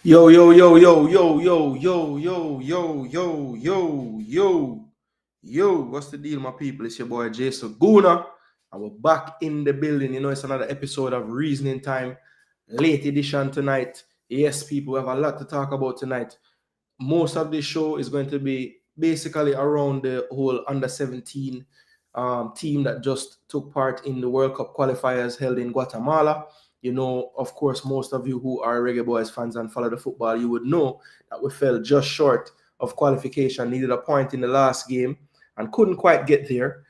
Yo, yo, yo, yo, yo, yo, yo, yo, yo, yo, yo, yo, yo. What's the deal, my people? It's your boy Jason Gooner, and we're back in the building. You know, it's another episode of Reasoning Time, late edition tonight. Yes, people, we have a lot to talk about tonight. Most of the show is going to be basically around the whole under 17 team that just took part in the World Cup qualifiers held in Guatemala. You know, of course, most of you who are Reggae Boyz fans and follow the football, you would know that we fell just short of qualification, needed a point in the last game and couldn't quite get there.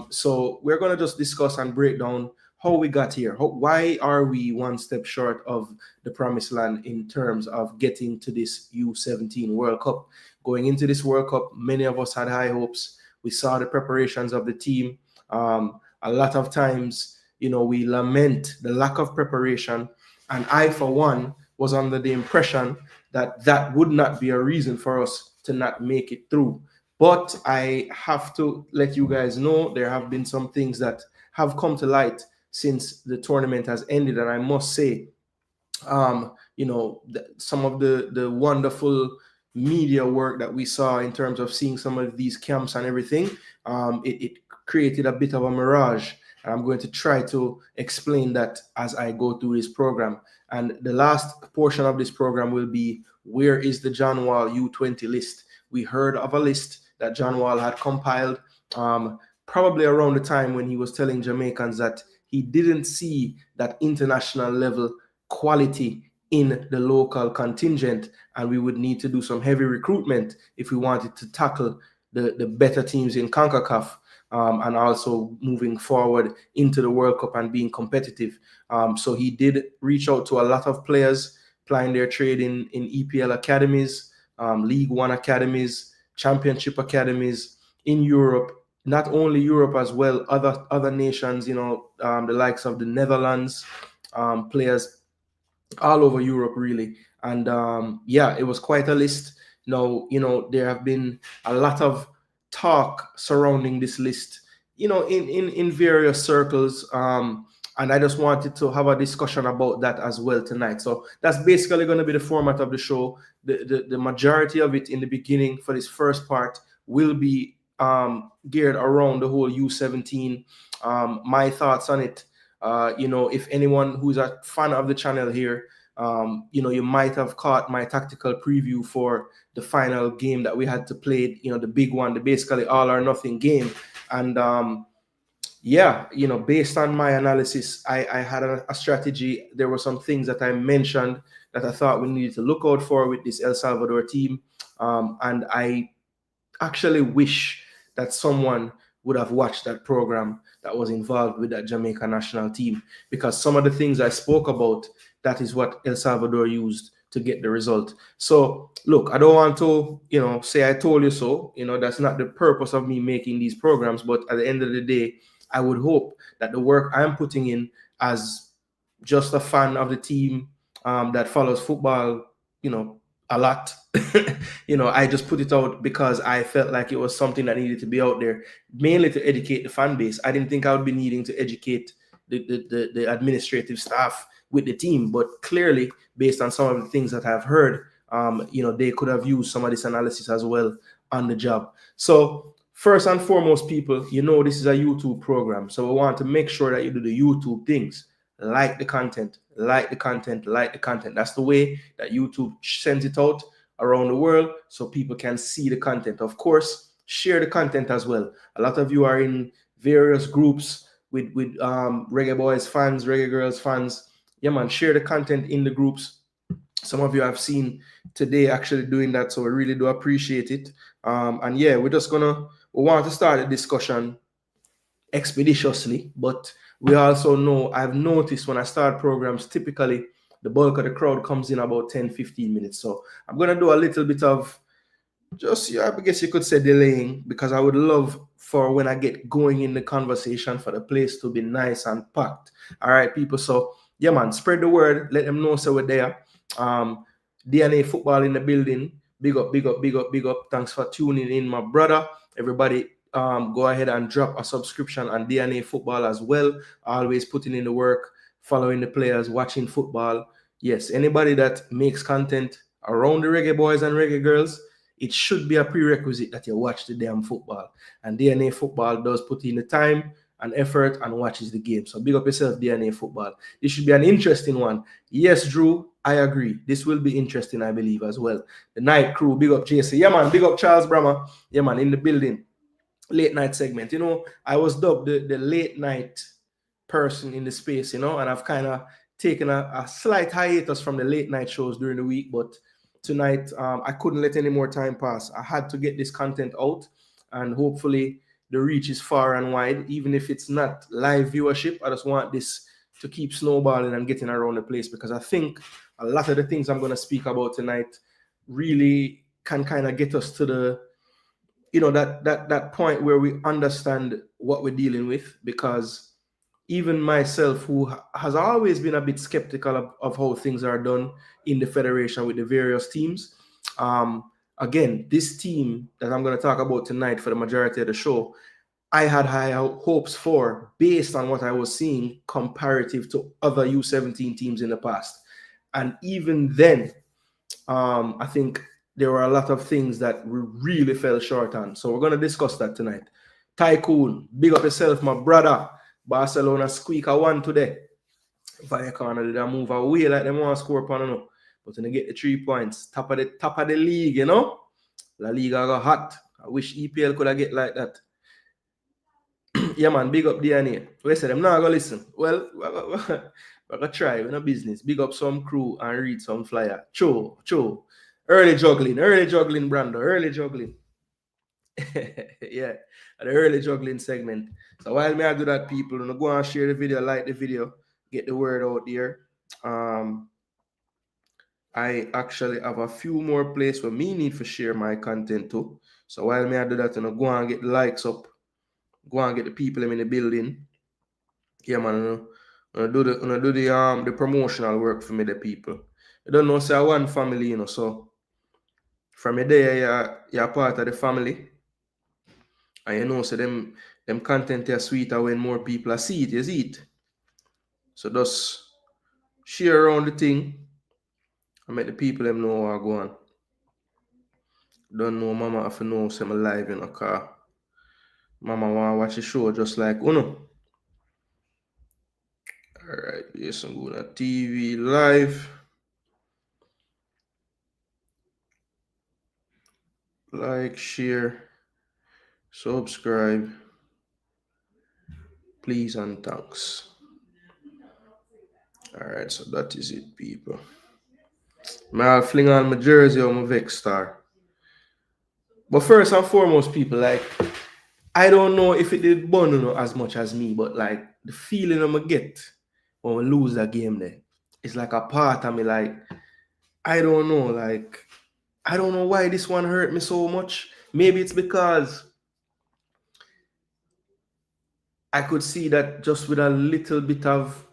So we're going to just discuss and break down how we got here. Why are we one step short of the promised land in terms of getting to this U-17 World Cup? Going into this World Cup, many of us had high hopes. We saw the preparations of the team. A lot of times, you know, we lament the lack of preparation. And I, for one, was under the impression that that would not be a reason for us to not make it through. But I have to let you guys know there have been some things that have come to light since the tournament has ended. And I must say, you know, some of the wonderful media work that we saw in terms of seeing some of these camps and everything, it created a bit of a mirage. And I'm going to try to explain that as I go through this program. And the last portion of this program will be, where is the John Wall U-20 list? We heard of a list that John Wall had compiled probably around the time when he was telling Jamaicans that he didn't see that international level quality in the local contingent, and we would need to do some heavy recruitment if we wanted to tackle the better teams in Concacaf, and also moving forward into the World Cup and being competitive. So he did reach out to a lot of players plying their trade in EPL academies, League One academies, Championship academies in Europe. Not only Europe as well, other nations, you know, the likes of the Netherlands, players all over Europe, really. And yeah, it was quite a list. Now, you know, there have been a lot of talk surrounding this list, you know, in various circles. And I just wanted to have a discussion about that as well tonight. So that's basically going to be the format of the show. The majority of it in the beginning for this first part will be geared around the whole U-17, my thoughts on it. You know, if anyone who's a fan of the channel here, you know, you might have caught my tactical preview for the final game that we had to play, you know, the big one, the basically all or nothing game. And yeah, you know, based on my analysis, I had a strategy. There were some things that I mentioned that I thought we needed to look out for with this El Salvador team. And I actually wish that someone would have watched that program that was involved with that Jamaica national team, because some of the things I spoke about, that is what El Salvador used to get the result. So look, I don't want to, you know, say I told you so. You know, that's not the purpose of me making these programs. But at the end of the day, I would hope that the work I'm putting in as just a fan of the team that follows football, you know, a lot. You know, I just put it out because I felt like it was something that needed to be out there, mainly to educate the fan base. I didn't think I would be needing to educate the administrative staff with the team, but clearly, based on some of the things that I've heard, you know, they could have used some of this analysis as well on the job. So first and foremost, people, you know, this is a YouTube program, so we want to make sure that you do the YouTube things. Like the content, like the content, like the content. That's the way that YouTube sends it out around the world so people can see the content. Of course, share the content as well. A lot of you are in various groups with Reggae Boyz fans, Reggae Girls fans. Yeah, man, share the content in the groups. Some of you I've seen today actually doing that, so I really do appreciate it. And yeah, we want to start a discussion expeditiously, but we also know, I've noticed when I start programs, typically the bulk of the crowd comes in about 10-15 minutes. So I'm going to do a little bit of just, yeah, I guess you could say delaying, because I would love for when I get going in the conversation for the place to be nice and packed. All right, people. So yeah, man, spread the word. Let them know so we're there. DNA Football in the building. Big up, big up, big up, big up. Thanks for tuning in, my brother. Everybody, go ahead and drop a subscription on DNA Football as well. Always putting in the work, following the players, watching football. Yes, anybody that makes content around the reggae boys and reggae girls, it should be a prerequisite that you watch the damn football. And DNA Football does put in the time and effort and watches the game. So big up yourself, DNA Football. This should be an interesting one. Yes, Drew, I agree. This will be interesting, I believe, as well. The night crew, big up JC. Yeah, man, big up Charles Brammer. Yeah, man, in the building. Late night segment. You know, I was dubbed the late night person in the space, you know, and I've kind of taken a slight hiatus from the late night shows during the week, but tonight I couldn't let any more time pass. I had to get this content out, and hopefully the reach is far and wide, even if it's not live viewership. I just want this to keep snowballing and getting around the place, because I think a lot of the things I'm going to speak about tonight really can kind of get us to the, you know, that point where we understand what we're dealing with. Because even myself, who has always been a bit skeptical of how things are done in the federation with the various teams, again, this team that I'm going to talk about tonight for the majority of the show, I had high hopes for, based on what I was seeing comparative to other U-17 teams in the past. And even then, I think there were a lot of things that we really fell short on. So we're going to discuss that tonight. Tycoon, big up yourself, my brother. Barcelona squeak a one today. Via corner, they move away like they want to score upon, you know. But when they get the 3 points, top of the league, you know. La Liga got hot. I wish EPL could have get like that. Yeah, man, big up DNA. We said them not gonna listen. Well, we're gonna try. We're no business. Big up some crew and read some flyer. Cho. Early juggling, Brando. Early juggling. Yeah, the early juggling segment. So while me I do that, people, you know, go and share the video, like the video, get the word out there. I actually have a few more places where me need to share my content too. So while me I do that, you know, go and get the likes up, go and get the people in the building. Yeah, man, you know, do the promotional work for me, the people. You don't know, say one family, you know, so from your day you're part of the family. And you know, so them content are sweeter when more people see it, you see it. So just share around the thing and make the people them know what go on. Don't know mama have to know say I'm live in a car. Mama wanna watch the show just like Uno. Alright, yes, I'm Gooner TV live. Like, share, subscribe, please and thanks. Alright, so that is it, people. I'll fling on my jersey or my Vex Star. But first and foremost, people, like, I don't know if it did burn, you know, as much as me, but like the feeling I'm gonna get when we lose that game there, it's like a part of me, like, I don't know, like, I don't know why this one hurt me so much. Maybe it's because I could see that just with a little bit of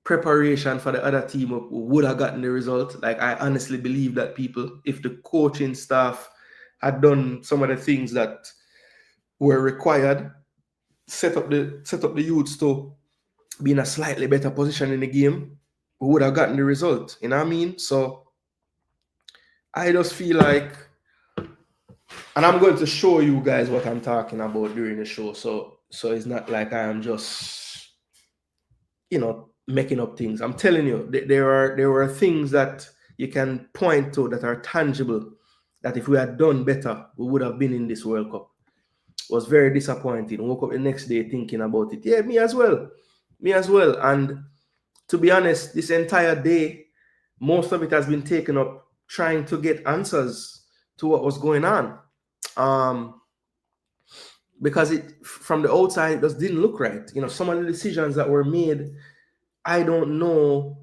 preparation for the other team would have gotten the result. Like, I honestly believe that people, if the coaching staff had done some of the things that were required, set up the youths to be in a slightly better position in the game, we would have gotten the result. You know what I mean? So I just feel like, and I'm going to show you guys what I'm talking about during the show. So it's not like I am just, you know, making up things. I'm telling you, there were things that you can point to that are tangible, that if we had done better, we would have been in this World Cup. It was very disappointing. Woke up the next day thinking about it. Yeah, me as well. And to be honest, this entire day, most of it has been taken up trying to get answers to what was going on. Because it, from the outside, it just didn't look right. You know, some of the decisions that were made, I don't know,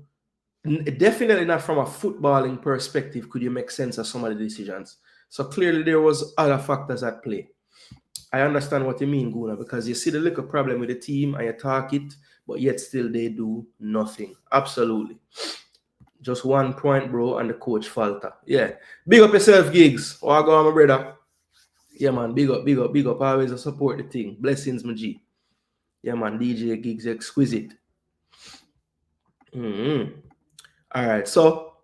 definitely not from a footballing perspective could you make sense of some of the decisions. So clearly there was other factors at play. I understand what you mean, Gooner, because you see the little problem with the team and you talk it, but yet still they do nothing. Absolutely. Just 1 point, bro, and the coach falter. Yeah. Big up yourself, Gigs. Oh, I go on, my brother. Yeah, man. Big up. Always support the thing. Blessings, my G. Yeah, man. DJ Gigs exquisite. All right. So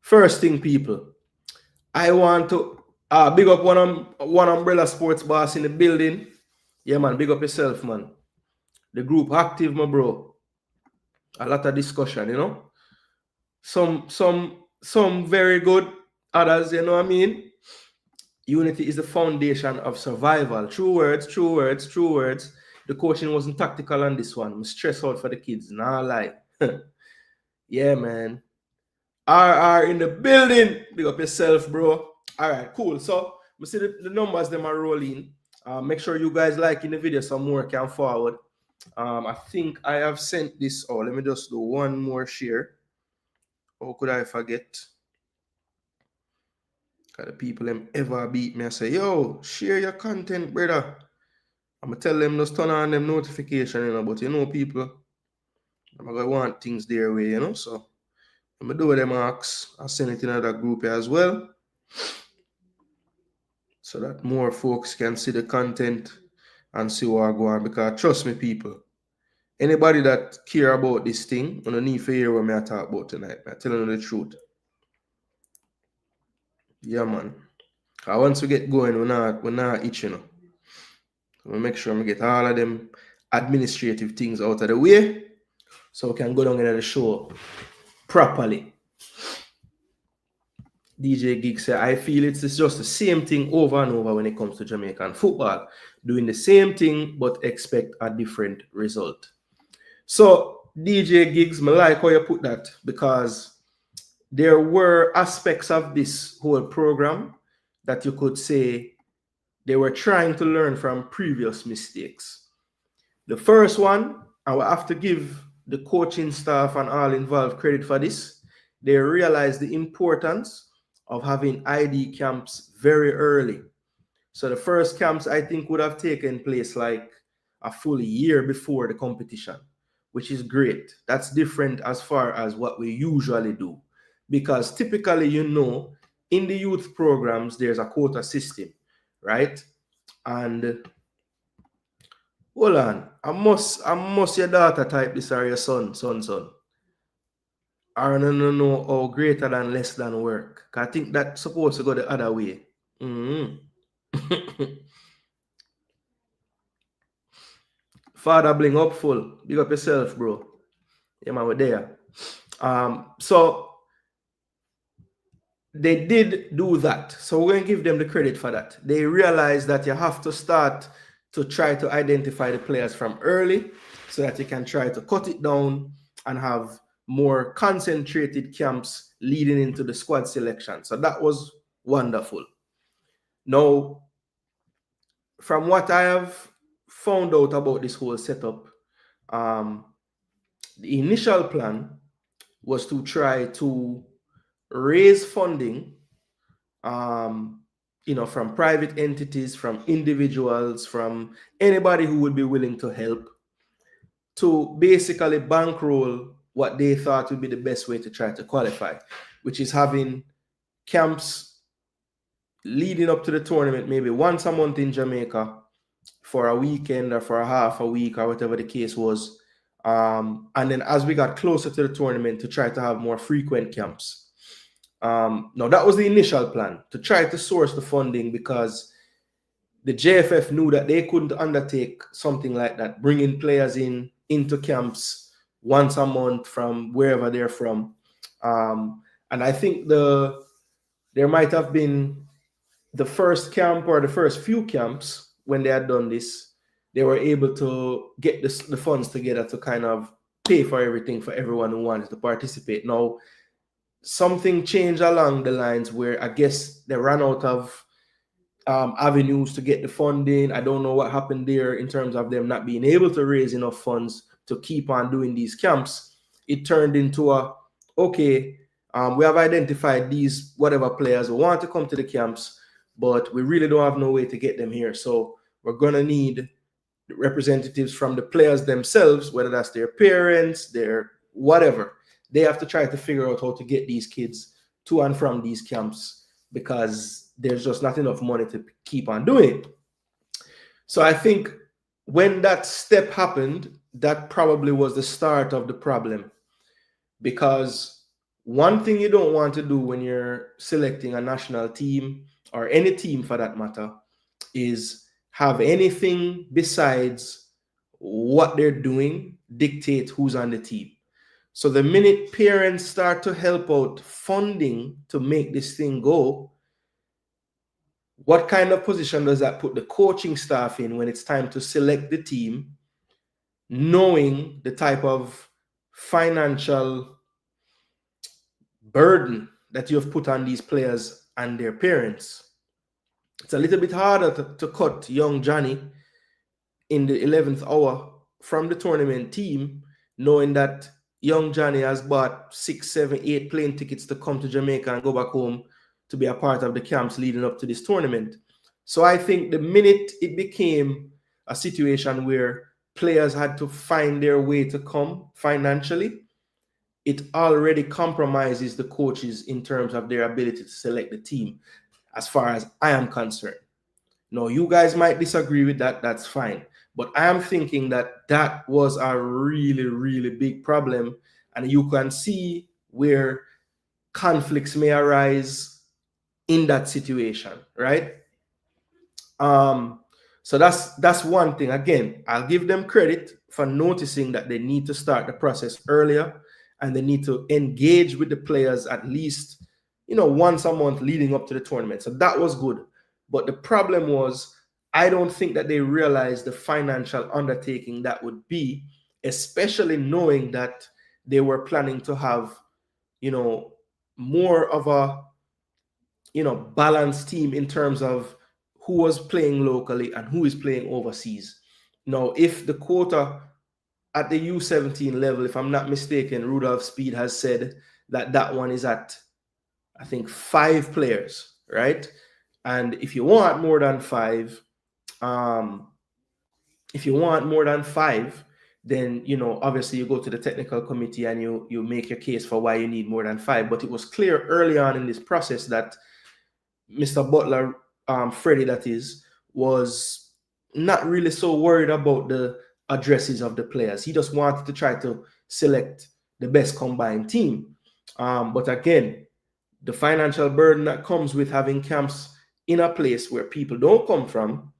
first thing, people, I want to big up one umbrella sports boss in the building. Yeah, man. Big up yourself, man. The group active, my bro. A lot of discussion, you know. Some very good. Others, you know what I mean. Unity is the foundation of survival. True words, true words, true words. The coaching wasn't tactical on this one. I'm stressed out for the kids. Nah, lie. Yeah, man. RR in the building. Big up yourself, bro. All right, cool. So, we see the numbers, them are rolling. Make sure you guys like in the video some more can forward. I think I have sent this. Oh, let me just do one more share. How could I forget? Because the people them ever beat me and say, yo, share your content, brother. I'm going to tell them just turn on them notification, you know, but you know people, I'm going to want things their way, you know, so I'm going to do them marks. I'll send it in another group as well so that more folks can see the content and see what I go on, because trust me, people, anybody that care about this thing, you don't need to hear what I talk about tonight. I'm telling you the truth. Yeah, man. Once we get going, we're not itching, you know. We'll make sure we get all of them administrative things out of the way so we can go down into the show properly. DJ Gig said, I feel it's just the same thing over and over when it comes to Jamaican football. Doing the same thing but expect a different result. So, DJ Gigs, I like how you put that, because there were aspects of this whole program that you could say they were trying to learn from previous mistakes. The first one, I will have to give the coaching staff and all involved credit for this. They realized the importance of having ID camps very early. So the first camps, I think, would have taken place like a full year before the competition, which is great. That's different as far as what we usually do. Because typically, you know, in the youth programs, there's a quota system, right? And hold on, I must your daughter type this or your son. Or no, how greater than less than work. I think that's supposed to go the other way. Father Bling Upful, big up yourself, bro. Yeah, man, we're there. So they did do that. So we're going to give them the credit for that. They realized that you have to start to try to identify the players from early so that you can try to cut it down and have more concentrated camps leading into the squad selection. So that was wonderful. Now, from what I have found out about this whole setup, the initial plan was to try to raise funding, you know, from private entities, from individuals, from anybody who would be willing to help, to basically bankroll what they thought would be the best way to try to qualify, which is having camps leading up to the tournament, maybe once a month in Jamaica for a weekend or for a half a week or whatever the case was. And then as we got closer to the tournament, to try to have more frequent camps. Now, that was the initial plan, to try to source the funding, because the JFF knew that they couldn't undertake something like that, bringing players into camps once a month from wherever they're from. And I think there might have been the first camp or the first few camps when they had done this, they were able to get the funds together to kind of pay for everything for everyone who wanted to participate. Now, something changed along the lines where I guess they ran out of avenues to get the funding. I don't know what happened there in terms of them not being able to raise enough funds to keep on doing these camps. It turned into we have identified these whatever players who want to come to the camps, but we really don't have no way to get them here. So we're going to need representatives from the players themselves, whether that's their parents, their whatever. They have to try to figure out how to get these kids to and from these camps, because there's just not enough money to keep on doing it. So I think when that step happened, that probably was the start of the problem, because one thing you don't want to do when you're selecting a national team, or any team for that matter, is have anything besides what they're doing dictate who's on the team. So the minute parents start to help out funding to make this thing go, what kind of position does that put the coaching staff in when it's time to select the team, knowing the type of financial burden that you have put on these players and their parents? It's a little bit harder to cut young Johnny in the 11th hour from the tournament team, knowing that young Johnny has bought 6, 7, 8 plane tickets to come to Jamaica and go back home to be a part of the camps leading up to this tournament. So I think the minute it became a situation where players had to find their way to come financially, it already compromises the coaches in terms of their ability to select the team, as far as I am concerned. Now, you guys might disagree with that. That's fine. But I am thinking that that was a really, really big problem. And you can see where conflicts may arise in that situation, right? So that's one thing. Again, I'll give them credit for noticing that they need to start the process earlier, and they need to engage with the players at least, once a month leading up to the tournament. So that was good. But the problem was, I don't think that they realized the financial undertaking that would be, especially knowing that they were planning to have, more of a, balanced team in terms of who was playing locally and who is playing overseas. Now, if the quota at the U-17 level, if I'm not mistaken, Rudolph Speed has said that one is at, I think, 5 players, right? And if you want more than 5, then obviously you go to the technical committee and you make your case for why you need more than 5. But it was clear early on in this process that Mr. Butler, Freddie that is, was not really so worried about the addresses of the players. He just wanted to try to select the best combined team. But again, the financial burden that comes with having camps in a place where people don't come from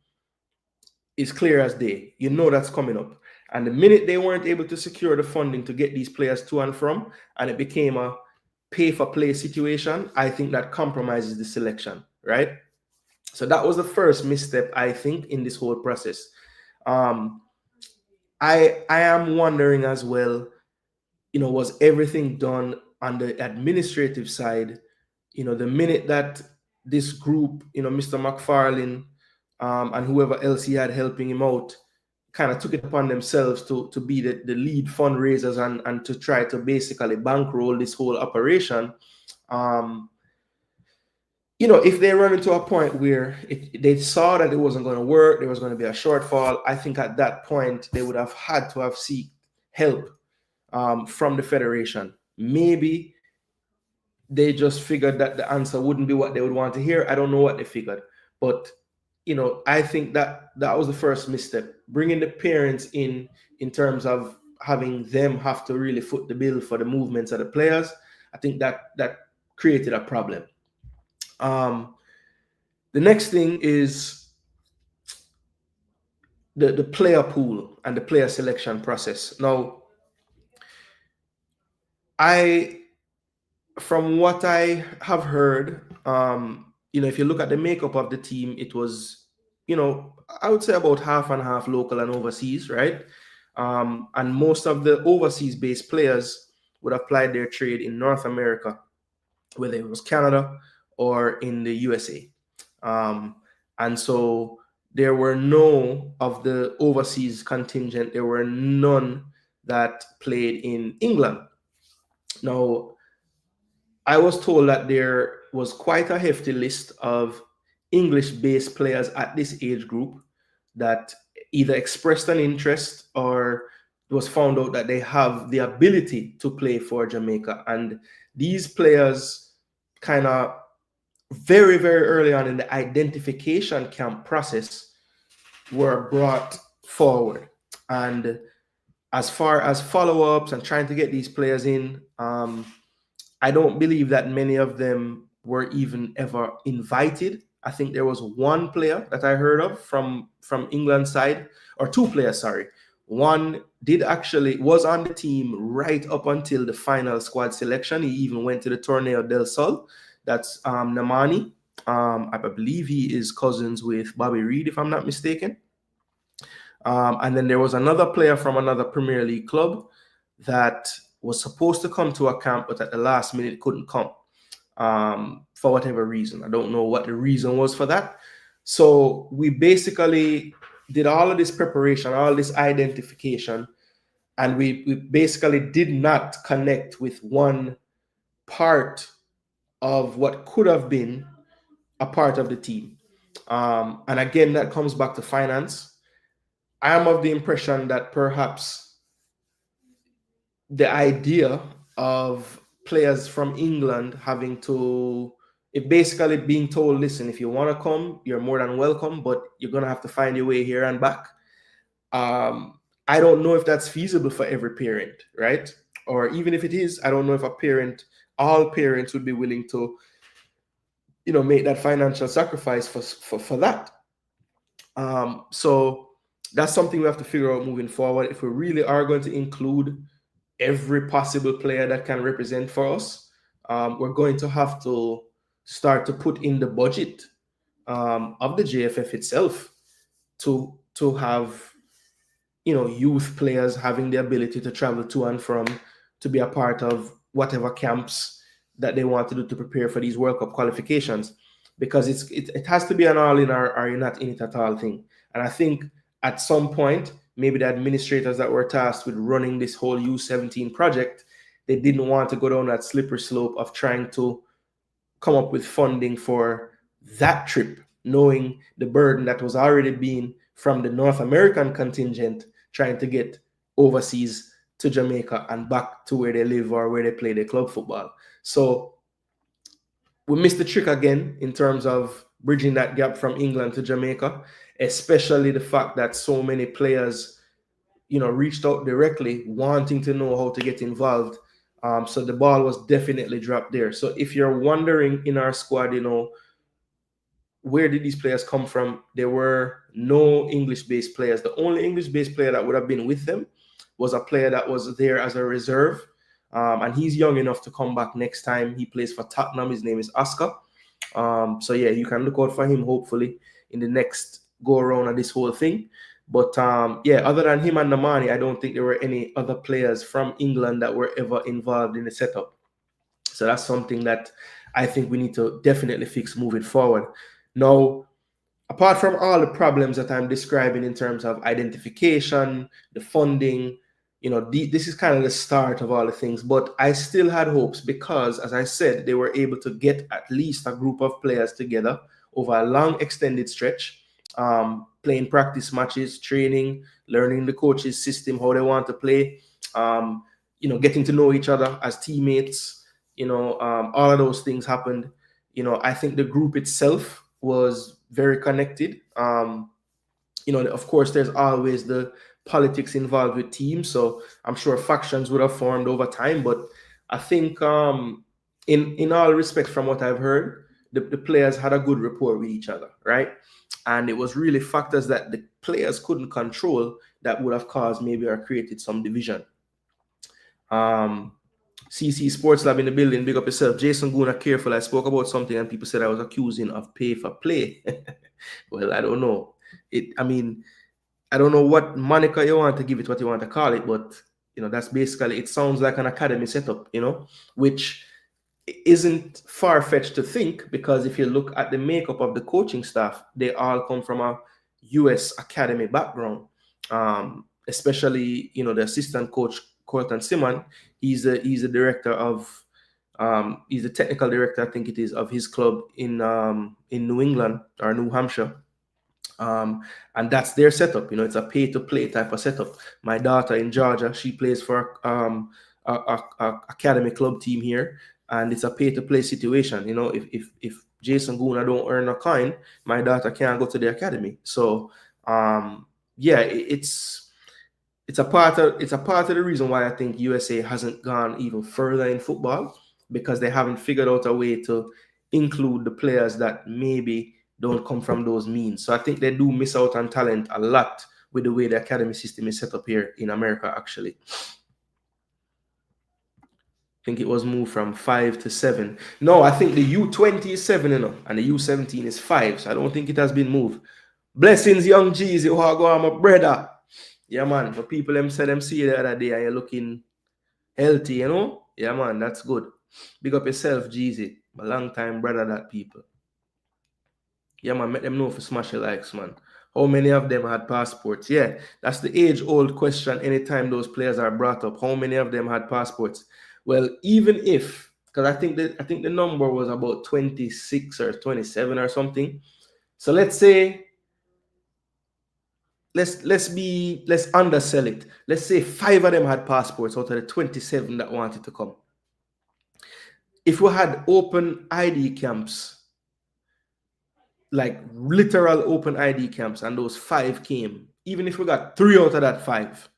is clear as day. That's coming up. And the minute they weren't able to secure the funding to get these players to and from, and it became a pay-for-play situation, I think that compromises the selection, right? So that was the first misstep, I think, in this whole process. I am wondering as well, was everything done on the administrative side? The minute that this group, Mr. McFarlane and whoever else he had helping him out, kind of took it upon themselves to be the lead fundraisers and to try to basically bankroll this whole operation. If they run into a point where they saw that it wasn't going to work, there was going to be a shortfall, I think at that point they would have had to have seek help from the federation. Maybe they just figured that the answer wouldn't be what they would want to hear. I don't know what they figured, but I think that was the first misstep, bringing the parents in terms of having them have to really foot the bill for the movements of the players. I think that created a problem. The next thing is the player pool and the player selection process. Now, from what I have heard, if you look at the makeup of the team, it was, I would say about half and half local and overseas, right? And most of the overseas-based players would apply their trade in North America, whether it was Canada or in the USA. And so there were no of the overseas contingent, there were none that played in England. Now, I was told that there was quite a hefty list of English-based players at this age group that either expressed an interest or it was found out that they have the ability to play for Jamaica. And these players kind of very, very early on in the identification camp process were brought forward. And as far as follow-ups and trying to get these players in, I don't believe that many of them were even ever invited. I think there was one player that I heard of from England side, or two players, sorry. One was on the team right up until the final squad selection. He even went to the Torneo del Sol. That's Namani. I believe he is cousins with Bobby Reed, if I'm not mistaken. And then there was another player from another Premier League club that was supposed to come to a camp, but at the last minute couldn't come for whatever reason. I don't know what the reason was for that. So we basically did all of this preparation, all this identification, and we basically did not connect with one part of what could have been a part of the team. And again, that comes back to finance. I am of the impression that perhaps the idea of players from England having to, it basically being told, listen, if you want to come, you're more than welcome, but you're going to have to find your way here and back. I don't know if that's feasible for every parent, right? Or even if it is, I don't know if all parents would be willing to, make that financial sacrifice for that. So that's something we have to figure out moving forward. If we really are going to include every possible player that can represent for us, we're going to have to start to put in the budget of the JFF itself to have youth players having the ability to travel to and from, to be a part of whatever camps that they want to do to prepare for these World Cup qualifications, because it has to be an all in or you're not in it at all thing. And I think at some point, maybe the administrators that were tasked with running this whole U-17 project, they didn't want to go down that slippery slope of trying to come up with funding for that trip, knowing the burden that was already being from the North American contingent trying to get overseas to Jamaica and back to where they live or where they play their club football. So we missed the trick again in terms of bridging that gap from England to Jamaica, especially the fact that so many players, reached out directly wanting to know how to get involved. So the ball was definitely dropped there. So if you're wondering in our squad, where did these players come from? There were no English-based players. The only English-based player that would have been with them was a player that was there as a reserve. And he's young enough to come back next time. He plays for Tottenham. His name is Oscar. So yeah, you can look out for him, hopefully, in the next go-around of this whole thing. But yeah, other than him and Namani, I don't think there were any other players from England that were ever involved in the setup. So that's something that I think we need to definitely fix moving forward. Now, apart from all the problems that I'm describing in terms of identification, the funding, this is kind of the start of all the things. But I still had hopes because, as I said, they were able to get at least a group of players together over a long extended stretch, playing practice matches, training, learning the coach's system, how they want to play, getting to know each other as teammates, all of those things happened. I think the group itself was very connected. Of course, there's always the politics involved with teams, so I'm sure factions would have formed over time. But I think, in all respect, from what I've heard, the players had a good rapport with each other, right? And it was really factors that the players couldn't control that would have caused maybe or created some division. CC Sports Lab in the building, big up yourself. Jason Gooner, careful. I spoke about something and people said I was accusing of pay for play. Well, I don't know. I don't know what moniker you want to give it, what you want to call it, but that's basically, it sounds like an academy setup, which isn't far-fetched to think, because if you look at the makeup of the coaching staff, they all come from a US academy background. Especially, the assistant coach, Colton Simon, he's the director of, he's the technical director, I think it is, of his club in New England or New Hampshire. And that's their setup. It's a pay-to-play type of setup. My daughter in Georgia, she plays for a academy club team here, and it's a pay-to-play situation. If Jason Gooner don't earn a coin, my daughter can't go to the academy. So yeah, it's a part of the reason why I think USA hasn't gone even further in football, because they haven't figured out a way to include the players that maybe don't come from those means. So I think they do miss out on talent a lot with the way the academy system is set up here in America, actually. I think it was moved from 5 to 7. No, I think the U-20 is 7, you know, and the U-17 is 5. So I don't think it has been moved. Blessings, young Jeezy, who are going, my brother. Yeah, man. The people them said them see you the other day and you're looking healthy, you know? Yeah, man, that's good. Big up yourself, Jeezy. My long time brother, that people. Yeah, man, make them know for smash your likes, man. How many of them had passports? Yeah, that's the age-old question anytime those players are brought up. How many of them had passports? Well, even if, because I think the number was about 26 or 27 or something. So let's say, let's undersell it. Let's say 5 of them had passports out of the 27 that wanted to come. If we had open ID camps, like literal open ID camps, and those 5 came, even if we got 3 out of that 5,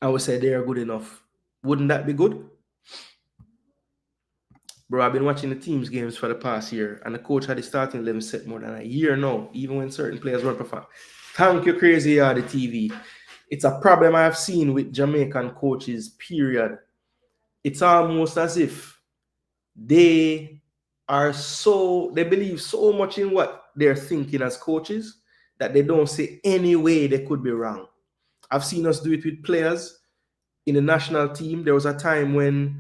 I would say they are good enough. Wouldn't that be good? Bro, I've been watching the team's games for the past year, and the coach had the starting 11 set more than a year now, even when certain players weren't performing. Thank you, Crazy the TV. It's a problem I have seen with Jamaican coaches, period. It's almost as if they believe so much in what they're thinking as coaches that they don't see any way they could be wrong. I've seen us do it with players in the national team. There was a time when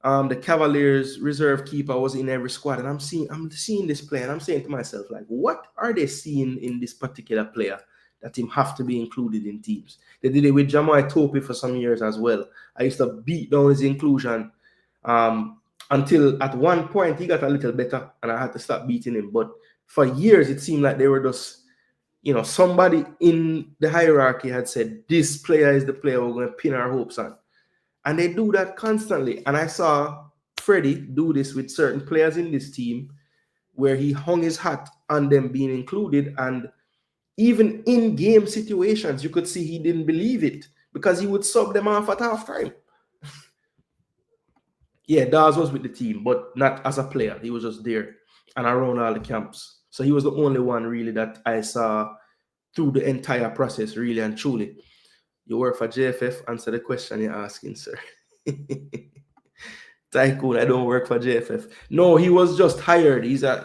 the Cavaliers reserve keeper was in every squad, and I'm seeing this player, and I'm saying to myself, like, what are they seeing in this particular player that him have to be included in teams? They did it with Jamaica Topi for some years as well. I used to beat down his inclusion until at one point he got a little better, and I had to stop beating him. But for years, it seemed like they were just, somebody in the hierarchy had said, this player is the player we're going to pin our hopes on. And they do that constantly. And I saw Freddie do this with certain players in this team where he hung his hat on them being included. And even in game situations, you could see he didn't believe it because he would sub them off at halftime. Yeah, Dawes was with the team, but not as a player. He was just there and around all the camps. So he was the only one really that I saw through the entire process, really and truly. You work for JFF? Answer the question you're asking, sir. Tycoon, I don't work for JFF. No, he was just hired. He's a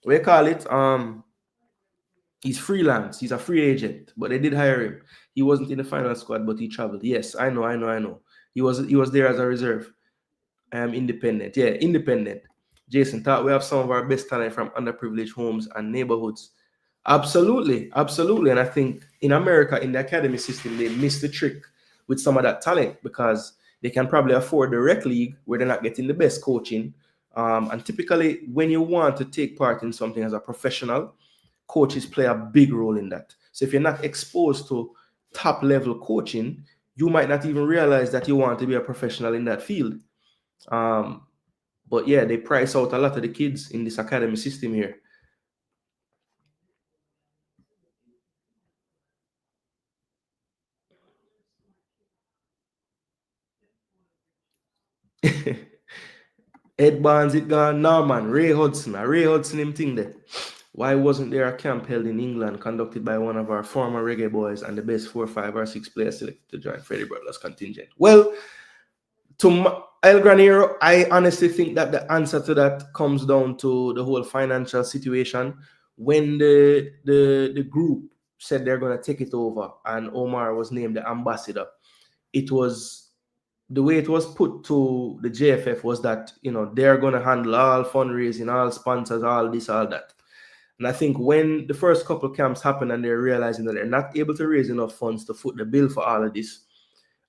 what do you call it? He's freelance. He's a free agent, but they did hire him. He wasn't in the final squad, but he traveled. Yes, I know. He was there as a reserve. Independent. Yeah, independent. Jason, thought we have some of our best talent from underprivileged homes and neighborhoods. Absolutely. And I think in America, in the academy system, they miss the trick with some of that talent because they can probably afford the rec league where they're not getting the best coaching. And typically, when you want to take part in something as a professional, coaches play a big role in that. So if you're not exposed to top level coaching, you might not even realize that you want to be a professional in that field. But yeah, they price out a lot of the kids in this academy system here. Ed Barnes, it gone. No, man. Ray Hudson him thing there. Why wasn't there a camp held in England conducted by one of our former reggae boys and the best 4, 5, or 6 players selected to join Freddie Brothers contingent? Well, to El Granero, I honestly think that the answer to that comes down to the whole financial situation. When the group said they're going to take it over and Omar was named the ambassador, it was the way it was put to the JFF was that, they're going to handle all fundraising, all sponsors, all this, all that. And I think when the first couple of camps happened and they're realizing that they're not able to raise enough funds to foot the bill for all of this,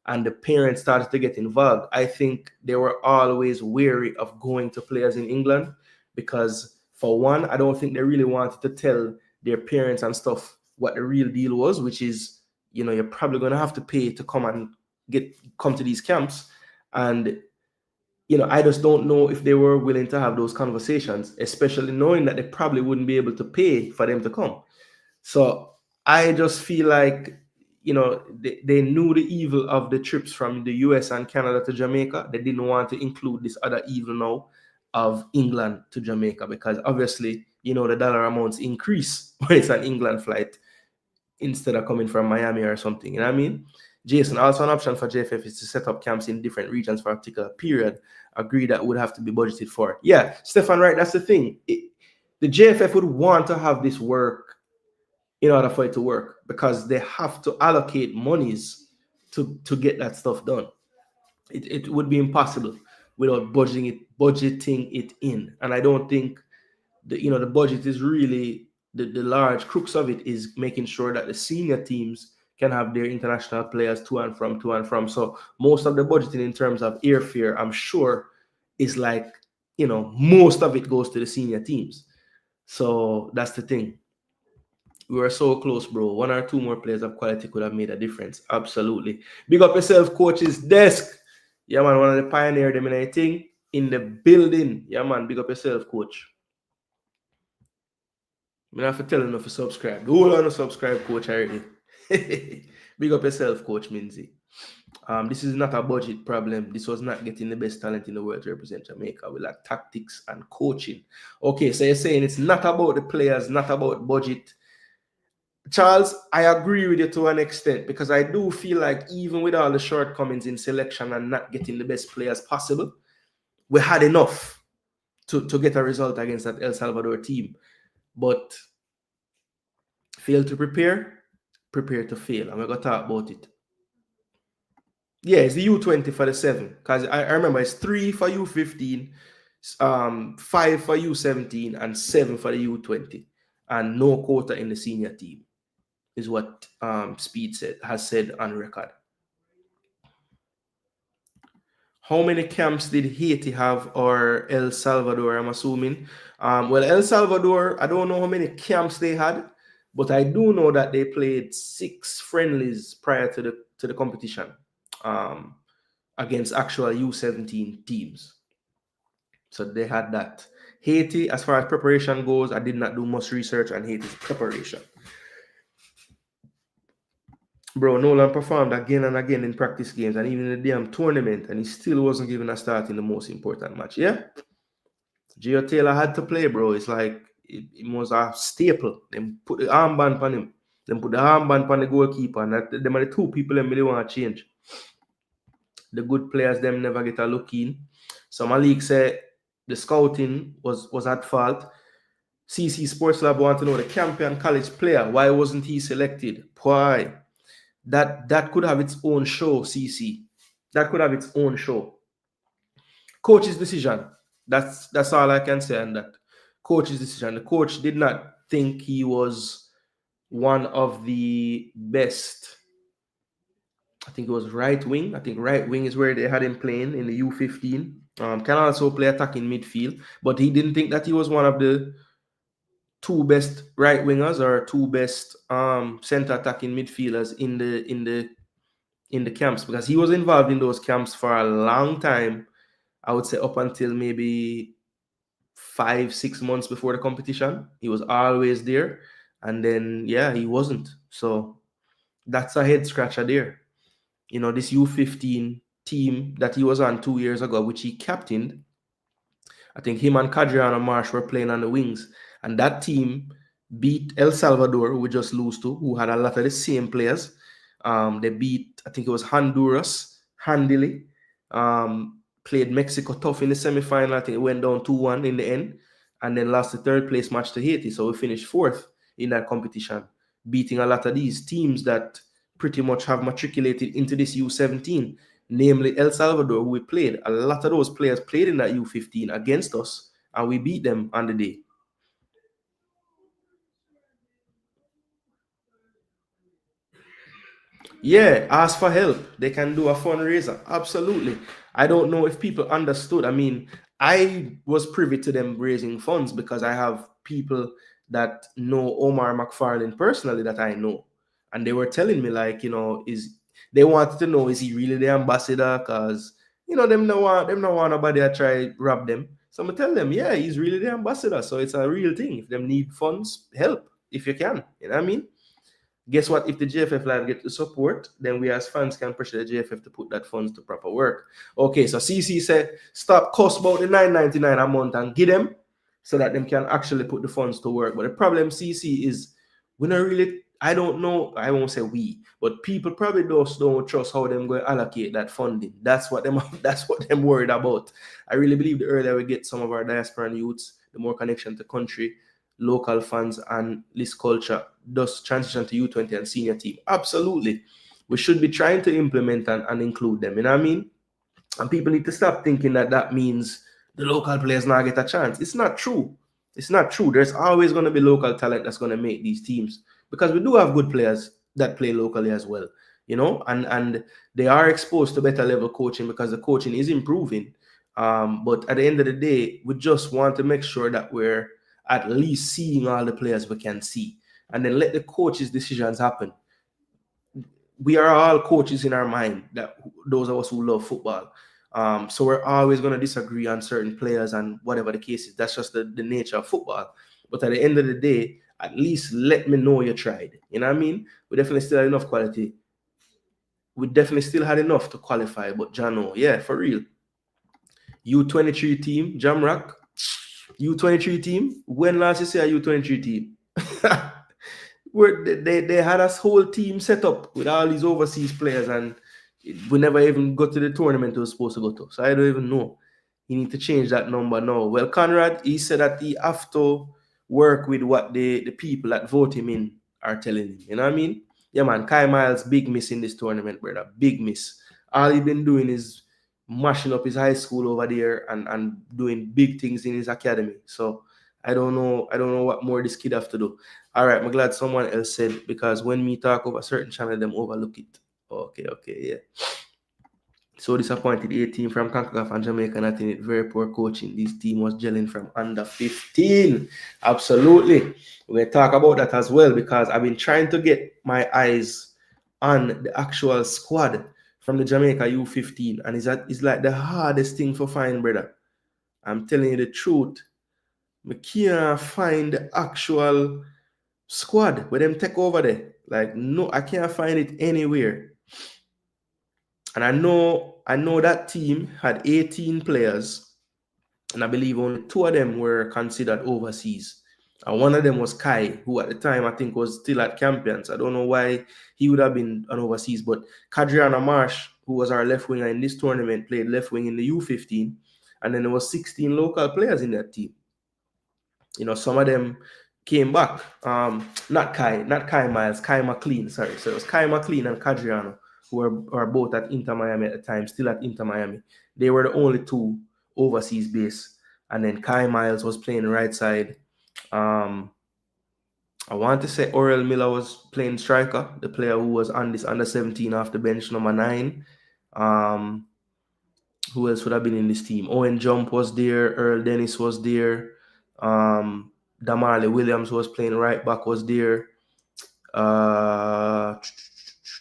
and the parents started to get involved, I think they were always wary of going to players in England because, for one, I don't think they really wanted to tell their parents and stuff what the real deal was, which is, you're probably going to have to pay to come to these camps. And, I just don't know if they were willing to have those conversations, especially knowing that they probably wouldn't be able to pay for them to come. So I just feel like, they knew the evil of the trips from the US and Canada to Jamaica. They didn't want to include this other evil now of England to Jamaica, because obviously, the dollar amounts increase when it's an England flight instead of coming from Miami or something. You know what I mean? Jason, also an option for JFF is to set up camps in different regions for a particular period. Agree that would have to be budgeted for. Yeah, Stefan, right? That's the thing. The JFF would want to have this work in order for it to work, because they have to allocate monies to get that stuff done. It would be impossible without budgeting it in. And I don't think the budget is really the large crux of it, is making sure that the senior teams can have their international players to and from. So most of the budgeting in terms of airfare, I'm sure, is like, most of it goes to the senior teams. So that's the thing. We were so close, bro. 1 or 2 more players of quality could have made a difference. Absolutely. Big up yourself, coach's desk. Yeah, man, one of the pioneers them in anything in the building. Yeah, man, big up yourself, coach. I have to tell him to subscribe. Who want to subscribe, coach, already? Big up yourself, coach Minzy. This is not a budget problem. This was not getting the best talent in the world to represent Jamaica. We lack tactics and coaching. Okay, so you're saying it's not about the players, not about budget. Charles, I agree with you to an extent, because I do feel like even with all the shortcomings in selection and not getting the best players possible, we had enough to get a result against that El Salvador team. But fail to prepare to fail. I'm going to talk about it. Yeah, it's the U-20 for the 7. Because I remember it's 3 for U-15, 5 for U-17, and 7 for the U-20. And no quota in the senior team, is what Speed has said on record. How many camps did Haiti have, or El Salvador, I'm assuming? Well, El Salvador, I don't know how many camps they had, but I do know that they played 6 friendlies prior to the competition against actual U-17 teams. So they had that. Haiti, as far as preparation goes, I did not do much research on Haiti's preparation. Bro, Nolan performed again and again in practice games and even in the damn tournament, and he still wasn't given a start in the most important match. Yeah? Gio Taylor had to play, bro. It's like it was a staple. Them put the armband on him. Them put the armband on the goalkeeper, and them are the 2 people them really want to change. The good players, them never get a look in. So Malik said the scouting was at fault. CC Sports Lab want to know the champion college player. Why wasn't he selected? Why? That could have its own show, CC. That could have its own show. Coach's decision. That's all I can say on that. Coach's decision. The coach did not think he was one of the best. I think it was right wing. I think right wing is where they had him playing in the U-15. Can also play attacking midfield, but he didn't think that he was one of the 2 best right wingers or 2 best center attacking midfielders in the camps, because he was involved in those camps for a long time. I would say up until maybe 5-6 months before the competition. He was always there, and then he wasn't. So that's a head scratcher there. This U-15 team that he was on 2 years ago, which he captained, I think him and Cadriano Marsh were playing on the wings, and that team beat El Salvador, who we just lose to, who had a lot of the same players. They beat, I think it was Honduras handily. Played Mexico tough in the semifinal. I think it went down 2-1 in the end, and then lost the 3rd place match to Haiti. So we finished 4th in that competition, beating a lot of these teams that pretty much have matriculated into this U-17, namely El Salvador, who we played. A lot of those players played in that U-15 against us, and we beat them on the day. Yeah, ask for help. They can do a fundraiser. Absolutely. I don't know if people understood. I mean, I was privy to them raising funds because I have people that know Omar McFarlane personally that I know. And they were telling me, like, they wanted to know, is he really the ambassador? Because, them no want nobody to try rob them. So I'm going to tell them, yeah, he's really the ambassador. So it's a real thing. If them need funds, help if you can. You know what I mean? Guess what? If the JFF Live get the support, then we as fans can pressure the JFF to put that funds to proper work. Okay, so CC said, stop cost about the $9.99 a month and give them so that them can actually put the funds to work. But the problem, CC, is we not really, I don't know, I won't say we, but people probably just don't trust how them going to allocate that funding. That's what them worried about. I really believe the earlier we get some of our diaspora youths, the more connection to country, local fans, and this culture does transition to U-20 and senior team. Absolutely. We should be trying to implement and include them. You know what I mean? And people need to stop thinking that means the local players now get a chance. It's not true. It's not true. There's always going to be local talent that's going to make these teams, because we do have good players that play locally as well, you know, and they are exposed to better level coaching because the coaching is improving. But at the end of the day, we just want to make sure that we're at least seeing all the players we can see, and then let the coaches' decisions happen. We are all coaches in our mind, that those of us who love football. So we're always going to disagree on certain players and whatever the case is. That's just the nature of football. But at the end of the day, at least let me know you tried. You know what I mean? We definitely still had enough quality. We definitely still had enough to qualify. But Jano, yeah, for real. U23 team, Jamrock. U23 team. When last you see a U23 team? Where they had a whole team set up with all these overseas players, and we never even got to the tournament we were supposed to go to. So I don't even know. You need to change that number now. Well, Conrad, he said that he have to work with what the people that vote him in are telling him. You know what I mean? Yeah, man. Kai Miles, big miss in this tournament, brother. Big miss. All he been doing is mashing up his high school over there and doing big things in his academy. So I don't know what more this kid have to do. All right, I'm glad someone else said, because when me talk over a certain channel, them overlook it. Okay, yeah. So disappointed 18 from Concacaf and Jamaica, not in it. Very poor coaching. This team was gelling from under 15. Absolutely. We're going to talk about that as well, because I've been trying to get my eyes on the actual squad from the Jamaica U-15, and it's like the hardest thing to find, brother. I'm telling you the truth. I can't find the actual squad where them take over there. Like, no, I can't find it anywhere. And I know that team had 18 players, and I believe only 2 of them were considered overseas. And one of them was Kai, who at the time I think was still at Champions. I don't know why he would have been an overseas, but Kadriana Marsh, who was our left winger in this tournament, played left wing in the U-15, and then there was 16 local players in that team. You know, some of them came back. Not Kai Miles, Kai McLean, sorry. So it was Kai McLean and Kadriano, who were both at Inter Miami at the time, still at Inter Miami. They were the only 2 overseas based. And then Kai Miles was playing the right side. I want to say Orel Miller was playing striker, the player who was on this under 17 off the bench, number 9. Who else would have been in this team? Owen Jump was there. Earl Dennis was there. Damarle Williams was playing right back, was there.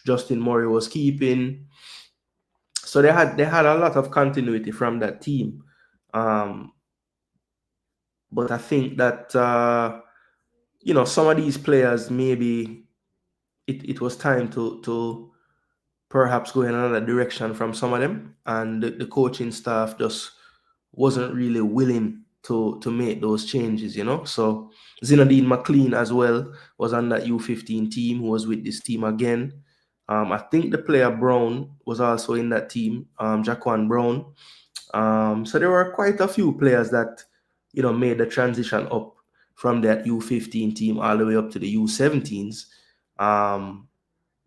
Justin Murray was keeping. So they had a lot of continuity from that team. But I think that you know, some of these players, maybe it was time to perhaps go in another direction from some of them, and the coaching staff just wasn't really willing to make those changes, you know. So Zinedine McLean as well was on that U-15 team, who was with this team again. I think the player Brown was also in that team, Jaquan Brown. So there were quite a few players that, you know, made the transition up from that U-15 team all the way up to the U-17s.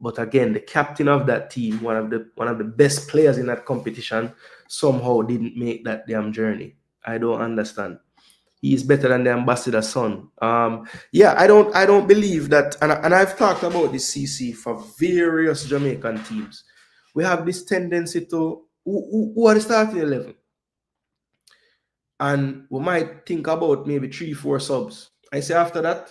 But again, the captain of that team, one of the best players in that competition, somehow didn't make that damn journey. I don't understand. He is better than the ambassador's son. Yeah, I don't believe that, and I've talked about this, CC, for various Jamaican teams. We have this tendency to who are the starting 11, and we might think about maybe 3-4 subs. I say after that,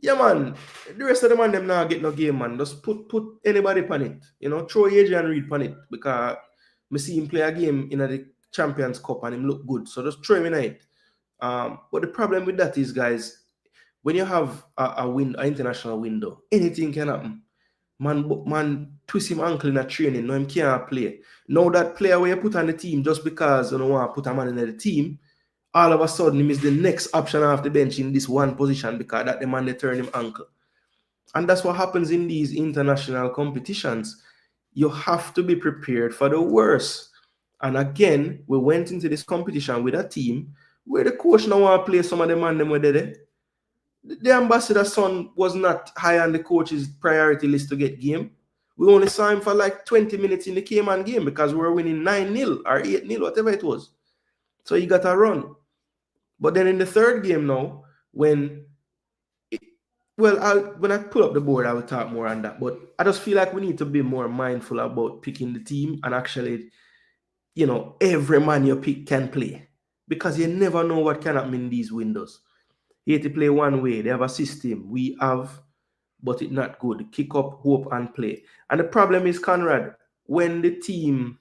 yeah, man, the rest of the man them now get no game, man. Just put anybody on it. You know, throw Adrian Reed on it, because I see him play a game in the Champions Cup and him look good. So just throw him in it. But the problem with that is, guys, when you have an international window, anything can happen. Man twist him ankle in a training, no him can't play. Now that player where you put on the team just because you don't want to put a man in the team, all of a sudden him is the next option off the bench in this one position because that the man they turn him ankle. And that's what happens in these international competitions. You have to be prepared for the worst. And again, we went into this competition with a team where the coach now want to play some of the man them were there. The ambassador's son was not high on the coach's priority list to get game. We only saw him for like 20 minutes in the Cayman game because we were winning 9-0 or 8-0, whatever it was. So he got a run. But then in the third game now, when I pull up the board, I will talk more on that. But I just feel like we need to be more mindful about picking the team and actually, every man you pick can play. Because you never know what can happen in these windows. Haiti play one way. They have a system. We have, but it's not good. Kick up, hope, and play. And the problem is, Conrad, when the team...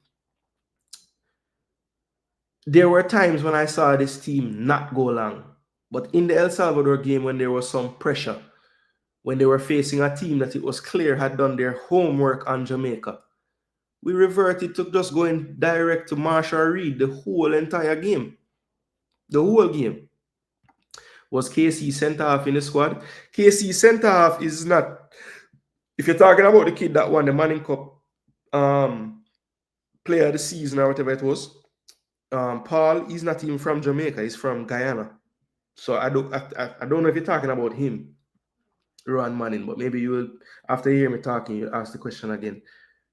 There were times when I saw this team not go long. But in the El Salvador game, when there was some pressure, when they were facing a team that it was clear had done their homework on Jamaica, we reverted to just going direct to Marshall Reed the whole entire game. The whole game. Was KC center half in the squad? KC center half is not... If you're talking about the kid that won the Manning Cup player of the season or whatever it was, Paul, he's not even from Jamaica. He's from Guyana. So I don't know if you're talking about him, Ron Manning, but maybe you will, after you hear me talking, you ask the question again.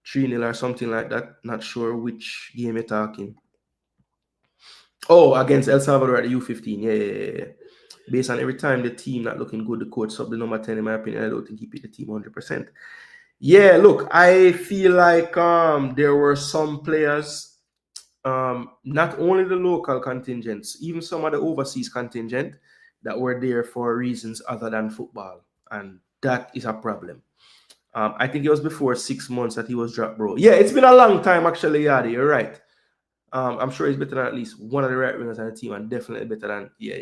3-0 or something like that. Not sure which game you're talking. Oh, against El Salvador at the U-15. Yeah. Based on every time the team not looking good, the coach sub the number 10, in my opinion. I don't think he picked the team 100%. Yeah, look, I feel like there were some players, not only the local contingents, even some of the overseas contingent that were there for reasons other than football. And that is a problem. I think it was before 6 months that he was dropped, bro. Yeah, it's been a long time, actually, Yadi. You're right. I'm sure he's better than at least one of the right wingers on the team, and definitely better than, yeah.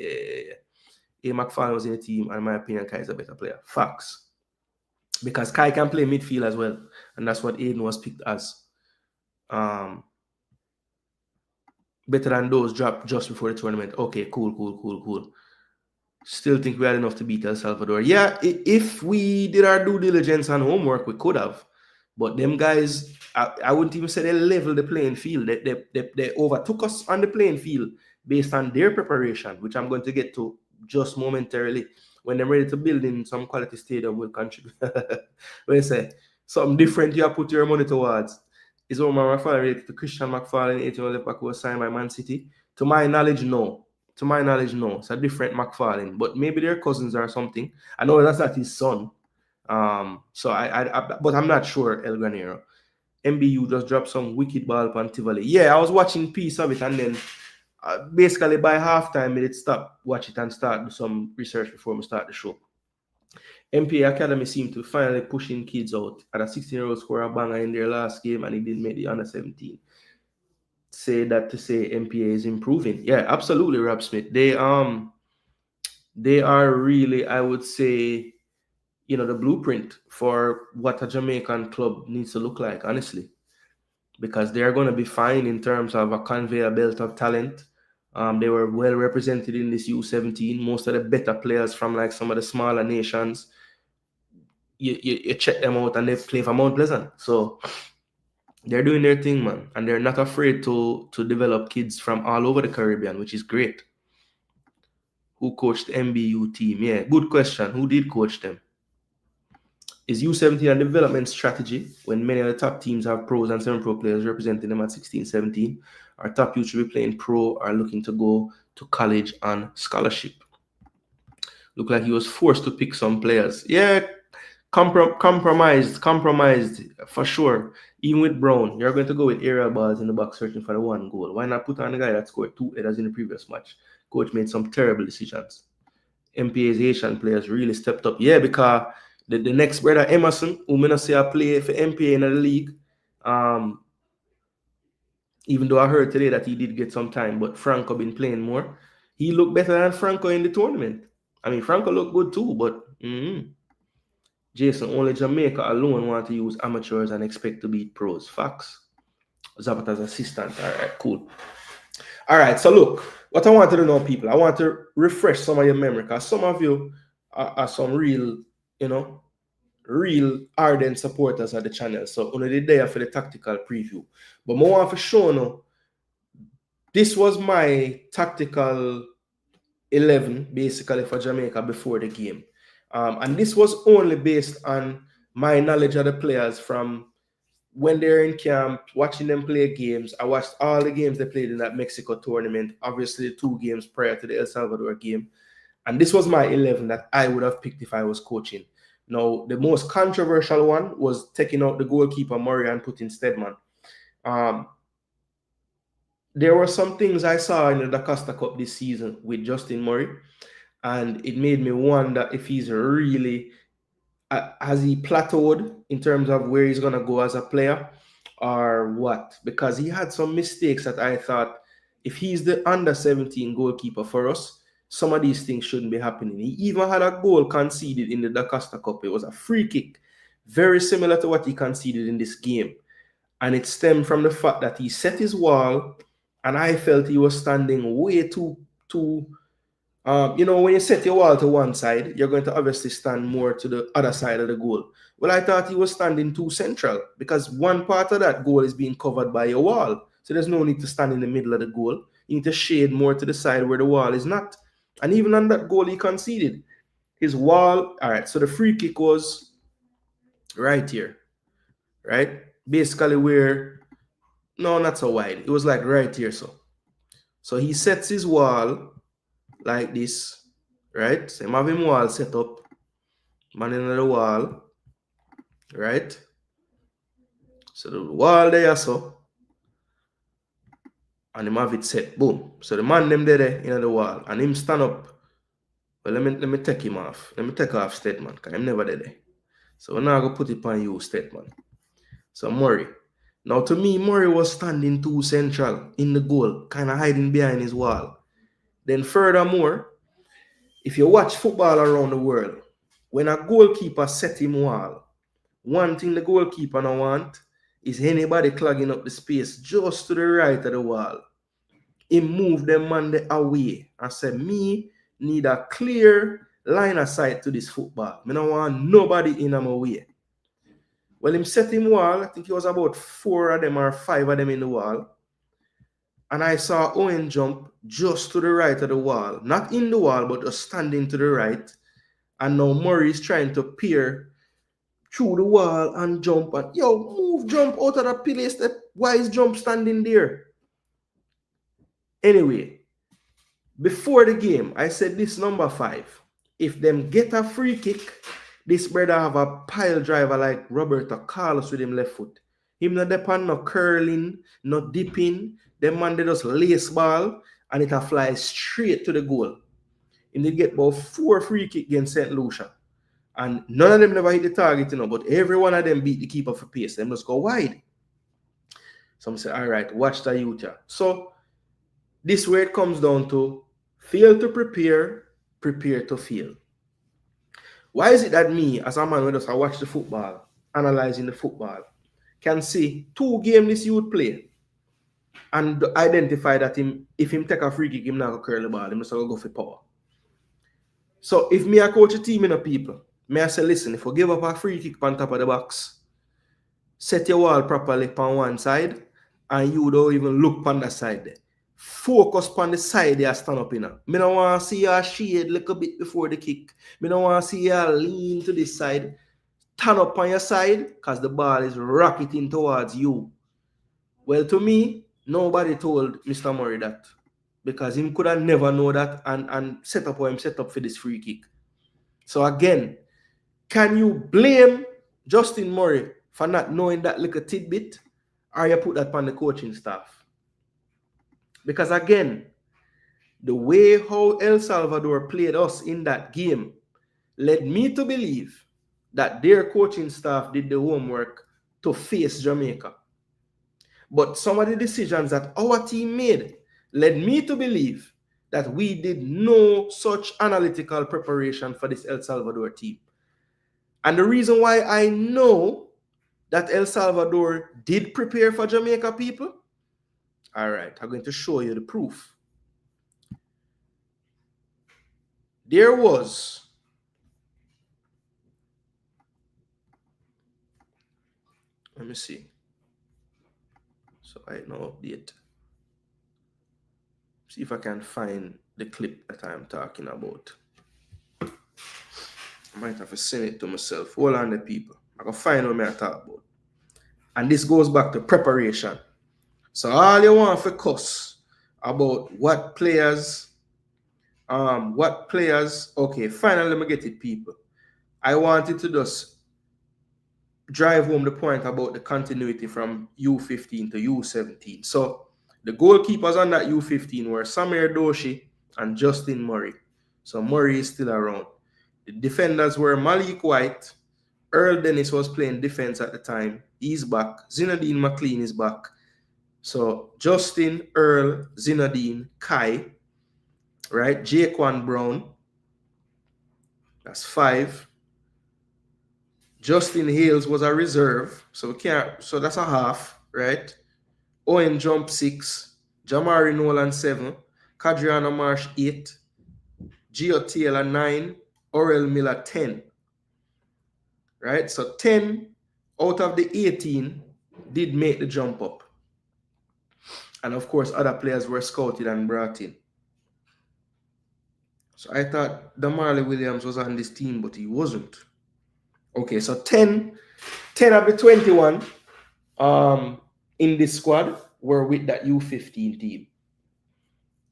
A. McFarlane was in the team, and in my opinion, Kai is a better player. Facts. Because Kai can play midfield as well, and that's what Aiden was picked as. Better than those dropped just before the tournament. Okay, cool. Still think we had enough to beat El Salvador. Yeah, if we did our due diligence and homework, we could have. But them guys, I wouldn't even say they leveled the playing field. They overtook us on the playing field based on their preparation, which I'm going to get to just momentarily. When they're ready to build in some quality stadium, will contribute. When you say something different, you have put your money towards. Is Omar McFarlane related to Christian McFarlane, 18 left back who was signed by Man City? To my knowledge, no. It's a different McFarlane, but maybe they're cousins or something. I know that's not his son. But I'm not sure, El Granero. MBU just dropped some wicked ball on Tivoli. Yeah, I was watching piece of it, and then basically by halftime, it stopped, watch it, and start do some research before we start the show. MPA Academy seemed to finally pushing kids out. At a 16-year-old scored a banger in their last game, and he didn't make the under 17. Say that to say MPA is improving. Yeah, absolutely, Rob Smith. They are really, I would say, the blueprint for what a Jamaican club needs to look like, honestly, because they're going to be fine in terms of a conveyor belt of talent. They were well represented in this U-17. Most of the better players from like some of the smaller nations, you check them out and they play for Mount Pleasant. So they're doing their thing, man, and they're not afraid to develop kids from all over the Caribbean, which is great. Who coached the MBU team? Yeah, good question. Who did coach them? Is U-17 a development strategy when many of the top teams have pros and semi-pro players representing them at 16, 17? Our top youth should be playing pro or looking to go to college on scholarship. Look like he was forced to pick some players. Yeah, compromised for sure. Even with Brown, you're going to go with aerial balls in the box searching for the one goal. Why not put on the guy that scored 2 headers in the previous match? Coach made some terrible decisions. MPA's Asian players really stepped up. Yeah, because the next brother Emerson, who may not say I play for MPA in the league, even though I heard today that he did get some time, but Franco been playing more. He looked better than Franco in the tournament. I mean, Franco looked good too, but Jason, only Jamaica alone want to use amateurs and expect to beat pros. Facts. Zapata's assistant. All right, cool. All right, so look, what I want to know, people, I want to refresh some of your memory because some of you are some real, real ardent supporters of the channel. So only the day for the tactical preview. But more want to show you, this was my tactical 11 basically for Jamaica before the game. And this was only based on my knowledge of the players from when they're in camp, watching them play games. I watched all the games they played in that Mexico tournament, obviously the 2 games prior to the El Salvador game. And this was my 11 that I would have picked if I was coaching. Now, the most controversial one was taking out the goalkeeper Murray and putting Stedman. There were some things I saw in the Da Costa Cup this season with Justin Murray, and it made me wonder if he's really, has he plateaued in terms of where he's going to go as a player or what? Because he had some mistakes that I thought, if he's the under-17 goalkeeper for us, some of these things shouldn't be happening. He even had a goal conceded in the Da Costa Cup. It was a free kick, very similar to what he conceded in this game. And it stemmed from the fact that he set his wall, and I felt he was standing way too when you set your wall to one side, you're going to obviously stand more to the other side of the goal. Well, I thought he was standing too central because one part of that goal is being covered by your wall. So there's no need to stand in the middle of the goal. You need to shade more to the side where the wall is not. And even on that goal he conceded, his wall, all right, so the free kick was right here, right? Basically where, no, not so wide. It was like right here, so he sets his wall like this, right? So him have him wall set up, man in the wall, right? So the wall there, so, and him have it set, boom. So the man them there in the wall, and him stand up. Well, let me take him off. Let me take off Stedman, because I'm never there. So we're now going to put it on you, Stedman. So Murray. Now to me, Murray was standing too central in the goal, kind of hiding behind his wall. Then furthermore, if you watch football around the world, when a goalkeeper set him wall, one thing the goalkeeper don't want is anybody clogging up the space just to the right of the wall. He moved them man away and said, me need a clear line of sight to this football. I don't want nobody in my way. Well, him set him wall, I think it was about 4 of them or 5 of them in the wall. And I saw Owen jump just to the right of the wall. Not in the wall, but just standing to the right. And now Murray is trying to peer through the wall and jump. And, jump out of the place. Why is jump standing there? Anyway, before the game, I said this number 5. If them get a free kick, this brother have a pile driver like Roberto Carlos with him left foot. Him not depend no curling, no dipping. Them man they just lace ball and it'll fly straight to the goal. And they get about 4 free kick against St. Lucia. And none of them never hit the target, but every one of them beat the keeper for pace. Them just go wide. Some say, all right, watch the youth. So this where it comes down to fail to prepare, prepare to fail. Why is it that me, as a man who does watch the football, analyzing the football, can see 2 games this youth play and identify that if him take a free kick, him not going to curl the ball, him just going to go for power. So if me I coach a team in a people, may I say, listen, if we give up a free kick on top of the box, set your wall properly on one side, and you don't even look on the side there. Focus on the side there, stand up in. Me don't want to see you shade a little bit before the kick. Me don't want to see you lean to this side. Stand up on your side, because the ball is rocketing towards you. Well, to me, nobody told Mr. Murray that, because him could have never know that and set up what him set up for this free kick. So again, can you blame Justin Murray for not knowing that little tidbit, or you put that on the coaching staff? Because again, the way how El Salvador played us in that game led me to believe that their coaching staff did the homework to face Jamaica. But some of the decisions that our team made led me to believe that we did no such analytical preparation for this El Salvador team. And the reason why I know that El Salvador did prepare for Jamaica, people, all right, I'm going to show you the proof. There was let me see. So I now update. See if I can find the clip that I'm talking about. I might have to send it to myself. Hold on, the people. I can find what I talk about. And this goes back to preparation. So all you want to cuss about what players, okay, finally let me get it, people. I wanted to just drive home the point about the continuity from U-15 to U-17. So the goalkeepers on that U-15 were Samir Doshi and Justin Murray. So Murray is still around. The defenders were Malik White. Earl Dennis was playing defense at the time. He's back. Zinedine McLean is back. So Justin, Earl, Zinedine, Kai, right? Jaquan Brown. That's 5. Justin Hales was a reserve. So that's a half, right? Owen Jump 6. Jamari Nolan 7. Kadriana Marsh 8. Gio Taylor 9. Orel Miller 10. Right? So 10 out of the 18 did make the jump up. And of course, other players were scouted and brought in. So I thought Damarley Williams was on this team, but he wasn't. Okay, so 10 of the 21 in this squad were with that U-15 team.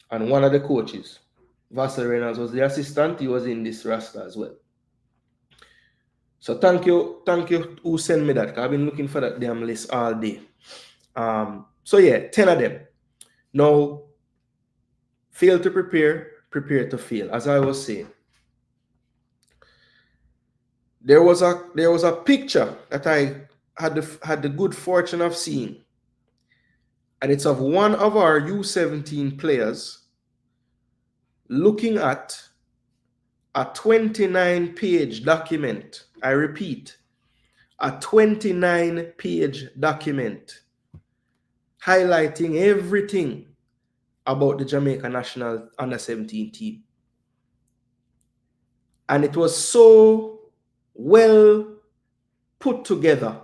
And one of the coaches, Vassal Reynolds, was the assistant. He was in this roster as well. So thank you who sent me that, because I've been looking for that damn list all day. So yeah, 10 of them. Now, fail to prepare, prepare to fail. As I was saying, there was a picture that I had the good fortune of seeing, and it's of one of our U-17 players looking at a 29-page document. I repeat, a 29-page document highlighting everything about the Jamaica national under-17 team. And it was so well put together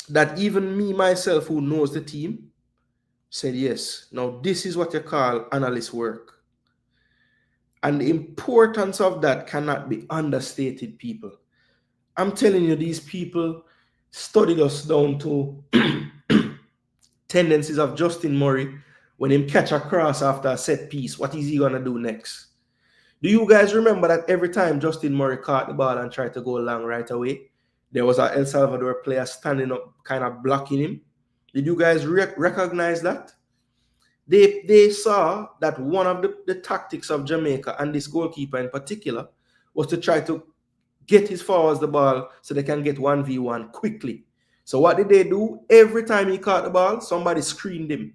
that even me, myself, who knows the team, said, yes, now this is what you call analyst work. And the importance of that cannot be understated, people. I'm telling you, these people studied us down to tendencies of Justin Murray. When him catch a cross after a set piece, what is he going to do next? Do you guys remember that every time Justin Murray caught the ball and tried to go long right away, there was a El Salvador player standing up, kind of blocking him? Did you guys recognize that? They saw that one of the tactics of Jamaica, and this goalkeeper in particular, was to try to get his forwards the ball so they can get 1v1 quickly. So what did they do? Every time he caught the ball, somebody screened him,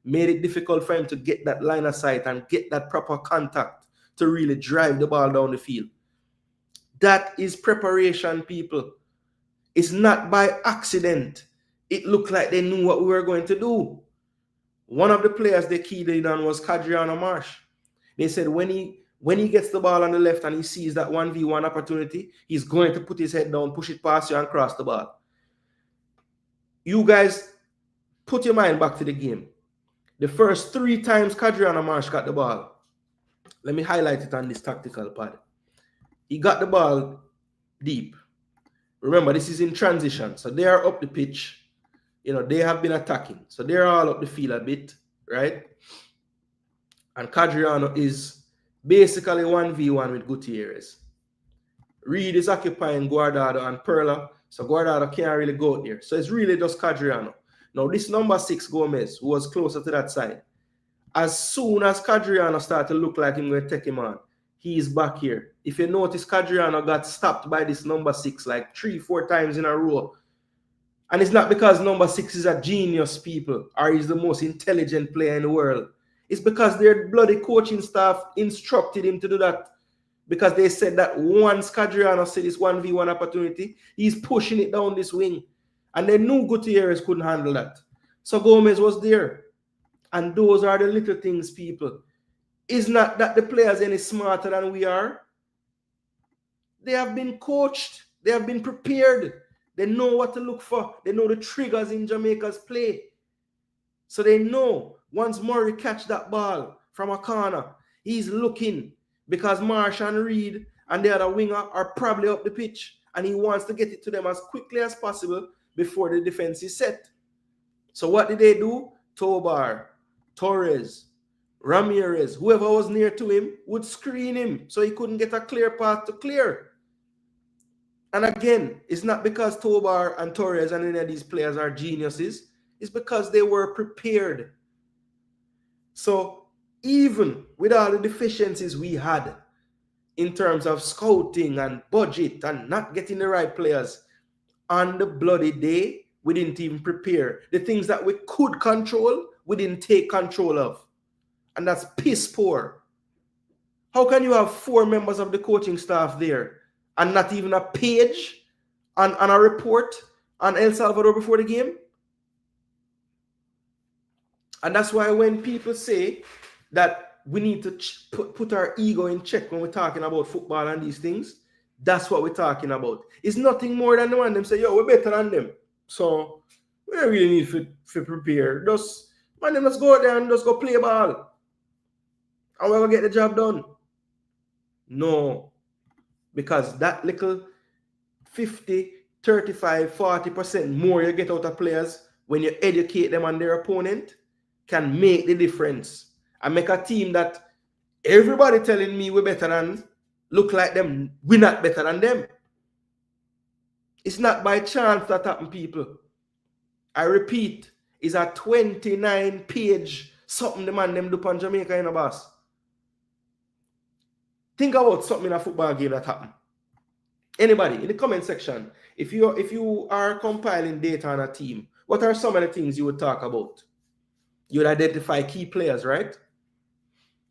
made it difficult for him to get that line of sight and get that proper contact to really drive the ball down the field. That is preparation, people. It's not by accident. It looked like they knew what we were going to do. One of the players they keyed in on was Kadriana Marsh. They said when he gets the ball on the left and he sees that 1v1 opportunity, he's going to put his head down, push it past you, and cross the ball. You guys, put your mind back to the game. The first 3 times Kadriana Marsh got the ball, let me highlight it on this tactical pad. He got the ball deep. Remember, this is in transition. So they are up the pitch. You know, they have been attacking. So they're all up the field a bit, right? And Kadriano is basically 1v1 with Gutierrez. Reed is occupying Guardado and Perla. So Guardado can't really go out there. So it's really just Kadriano. Now, this number 6, Gomez, who was closer to that side, as soon as Kadriano started to look like him going to take him on, he's back here. If you notice, Kadriano got stopped by this number 6 like 3-4 times in a row. And it's not because number 6 is a genius, people, or he's the most intelligent player in the world. It's because their bloody coaching staff instructed him to do that. Because they said that once Cadriano said this 1v1 opportunity, he's pushing it down this wing. And they knew Gutierrez couldn't handle that. So Gomez was there. And those are the little things, people. It's not that the players are any smarter than we are. They have been coached. They have been prepared. They know what to look for. They know the triggers in Jamaica's play. So they know once Murray catch that ball from a corner, he's looking because Marsh and Reed and the other winger are probably up the pitch. And he wants to get it to them as quickly as possible before the defense is set. So what did they do? Tobar, Torres, Ramirez, whoever was near to him would screen him so he couldn't get a clear path to clear. And again, it's not because Tobar and Torres and any of these players are geniuses. It's because they were prepared. So even with all the deficiencies we had in terms of scouting and budget and not getting the right players, on the bloody day, we didn't even prepare. The things that we could control, we didn't take control of. And that's piss poor. How can you have 4 members of the coaching staff there and not even a page on a report on El Salvador before the game? And that's why when people say that we need to put our ego in check when we're talking about football and these things, that's what we're talking about. It's nothing more than the one them say, yo, we're better than them. So we don't really need to prepare. Just, man, let's go out there and just go play ball. And we're going to get the job done. No. Because that little 50, 35, 40% more you get out of players when you educate them on their opponent can make the difference. And make a team that everybody telling me we're better than, look like them, we're not better than them. It's not by chance that happened, people. I repeat, it's a 29-page something the man them do on Jamaica in a boss. Think about something in a football game that happened. Anybody in the comment section, if you are compiling data on a team, what are some of the things you would talk about? You would identify key players, right?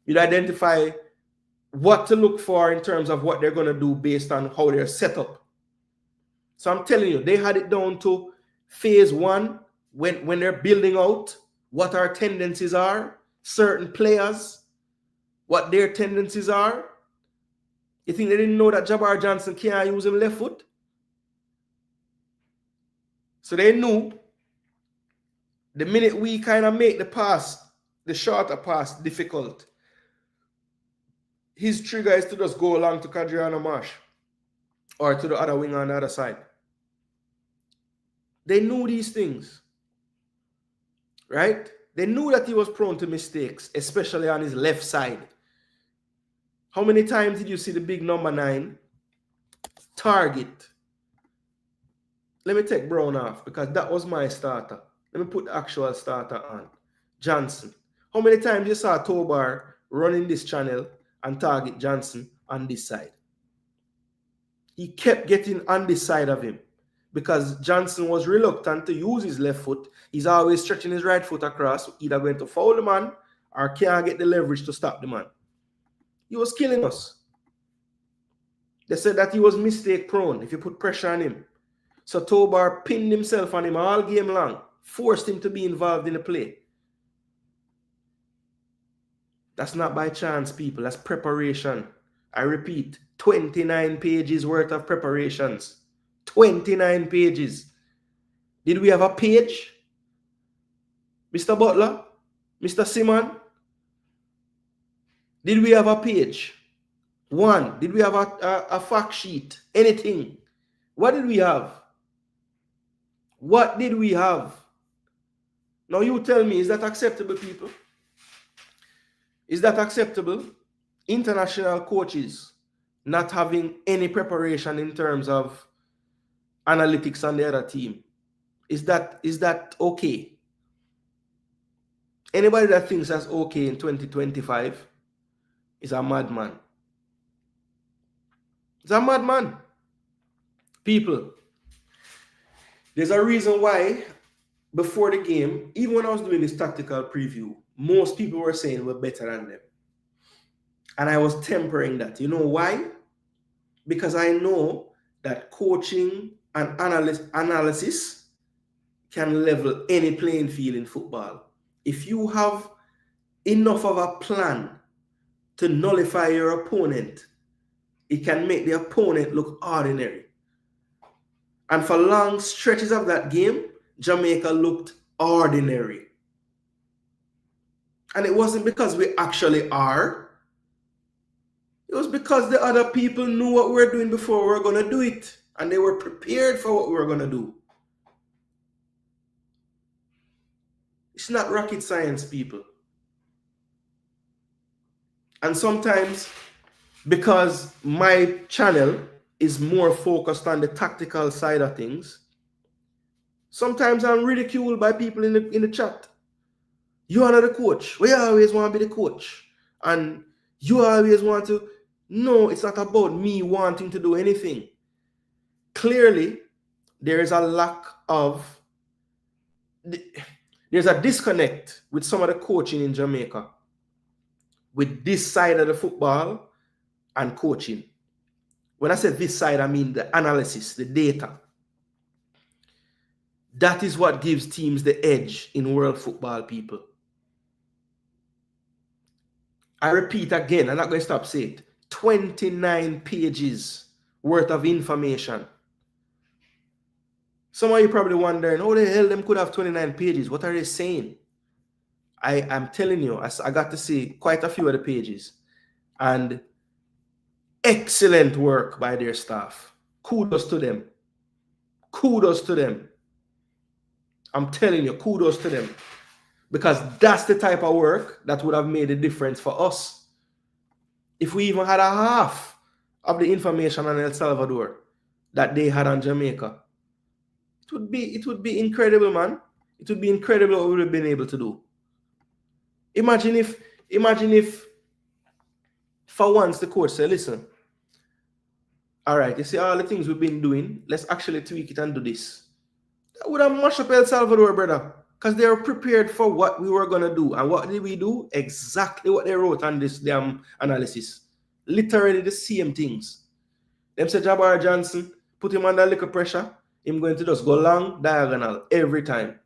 You'd identify what to look for in terms of what they're going to do based on how they're set up. So I'm telling you, they had it down to phase 1 when they're building out what our tendencies are, certain players, what their tendencies are. You think they didn't know that Jabbar Johnson can't use him left foot? So they knew the minute we kind of make the pass, the shorter pass, difficult, his trigger is to just go along to Cadriano Marsh or to the other wing on the other side. They knew these things, right? They knew that he was prone to mistakes, especially on his left side. How many times did you see the big number 9 target? Let me take Brown off because that was my starter. Let me put the actual starter on. Johnson. How many times you saw Tobar running this channel and target Johnson on this side? He kept getting on this side of him because Johnson was reluctant to use his left foot. He's always stretching his right foot across, either going to foul the man or can't get the leverage to stop the man. He was killing us. They said that he was mistake prone if you put pressure on him. So Tobar pinned himself on him all game long, forced him to be involved in the play. That's not by chance, people. That's preparation. I repeat, 29 pages worth of preparations. 29 pages. Did we have a page? Mr. Butler? Mr. Simon? Did we have a page? 1. Did we have a fact sheet? Anything? What did we have? What did we have? Now you tell me, is that acceptable, people? Is that acceptable? International coaches not having any preparation in terms of analytics on the other team. Is that okay? Anybody that thinks that's okay in 2025 is a madman. It's a madman. People, there's a reason why before the game, even when I was doing this tactical preview, most people were saying we're better than them. And I was tempering that. You know why? Because I know that coaching and analysis can level any playing field in football. If you have enough of a plan to nullify your opponent, it can make the opponent look ordinary. And for long stretches of that game, Jamaica looked ordinary. And it wasn't because we actually are. It was because the other people knew what we were doing before we were going to do it. And they were prepared for what we were going to do. It's not rocket science, people. And sometimes, because my channel is more focused on the tactical side of things, sometimes I'm ridiculed by people in the chat. You are not the coach. We always want to be the coach. And you always want to... No, it's not about me wanting to do anything. Clearly, there is a lack of... There's a disconnect with some of the coaching in Jamaica, with this side of the football and coaching. When I say this side, I mean the analysis, the data. That is what gives teams the edge in world football, people. I repeat again, I'm not going to stop saying it. 29 pages worth of information. Some of you probably wondering, how the hell them could have 29 pages? What are they saying? I'm telling you, I got to see quite a few of the pages. And excellent work by their staff. Kudos to them. Kudos to them. I'm telling you, kudos to them. Because that's the type of work that would have made a difference for us. If we even had a half of the information on El Salvador that they had on Jamaica, it would be incredible, man. It would be incredible what we would have been able to do. Imagine if for once the coach said, listen, all right, you see all the things we've been doing, let's actually tweak it and do this. That would have mashed up El Salvador, brother. Because they were prepared for what we were going to do. And what did we do? Exactly what they wrote on this damn analysis. Literally the same things. Them said Jabbar Johnson, put him under a little pressure. Him going to just go long, diagonal, every time.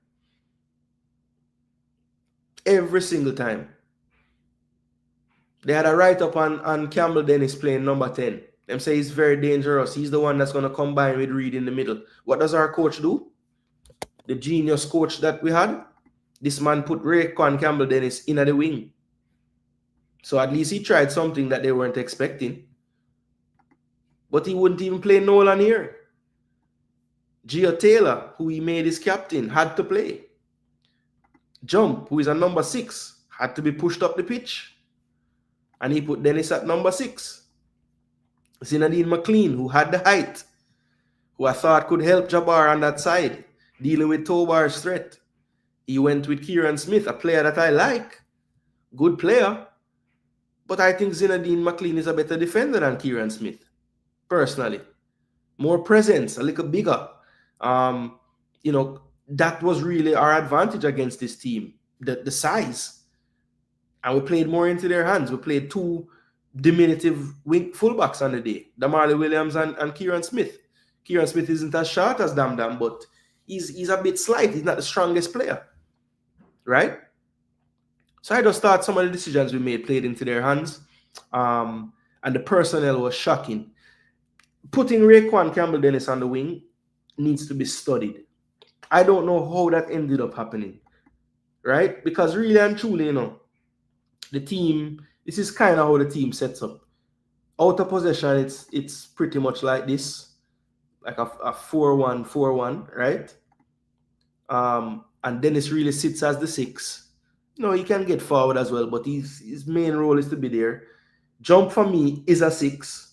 Every single time. They had a write-up on Campbell Dennis playing number 10. Them say he's very dangerous. He's the one that's going to combine with Reed in the middle. What does our coach do? The genius coach that we had, this man put Raycon Campbell Dennis in at the wing. So at least he tried something that they weren't expecting. But he wouldn't even play Nolan here. Gio Taylor, who he made his captain, had to play. Jump, who is a number 6, had to be pushed up the pitch. And he put Dennis at number 6. Zinedine McLean, who had the height, who I thought could help Jabbar on that side, dealing with Tobar's threat. He went with Kieran Smith, a player that I like. Good player. But I think Zinedine McLean is a better defender than Kieran Smith, personally. More presence, a little bigger. You know, that was really our advantage against this team, the size. And we played more into their hands. We played 2 diminutive wing fullbacks on the day, Damari Williams and Kieran Smith. Kieran Smith isn't as short as Dam, but he's a bit slight. He's not the strongest player, right? So I just thought some of the decisions we made played into their hands, and the personnel was shocking. Putting Rayquan Campbell-Dennis on the wing needs to be studied. I don't know how that ended up happening, right? Because really and truly, you know, the team, this is kind of how the team sets up. Out of possession, it's pretty much like this, like a 4-1-4-1, right? And Dennis really sits as the 6. No, he can get forward as well, but his main role is to be there. Jump for me is a 6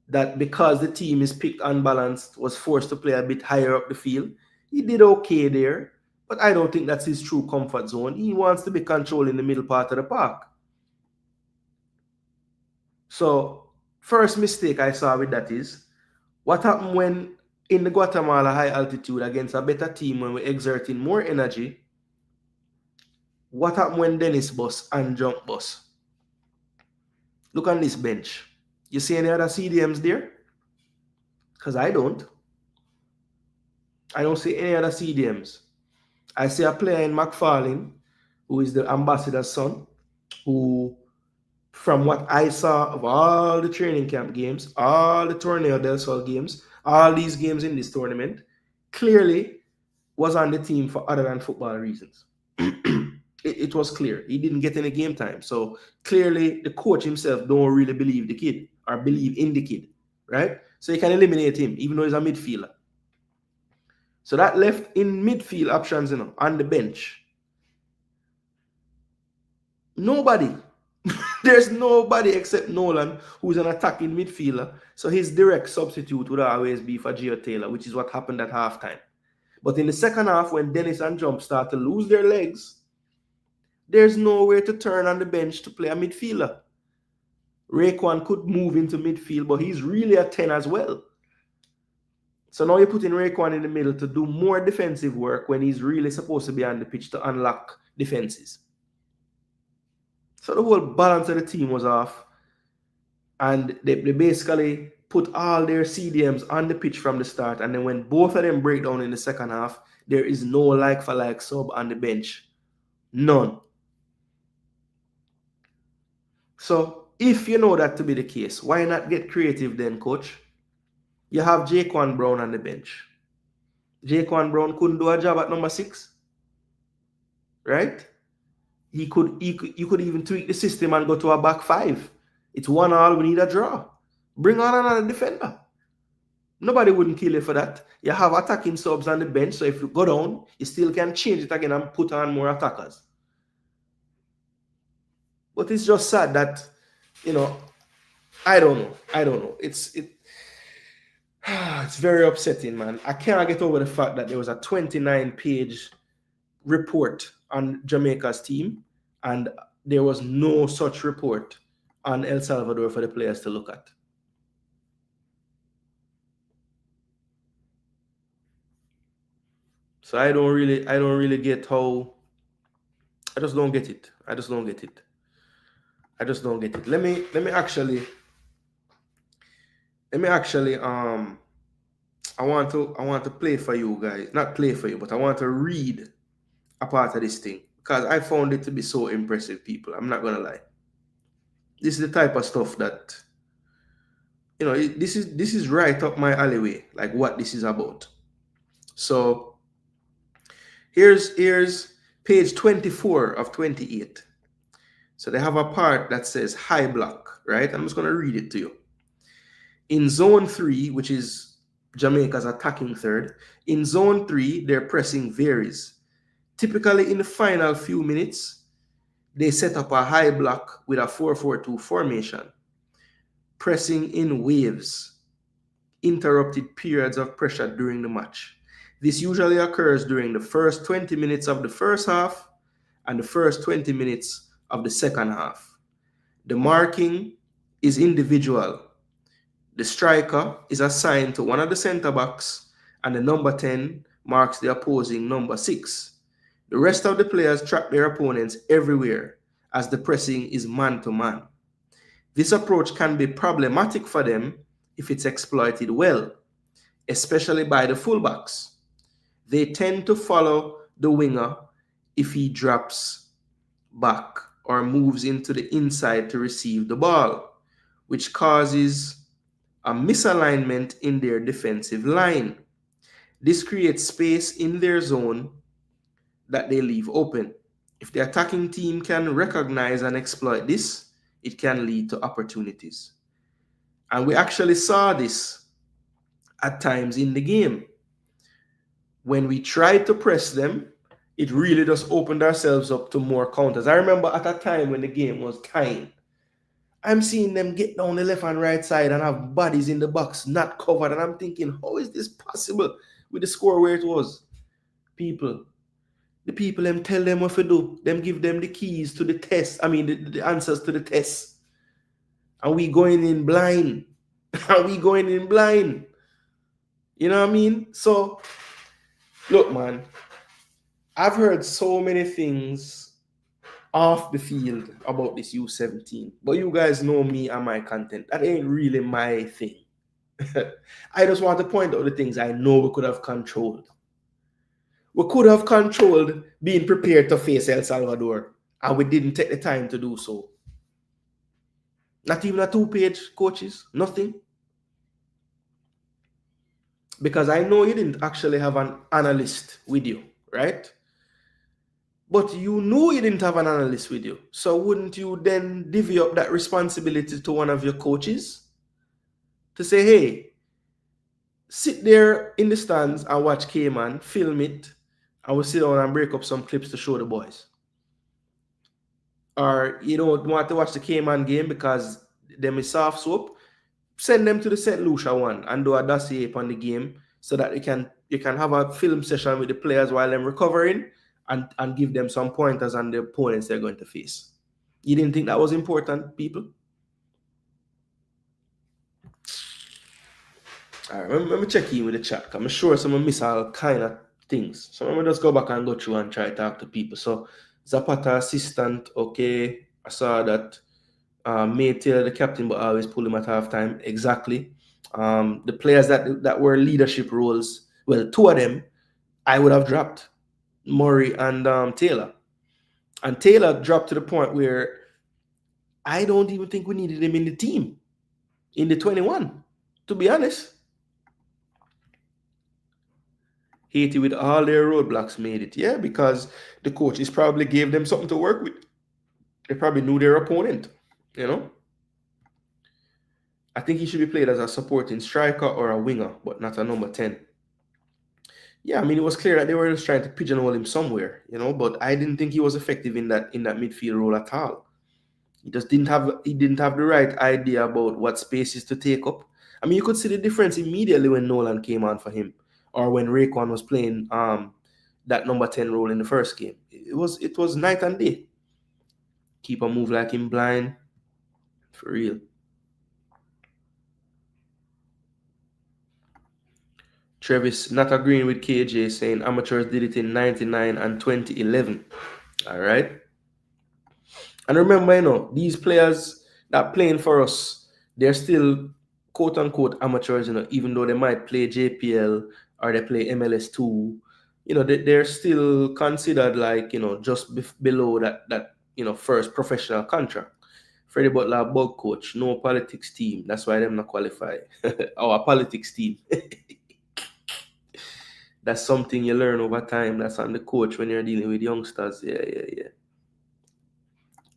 that, because the team is picked unbalanced, was forced to play a bit higher up the field. He did okay there, but I don't think that's his true comfort zone. He wants to be controlling the middle part of the park. So, first mistake I saw with that is, what happened when in the Guatemala high altitude against a better team when we're exerting more energy, What happened when Dennis bus and jump bus? Look on this bench. You see any other CDMs there? Because I don't. I don't see any other CDMs. I see a player in McFarlane, who is the ambassador's son, who, from what I saw of all the training camp games, all the Torneo del Sol games, all these games in this tournament, clearly was on the team for other than football reasons. It was clear. He didn't get any game time. So clearly the coach himself don't really believe the kid or believe in the kid, right? So you can eliminate him, even though he's a midfielder. So that left in midfield options, on the bench. Nobody. There's nobody except Nolan who's an attacking midfielder. So his direct substitute would always be for Gio Taylor, which is what happened at halftime. But in the second half, when Dennis and Jump start to lose their legs, there's nowhere to turn on the bench to play a midfielder. Raekwon could move into midfield, but he's really a 10 as well. So now you're putting Raekwon in the middle to do more defensive work when he's really supposed to be on the pitch to unlock defenses. So the whole balance of the team was off. And they basically put all their CDMs on the pitch from the start. And then when both of them break down in the second half, there is no like-for-like sub on the bench. None. So if you know that to be the case, why not get creative then, coach? You have Jaquan Brown on the bench. Jaquan Brown couldn't do a job at number 6. Right? You could even tweak the system and go to a back 5. It's 1-1, we need a draw. Bring on another defender. Nobody wouldn't kill you for that. You have attacking subs on the bench, so if you go down, you still can change it again and put on more attackers. But it's just sad that, I don't know. It's very upsetting, man. I can't get over the fact that there was a 29-page report on Jamaica's team, and there was no such report on El Salvador for the players to look at. So I don't really get how. I just don't get it. Let me actually I want to play for you guys. Not play for you, but I want to read a part of this thing because I found it to be so impressive, people. I'm not gonna lie. This is the type of stuff that this is right up my alleyway, like what this is about. So here's page 24 of 28. So they have a part that says high block, right? I'm just going to read it to you. In zone 3, which is Jamaica's attacking third, in zone 3, their pressing varies. Typically in the final few minutes, they set up a high block with a 4-4-2 formation, pressing in waves, interrupted periods of pressure during the match. This usually occurs during the first 20 minutes of the first half and the first 20 minutes of the second half. The marking is individual. The striker is assigned to one of the center backs, and the number 10 marks the opposing number 6. The rest of the players track their opponents everywhere as the pressing is man-to-man. This approach can be problematic for them if it's exploited well, especially by the fullbacks. They tend to follow the winger if he drops back or moves into the inside to receive the ball, which causes a misalignment in their defensive line. This creates space in their zone that they leave open. If the attacking team can recognize and exploit this, it can lead to opportunities. And we actually saw this at times in the game. When we tried to press them, it really just opened ourselves up to more counters. I remember at a time when the game was tying, I'm seeing them get down the left and right side and have bodies in the box not covered. And I'm thinking, how is this possible with the score where it was? The people, them tell them what to do. Them give them the keys to the test. I mean, the answers to the test. And we going in blind. You know what I mean? So, look, man, I've heard so many things off the field about this U-17. But you guys know me and my content. That ain't really my thing. I just want to point out the things I know we could have controlled. We could have controlled being prepared to face El Salvador, and we didn't take the time to do so. Not even a 2-page, coaches, nothing. Because I know you didn't actually have an analyst with you, right? But you knew you didn't have an analyst with you. So wouldn't you then divvy up that responsibility to one of your coaches? To say, hey, sit there in the stands and watch Cayman, film it, and we'll sit down and break up some clips to show the boys. Or you don't want to watch the Cayman game because them is soft soap, send them to the St. Lucia one and do a dossier upon the game so that you can have a film session with the players while they're recovering and give them some pointers on the opponents they're going to face. You didn't think that was important, people? All right, let me check in with the chat. I'm sure some miss all kind of things. So let me just go back and go through and try to talk to people. So Zapata assistant, okay. I saw that May Taylor the captain, but I always pull him at halftime. Exactly. The players that were leadership roles, well, 2 of them, I would have dropped. Murray and Taylor. And Taylor dropped to the point where I don't even think we needed him in the team, in the 21, to be honest. Haiti, with all their roadblocks, made it. Yeah, because the coaches probably gave them something to work with. They probably knew their opponent, you know. I think he should be played as a supporting striker or a winger, but not a number 10. Yeah, I mean, it was clear that they were just trying to pigeonhole him somewhere, you know, but I didn't think he was effective in that midfield role at all. He just didn't have the right idea about what spaces to take up. I mean, you could see the difference immediately when Nolan came on for him, or when Raekwon was playing that number 10 role in the first game. It was night and day. Keeper move like him blind. For real. Travis not agreeing with KJ, saying amateurs did it in 99 and 2011. All right. And remember, you know, these players that playing for us, they're still quote unquote amateurs, you know, even though they might play JPL or they play MLS2, you know, they're still considered like, you know, just below that, you know, first professional contract. Freddie Butler, bug coach, no politics team. That's why them not qualify. Our politics team. That's something you learn over time. That's on the coach when you're dealing with youngsters. Yeah.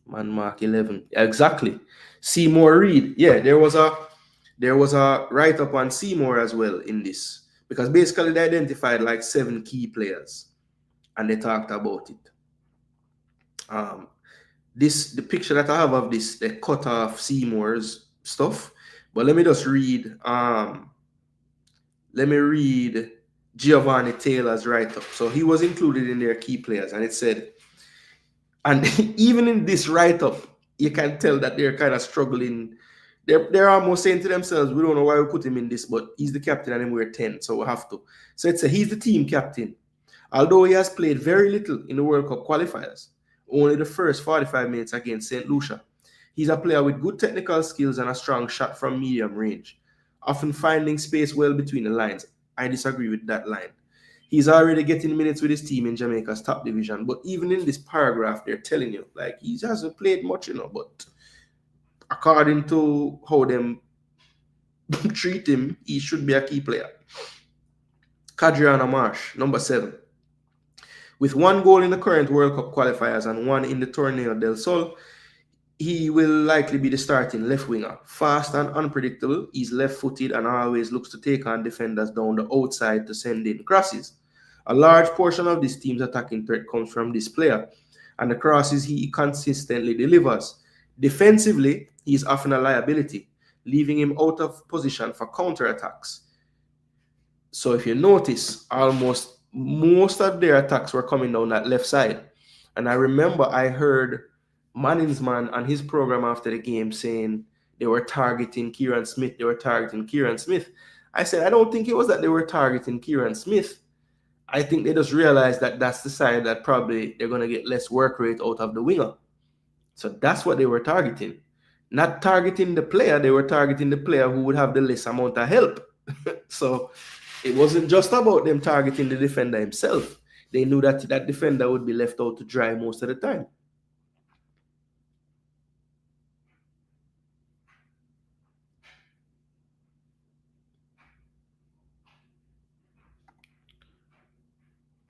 Man mark 11. Exactly. Seymour Reed. Yeah, there was a write-up on Seymour as well in this. Because basically they identified like 7 key players. And they talked about it. The picture that I have of this, they cut off Seymour's stuff. But let me just read. Let me read Giovanni Taylor's write-up. So he was included in their key players, and it said, and even in this write-up, you can tell that they're kind of struggling. They're almost saying to themselves, we don't know why we put him in this, but he's the captain and we're 10, so we have to. So it's he's the team captain. Although he has played very little in the World Cup qualifiers, only the first 45 minutes against St. Lucia. He's a player with good technical skills and a strong shot from medium range, often finding space well between the lines. I disagree with that line. He's already getting minutes with his team in Jamaica's top division. But even in this paragraph, they're telling you, like, he hasn't played much, you know, but according to how them treat him, he should be a key player. Kadriana Marsh, number 7. With 1 goal in the current World Cup qualifiers and 1 in the Torneo del Sol, he will likely be the starting left winger. Fast and unpredictable, he's left-footed and always looks to take on defenders down the outside to send in crosses. A large portion of this team's attacking threat comes from this player, and the crosses he consistently delivers. Defensively, he is often a liability, leaving him out of position for counterattacks. So if you notice, almost most of their attacks were coming down that left side. And I remember I heard Manning's man on his program after the game saying they were targeting Kieran Smith. I said, I don't think it was that they were targeting Kieran Smith. I think they just realized that that's the side that probably they're going to get less work rate out of the winger. So that's what they were targeting. Not targeting the player, they were targeting the player who would have the less amount of help. So it wasn't just about them targeting the defender himself. They knew that that defender would be left out to dry most of the time.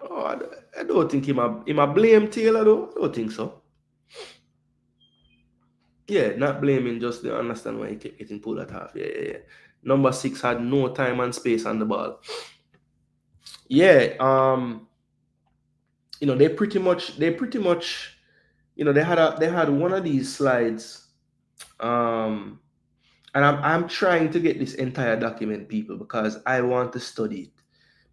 Oh, I don't think he might blame Taylor though. I don't think so. Yeah, not blaming, just to understand why he kept getting pulled at half. Yeah. Number 6 had no time and space on the ball. Yeah, they pretty much, they had one of these slides. And I'm trying to get this entire document, people, because I want to study it.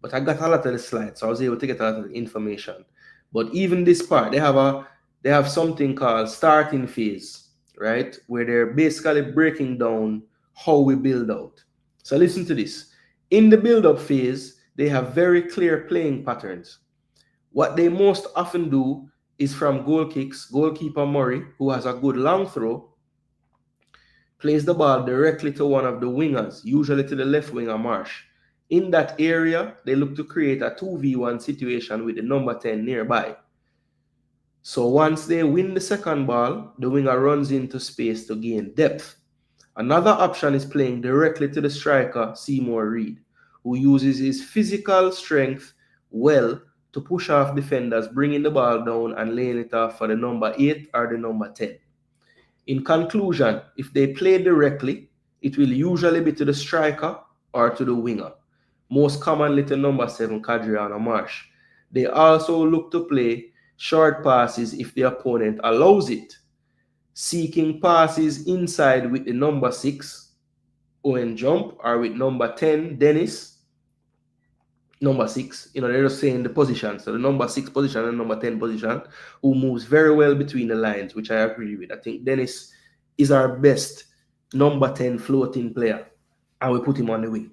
But I got a lot of the slides, so I was able to get a lot of the information. But even this part, they have something called starting phase, right? Where they're basically breaking down how we build out. So listen to this. In the build-up phase, they have very clear playing patterns. What they most often do is from goal kicks, goalkeeper Murray, who has a good long throw, plays the ball directly to one of the wingers, usually to the left winger Marsh. In that area, they look to create a 2v1 situation with the number 10 nearby. So once they win the second ball, the winger runs into space to gain depth. Another option is playing directly to the striker, Seymour Reed, who uses his physical strength well to push off defenders, bringing the ball down and laying it off for the number 8 or the number 10. In conclusion, if they play directly, it will usually be to the striker or to the winger, most commonly to number 7, Kadriana Marsh. They also look to play short passes if the opponent allows it, seeking passes inside with the number 6, Owen Jump, or with number 10, Dennis. Number 6, they're just saying the position. So the number 6 position and number 10 position, who moves very well between the lines, which I agree with. I think Dennis is our best number 10 floating player, and we put him on the wing.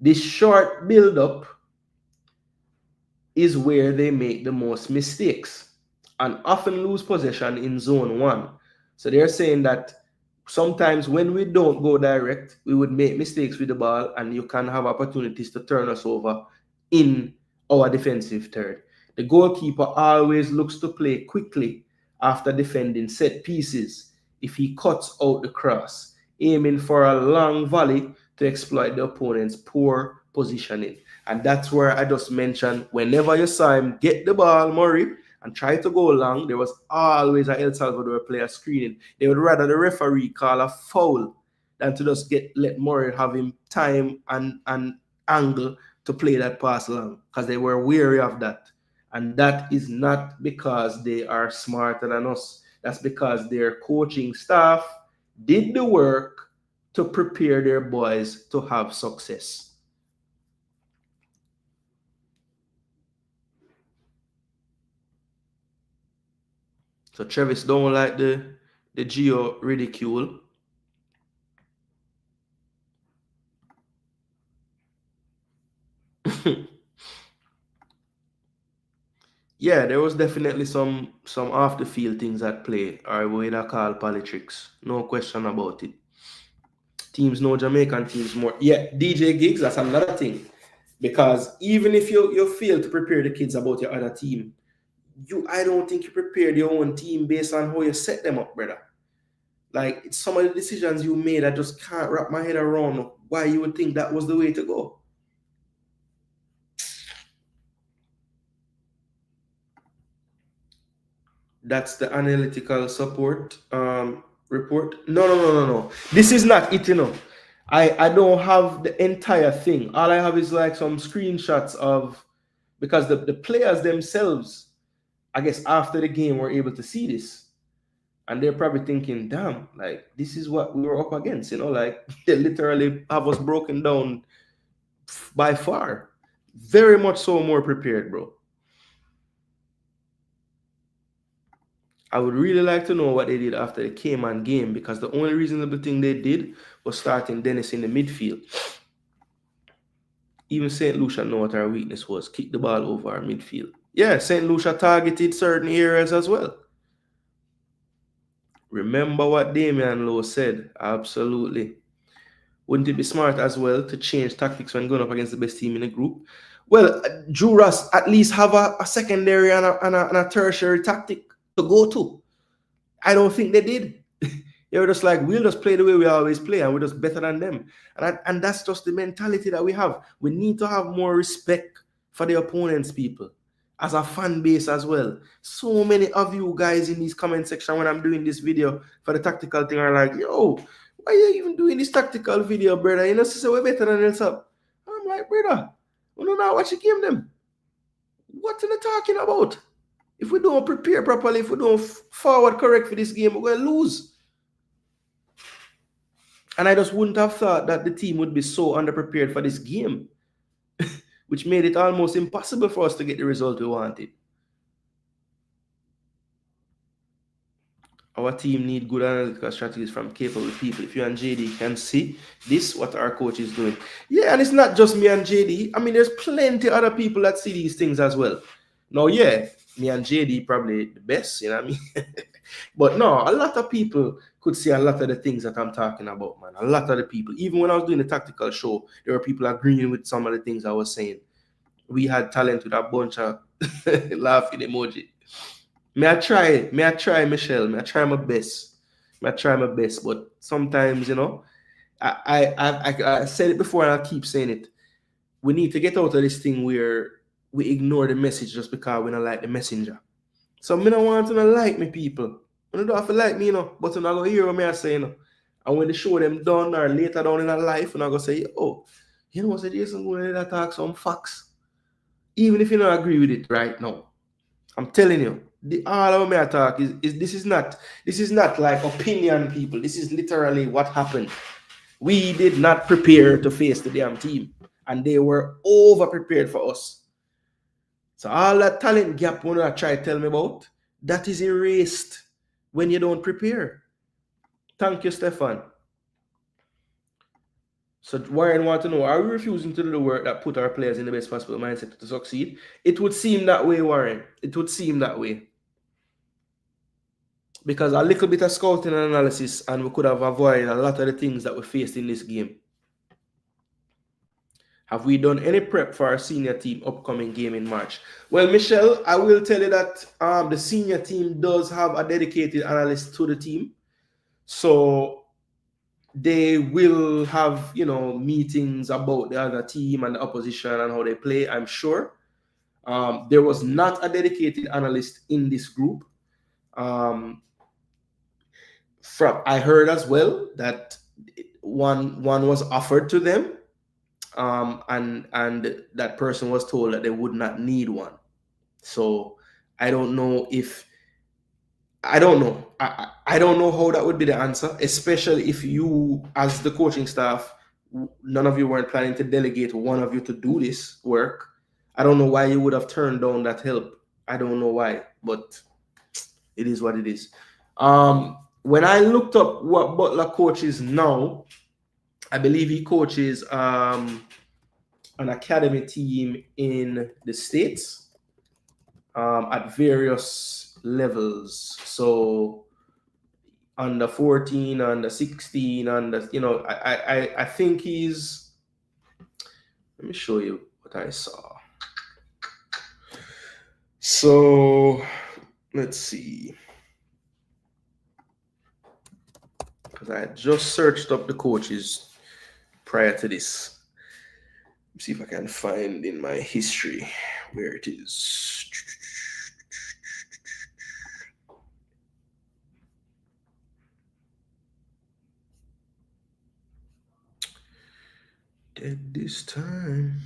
This short build-up is where they make the most mistakes and often lose possession in zone 1. So they're saying that sometimes when we don't go direct, we would make mistakes with the ball, and you can have opportunities to turn us over in our defensive third. The goalkeeper always looks to play quickly after defending set pieces if he cuts out the cross, aiming for a long volley to exploit the opponent's poor positioning. And that's where I just mentioned, whenever you saw him get the ball, Murray, and try to go long, there was always an El Salvador player screening. They would rather the referee call a foul than to just let Murray have him time and angle to play that pass long, because they were wary of that. And that is not because they are smarter than us. That's because their coaching staff did the work to prepare their boys to have success. So Travis don't like the Geo ridicule. Yeah, there was definitely some off the field things at play, or what I call politics. No question about it. Teams know Jamaican teams more. Yeah, DJ gigs, that's another thing. Because even if you fail to prepare the kids about your other team, I don't think you prepared your own team based on how you set them up, brother. Like, it's some of the decisions you made, I just can't wrap my head around why you would think that was the way to go. That's the analytical support report. No. This is not it, I don't have the entire thing. All I have is like some screenshots of, because the players themselves, I guess after the game, were able to see this. And they're probably thinking, damn, like, this is what we were up against, like, they literally have us broken down by far. Very much so more prepared, bro. I would really like to know what they did after the Cayman game, because the only reasonable thing they did was starting Dennis in the midfield. Even St. Lucia know what our weakness was. Kick the ball over our midfield. Yeah, St. Lucia targeted certain areas as well. Remember what Damian Lowe said. Absolutely. Wouldn't it be smart as well to change tactics when going up against the best team in the group? Well, Juras at least have a secondary and a tertiary tactic to go to. I don't think they did. They were just like, we'll just play the way we always play and we're just better than them. And that's just the mentality that we have. We need to have more respect for the opponents, people, as a fan base as well. So many of you guys in this comment section when I'm doing this video for the tactical thing are like, yo, why are you even doing this tactical video, brother? You know, so we're better than else up. I'm like, brother, we don't know what you give them. What are they talking about? If we don't prepare properly, if we don't forward correct for this game, we're going to lose. And I just wouldn't have thought that the team would be so underprepared for this game, which made it almost impossible for us to get the result we wanted. Our team need good analytical strategies from capable people. If you and JD can see this, what our coach is doing. Yeah, and it's not just me and JD. I mean, there's plenty other people that see these things as well. Now, yeah, me and JD probably the best, you know what I mean? But no, a lot of people could see a lot of the things that I'm talking about, man. A lot of the people, even when I was doing the tactical show, there were people agreeing with some of the things I was saying. We had talent with a bunch of laughing emoji. May I try, Michelle. May I try my best. But sometimes, you know, I said it before and I'll keep saying it. We need to get out of this thing where we ignore the message just because we don't like the messenger. So I don't want to like me, people. You don't have to like me, you know, but I'm not going to hear what I say, you know. And when the show them done or later down in our life, I'm going to say, oh, you know what, Jason, going to talk some facts. Even if you don't agree with it right now. I'm telling you, all of my talk is this is not like opinion, people. This is literally what happened. We did not prepare to face the damn team, and they were over prepared for us. So all that talent gap when I try to tell me about, that is erased when you don't prepare. Thank you, Stefan. So Warren want to know, are we refusing to do the work that put our players in the best possible mindset to succeed? It would seem that way, Warren. It would seem that way. Because a little bit of scouting and analysis, and we could have avoided a lot of the things that we faced in this game. Have we done any prep for our senior team upcoming game in March? Well, Michelle, I will tell you that the senior team does have a dedicated analyst to the team. So they will have, you know, meetings about the other team and the opposition and how they play, I'm sure. There was not a dedicated analyst in this group. I heard as well that one was offered to them, and that person was told that they would not need one. So I don't know if I don't know how that would be the answer, especially if you, as the coaching staff, none of you weren't planning to delegate one of you to do this work. I don't know why you would have turned down that help. I don't know why, but it is what it is. When I looked up what Butler coaches now, I believe he coaches an academy team in the States at various levels. So under 14, under 16, under, you know, I think he's, let me show you what I saw. So let's see. Because I just searched up the coaches prior to this. Let's see if I can find in my history where it is. Dead this time.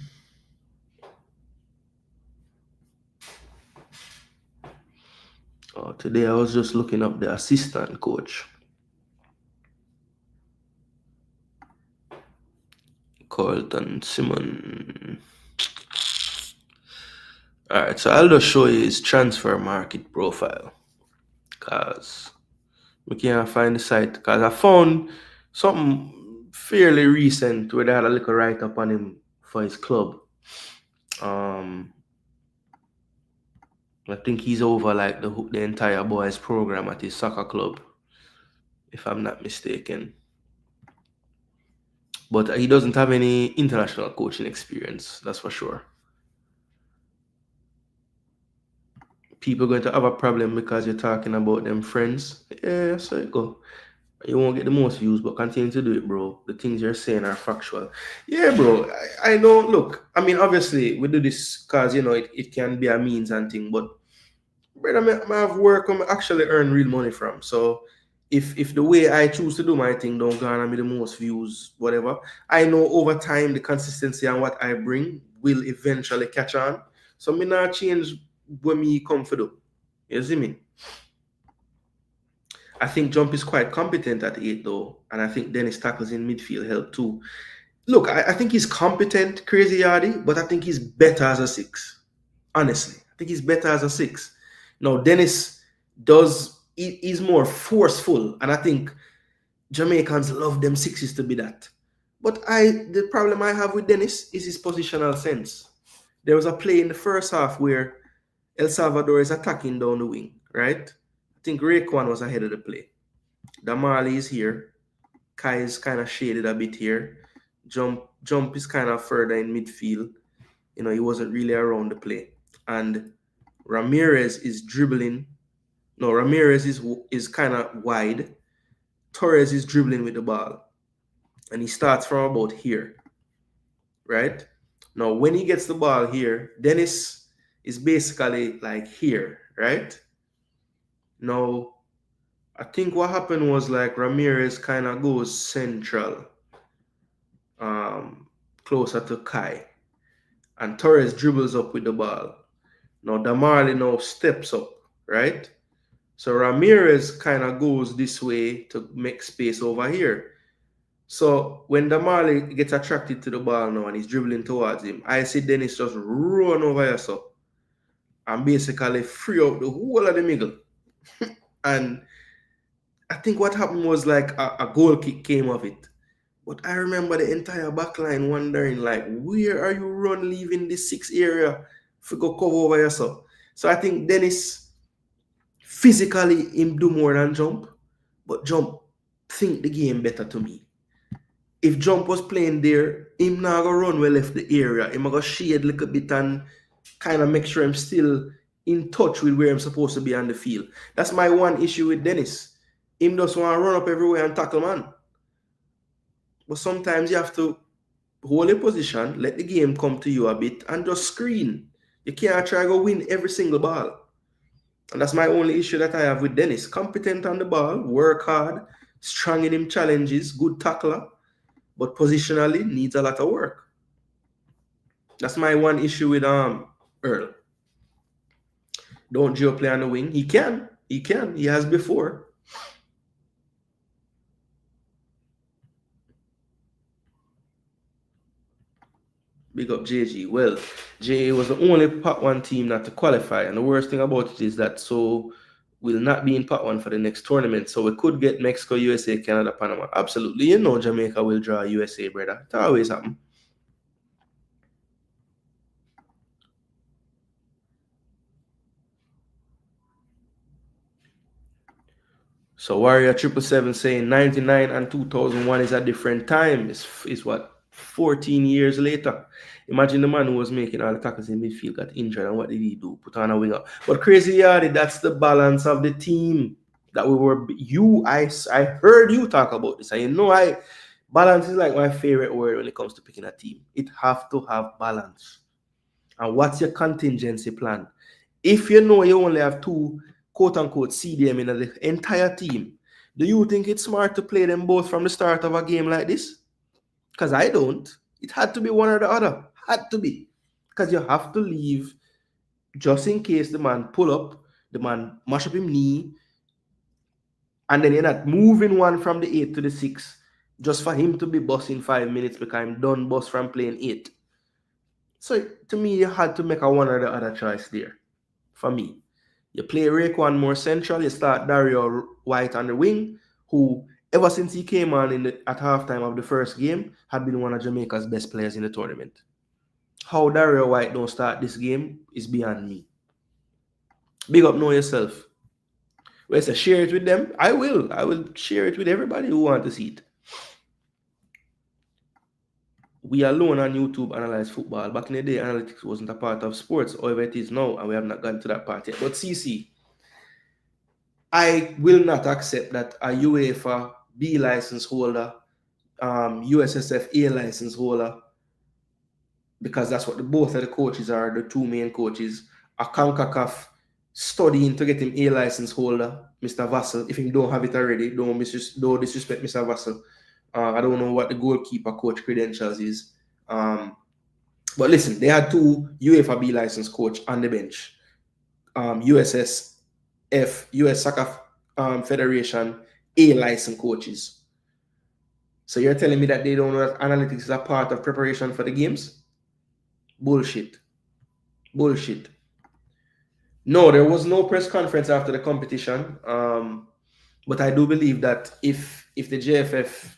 Oh, today I was just looking up the assistant coach. Carlton Simon. All right, so I'll just show you his transfer market profile, because we can't find the site, because I found something fairly recent where they had a little write-up on him for his club. I think he's over like the entire boys program at his soccer club. if I'm not mistaken. But he doesn't have any international coaching experience, that's for sure. People are going to have a problem because you're talking about them friends. Yeah, so it go. You won't get the most views, but continue to do it, bro. The things you're saying are factual. Yeah, bro. I know. Look, I mean, obviously, we do this because, it can be a means and thing, but brother, I have work I actually earn real money from. So if the way I choose to do my thing don't garner me the most views, whatever, I know over time the consistency and what I bring will eventually catch on. So me not change when me come for do. You see me? I think Jump is quite competent at 8 though, and I think Dennis tackles in midfield help too. Look, I think he's competent, crazy yardy, but I think he's better as a 6. Honestly, I think he's better as a 6. Now, Dennis he's more forceful, and I think Jamaicans love them 6s to be that. But the problem I have with Dennis is his positional sense. There was a play in the first half where El Salvador is attacking down the wing, right? I think Raekwon was ahead of the play. Damali is here. Kai is kind of shaded a bit here. Jump is kind of further in midfield. He wasn't really around the play. And Ramirez is dribbling. No, Ramirez is kind of wide. Torres is dribbling with the ball. And he starts from about here. Right? Now, when he gets the ball here, Dennis is basically like here. Right? Now, I think what happened was like Ramirez kind of goes central. Closer to Kai. And Torres dribbles up with the ball. Now, Damali now steps up. Right? So Ramirez kind of goes this way to make space over here. So when Damali gets attracted to the ball now and he's dribbling towards him, I see Dennis just run over here so and basically free up the whole of the middle. And I think what happened was like a goal kick came of it. But I remember the entire back line wondering like, where are you leaving this 6 area to go cover over here so? So I think Dennis physically him do more than Jump, but Jump think the game better to me. If Jump was playing there, him not go run well left the area. Him go shade a little bit and kind of make sure I'm still in touch with where I'm supposed to be on the field. That's my one issue with Dennis. Him just want to run up everywhere and tackle man. But sometimes you have to hold a position, let the game come to you a bit, and just screen. You can't try to go win every single ball. And that's my only issue that I have with Dennis. Competent on the ball, work hard, strong in him challenges, good tackler, but positionally needs a lot of work. That's my one issue with Earl. Don't Joe play on the wing? He can. He has before. Big up JG. Well, JA was the only Part 1 team not to qualify. And the worst thing about it is that we'll not be in Part 1 for the next tournament. So we could get Mexico, USA, Canada, Panama. Absolutely. Jamaica will draw USA, brother. It always happen. So Warrior 777 saying 99 and 2001 is a different time. Is what? 14 years later. Imagine the man who was making all the tackles in midfield got injured, and what did he do? Put on a winger. But crazy yardy, that's the balance of the team that we were. I heard you talk about this, and balance is like my favorite word when it comes to picking a team. It have to have balance. And what's your contingency plan? If you know you only have 2 quote-unquote CDM in the entire team, do you think it's smart to play them both from the start of a game like this? Because I don't. It had to be one or the other. Had to be. Because you have to leave just in case the man pull up, the man mash up his knee, and then you're not moving one from the 8 to the 6 just for him to be boss in 5 minutes because I'm done boss from playing 8. So to me, you had to make a one or the other choice there. For me. You play Raekwon more central, you start Dario White on the wing, who ever since he came on at halftime of the first game, had been one of Jamaica's best players in the tournament. How Dario White don't start this game is beyond me. Big up, know yourself. Well, so share it with them. I will share it with everybody who want to see it. We alone on YouTube analyze football. Back in the day, analytics wasn't a part of sports. However, it is now, and we have not gone to that part yet. But CC, I will not accept that a UEFA B license holder, USSF A license holder, because that's what both of the coaches are, the two main coaches, a Concacaf studying to get him A license holder, Mr. Vassell. If he don't have it already, don't disrespect Mr. Vassell. I don't know what the goalkeeper coach credentials is. But listen, they had two UEFA B license coach on the bench. USSF, US Soccer Federation A license coaches. So you're telling me that they don't know that analytics is a part of preparation for the games? Bullshit. Bullshit. No, there was no press conference after the competition. But I do believe that if the JFF,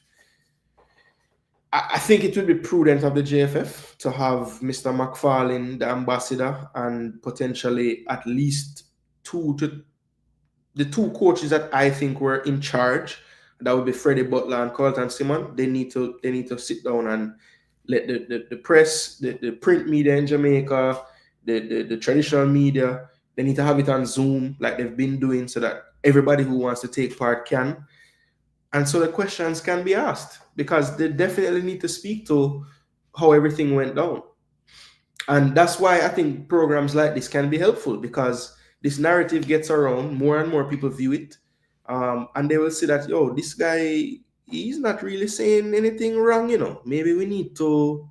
I think it would be prudent of the JFF to have Mr. McFarlane, the ambassador, and potentially at least the two coaches that I think were in charge. That would be Freddie Butler and Carlton Simon. They need to sit down and let the press, the print media in Jamaica, the traditional media, they need to have it on Zoom like they've been doing, so that everybody who wants to take part can. And so the questions can be asked, because they definitely need to speak to how everything went down. And that's why I think programs like this can be helpful, because this narrative gets around, more and more people view it, and they will see that, yo, this guy, he's not really saying anything wrong, you know. Maybe we need to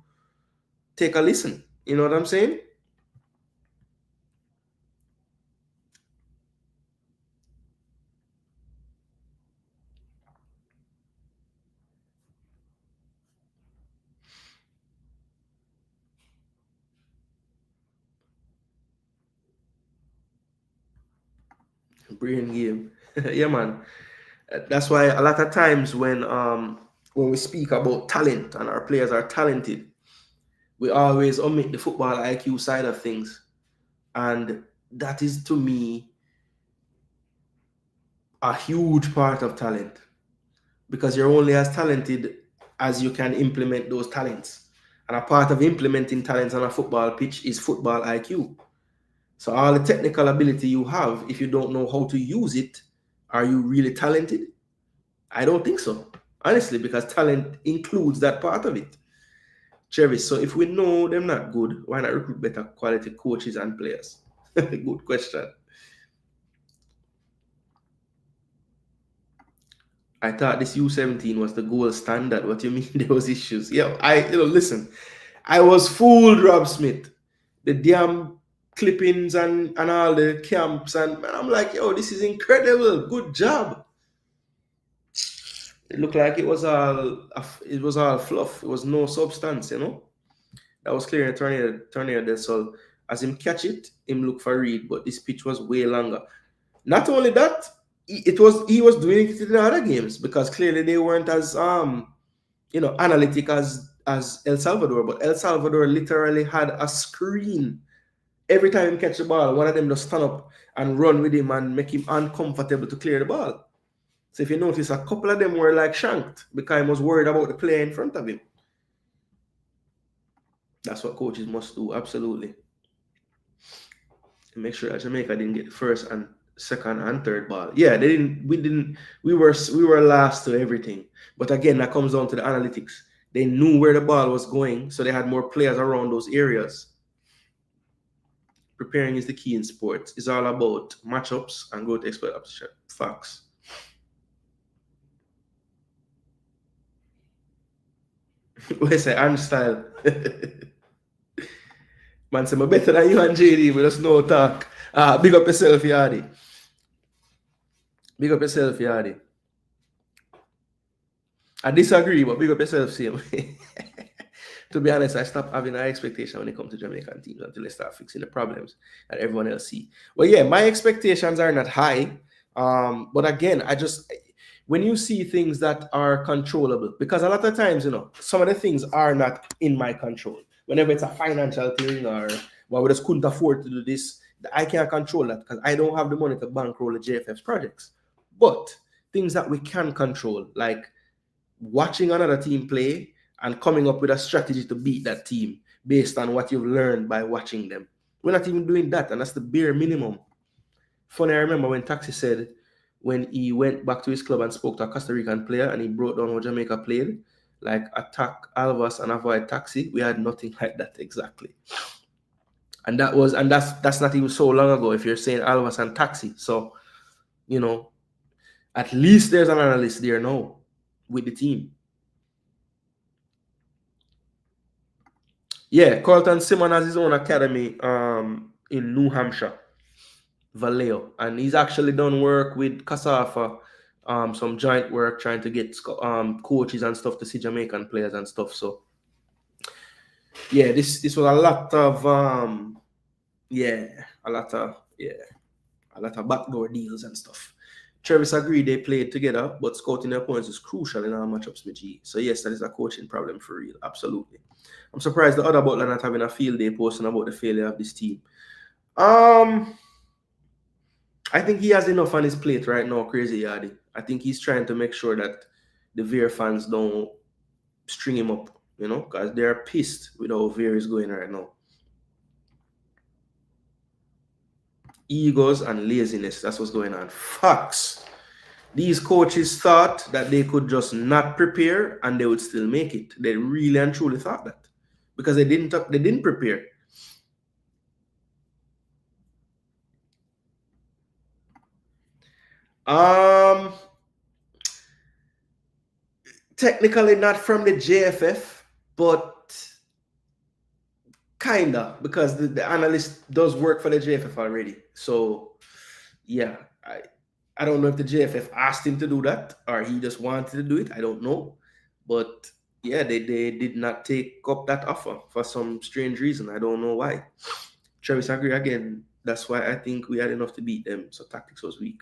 take a listen. You know what I'm saying? Brain game. Yeah, man. That's why a lot of times when we speak about talent and our players are talented, we always omit the football IQ side of things. And that is, to me, a huge part of talent, because you're only as talented as you can implement those talents. And a part of implementing talents on a football pitch is football IQ. So all the technical ability you have, if you don't know how to use it, are you really talented? I don't think so, honestly, because talent includes that part of it. Travis, so if we know them not good, why not recruit better quality coaches and players? Good question. I thought this U-17 was the gold standard. What do you mean there was issues? Yeah, listen, I was fooled, Rob Smith. The damn clippings and all the camps, and I'm like, yo, this is incredible. Good job. It looked like it was all fluff. It was no substance, you know. That was clear in the tornado there. So as him catch it, him look for read, but this pitch was way longer. Not only that, he was doing it in the other games, because clearly they weren't as analytic as El Salvador. But El Salvador literally had a screen every time he catch the ball. One of them just stand up and run with him and make him uncomfortable to clear the ball. So if you notice, a couple of them were like shanked because he was worried about the player in front of him. That's what coaches must do, absolutely. And make sure that Jamaica didn't get the first and second and third ball. Yeah, we were last to everything. But again, that comes down to the analytics. They knew where the ball was going, so they had more players around those areas. Preparing is the key in sports. It's all about matchups and go to expert opposition. Facts. What I say, and style. Man, say, I'm better than you and JD, but there's no talk. Big up yourself, Yardy. Big up yourself, Yardy. I disagree, but big up yourself, same. To be honest, I stopped having high expectation when it comes to Jamaican teams until they start fixing the problems that everyone else see. Well, yeah, my expectations are not high. But again, when you see things that are controllable, because a lot of times, some of the things are not in my control. Whenever it's a financial thing or, well, we just couldn't afford to do this, I can't control that because I don't have the money to bankroll the JFF's projects. But things that we can control, like watching another team play and coming up with a strategy to beat that team based on what you've learned by watching them. We're not even doing that, and that's the bare minimum. Funny, I remember when Taxi said when he went back to his club and spoke to a Costa Rican player and he broke down how Jamaica played, like attack Alvas and avoid Taxi. We had nothing like that exactly. And that's not even so long ago if you're saying Alvas and Taxi. So, you know, at least there's an analyst there now with the team. Yeah, Carlton Simon has his own academy in New Hampshire, Vallejo, and he's actually done work with Casafa, some joint work trying to get coaches and stuff to see Jamaican players and stuff. So yeah, this was a lot of a lot of backdoor deals and stuff. Travis agreed they played together, but scouting their opponents is crucial in our matchups, G. So yes, that is a coaching problem for real. Absolutely. I'm surprised the other butler not having a field day posting about the failure of this team. I think he has enough on his plate right now, Crazy Yardy. I think he's trying to make sure that the Veer fans don't string him up, you know, because they're pissed with how Veer is going right now. Egos and laziness, that's what's going on. Facts. These coaches thought that they could just not prepare and they would still make it. They really and truly thought that because they didn't prepare. Technically not from the JFF, but kinda, because the analyst does work for the JFF already. So yeah, I don't know if the JFF asked him to do that or he just wanted to do it. I don't know. But yeah, they did not take up that offer for some strange reason. I don't know why. Travis agree again. That's why I think we had enough to beat them. So tactics was weak.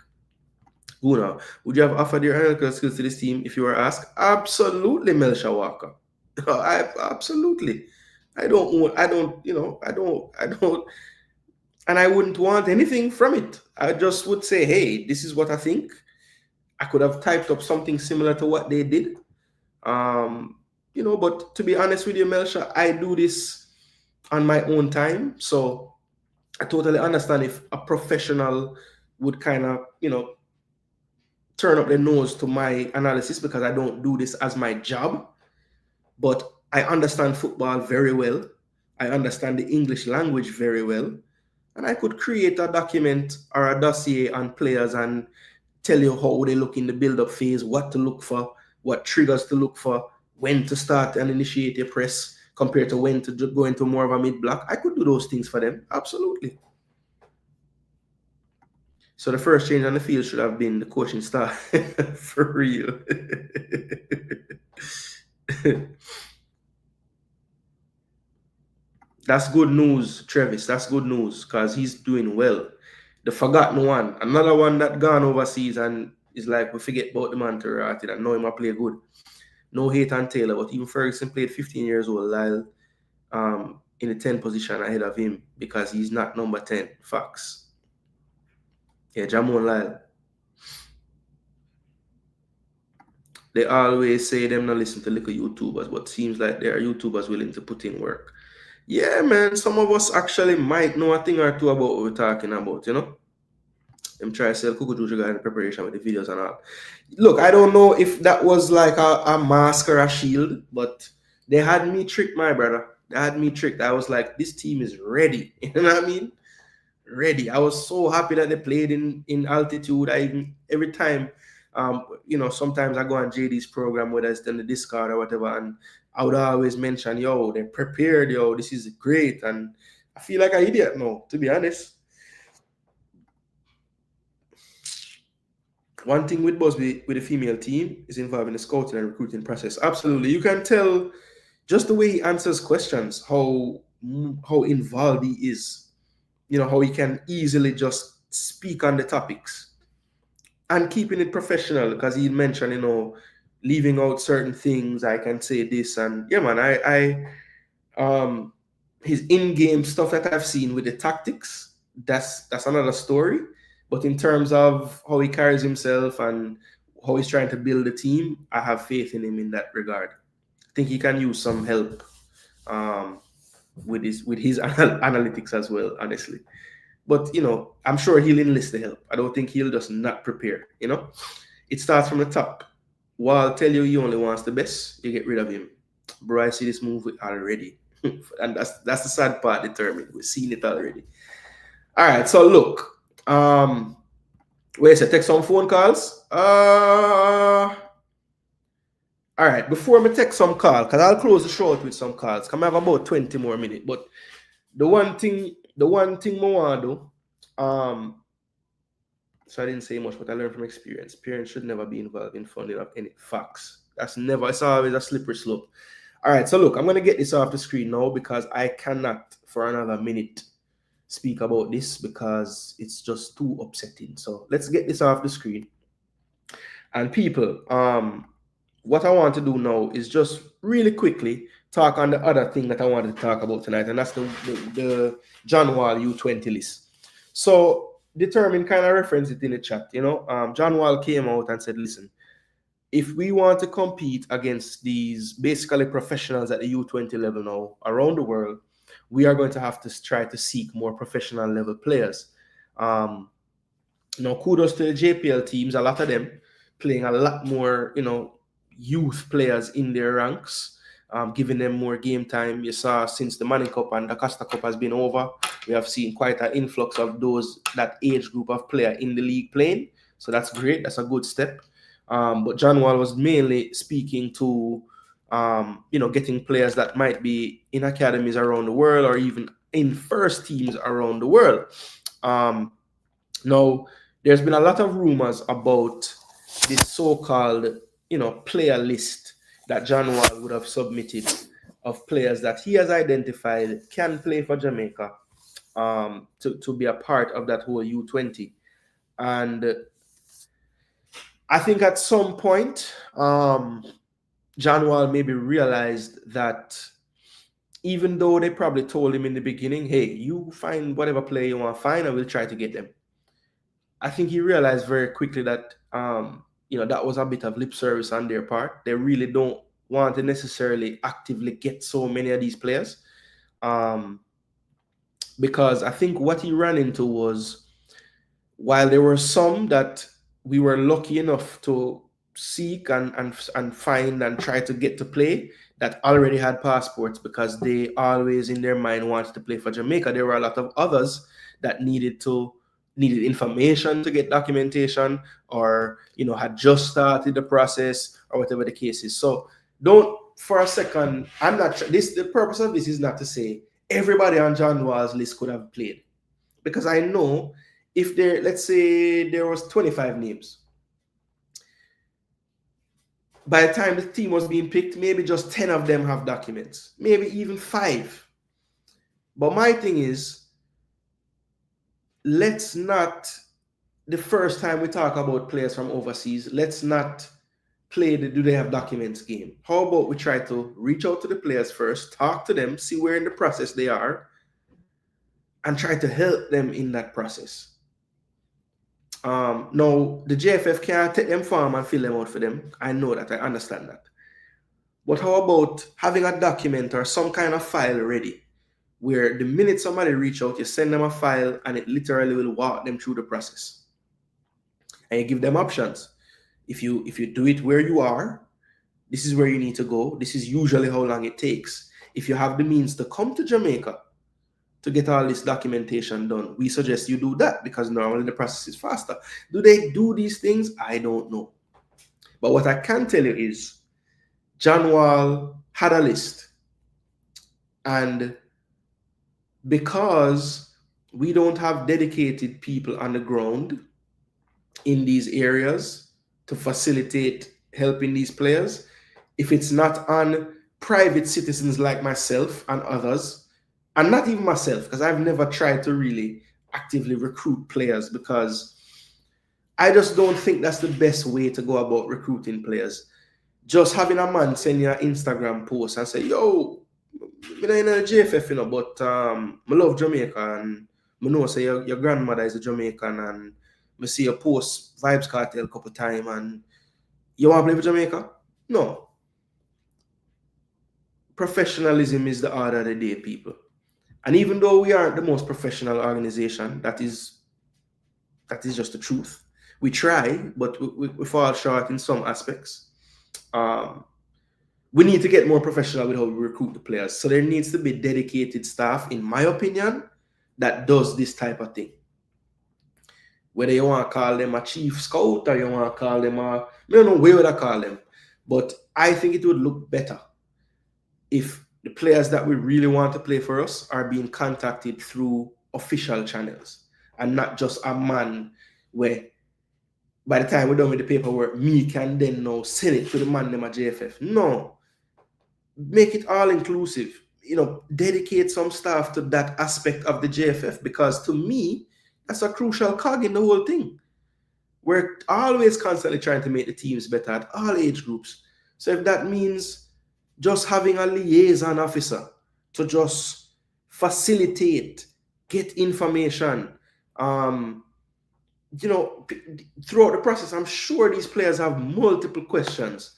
Gooner, would you have offered your analytical skills to this team if you were asked? Absolutely, Melsha Walker. Absolutely. I don't, and I wouldn't want anything from it. I just would say, hey, this is what I think. I could have typed up something similar to what they did. But to be honest with you, Melsha, I do this on my own time. So I totally understand if a professional would kind of, turn up their nose to my analysis because I don't do this as my job. But I understand football very well. I understand the English language very well. And I could create a document or a dossier on players and tell you how they look in the build-up phase, what to look for, what triggers to look for, when to start and initiate your press compared to when to go into more of a mid-block. I could do those things for them. Absolutely. So the first change on the field should have been the coaching staff. For real. That's good news, Travis. That's good news because he's doing well. The forgotten one, another one that gone overseas and is like, we forget about the man Terati that know him play good. No hate on Taylor, but even Ferguson played 15 years old, Lyle, in the 10 position ahead of him because he's not number 10. Facts. Yeah, Jamon Lyle. They always say them not listen to little YouTubers, but seems like there are YouTubers willing to put in work. Yeah, man, some of us actually might know a thing or two about what we're talking about, you know? Them try to sell Kukuju sugar in preparation with the videos and all. Look, I don't know if that was like a mask or a shield, but they had me tricked, my brother. They had me tricked. I was like, this team is ready. You know what I mean? Ready. I was so happy that they played in altitude. Every time, sometimes I go on JD's program, whether it's in the Discord or whatever, and I would always mention, yo, they're prepared, yo, this is great. And I feel like an idiot now, to be honest. One thing with Busby, with the female team, is involved in the scouting and recruiting process. Absolutely. You can tell just the way he answers questions, how involved he is. You know, how he can easily just speak on the topics and keeping it professional, because he mentioned, leaving out certain things. I can say this, and yeah, man, his in-game stuff that I've seen with the tactics, that's another story. But in terms of how he carries himself and how he's trying to build the team, I have faith in him in that regard. I think he can use some help um, with his analytics as well, honestly. But I'm sure he'll enlist the help. I don't think he'll just not prepare. It starts from the top. While tell you he only wants the best, you get rid of him. Bro, I see this move already. And that's the sad part determined. We've seen it already. All right, so look. Wait a take some phone calls. All right, before me take some call, because I'll close the show out with some calls. Come have about 20 more minutes. But the one thing I want to do, so I didn't say much, but I learned from experience. Parents should never be involved in funding of any facts. It's always a slippery slope. All right, so look, I'm going to get this off the screen now because I cannot for another minute speak about this because it's just too upsetting. So let's get this off the screen. And people, what I want to do now is just really quickly talk on the other thing that I wanted to talk about tonight, and that's the John Wall U-20 list. So Determine kind of referenced it in the chat. John Wall came out and said, listen, if we want to compete against these basically professionals at the U-20 level now around the world, we are going to have to try to seek more professional level players. Now, kudos to the JPL teams, a lot of them playing a lot more, youth players in their ranks, giving them more game time. You saw since the Manning Cup and the Costa Cup has been over, we have seen quite an influx of that age group of player in the league playing. So that's great. That's a good step. But John Wall was mainly speaking to, getting players that might be in academies around the world or even in first teams around the world. Now, there's been a lot of rumors about this so-called, player list that John Wall would have submitted of players that he has identified can play for Jamaica to be a part of that whole U-20. And I think at some point, John Wall maybe realized that even though they probably told him in the beginning, hey, you find whatever player you want to find, I will try to get them. I think he realized very quickly that, that was a bit of lip service on their part. They really don't want to necessarily actively get so many of these players. Because I think what he ran into was, while there were some that we were lucky enough to seek and find and try to get to play that already had passports because they always in their mind wanted to play for Jamaica, there were a lot of others that needed information to get documentation or, had just started the process or whatever the case is. So don't for a second, the purpose of this is not to say everybody on John Wall's list could have played. Because I know if let's say there was 25 names, by the time the team was being picked, maybe just 10 of them have documents, maybe even 5. But my thing is, let's not, the first time we talk about players from overseas, let's not play the do they have documents game. How about we try to reach out to the players first, talk to them, see where in the process they are, and try to help them in that process. Now, the JFF can't take them form and fill them out for them. I know that. I understand that. But how about having a document or some kind of file ready where the minute somebody reach out, you send them a file and it literally will walk them through the process. And you give them options. If you do it where you are, this is where you need to go. This is usually how long it takes. If you have the means to come to Jamaica to get all this documentation done, we suggest you do that because normally the process is faster. Do they do these things? I don't know. But what I can tell you is John Wall had a list. And because we don't have dedicated people on the ground in these areas to facilitate helping these players, if it's not on private citizens like myself and others, and not even myself, because I've never tried to really actively recruit players because I just don't think that's the best way to go about recruiting players. Just having a man send you an Instagram post and say, yo, I'm in a JFF, but I love Jamaica and I know say your grandmother is a Jamaican, and I see you post Vibes Cartel a couple times, and you want to play for Jamaica? No. Professionalism is the order of the day, people. And even though we aren't the most professional organization, that is just the truth. We try, but we fall short in some aspects. We need to get more professional with how we recruit the players. So there needs to be dedicated staff, in my opinion, that does this type of thing. Whether you want to call them a chief scout or you want to call them I don't know where would I call them. But I think it would look better if the players that we really want to play for us are being contacted through official channels and not just a man where by the time we're done with the paperwork, me can then now send it to the man them at JFF. No. Make it all inclusive. Dedicate some staff to that aspect of the JFF, because to me, that's a crucial cog in the whole thing. We're always constantly trying to make the teams better at all age groups. So if that means just having a liaison officer to just facilitate, get information, throughout the process, I'm sure these players have multiple questions.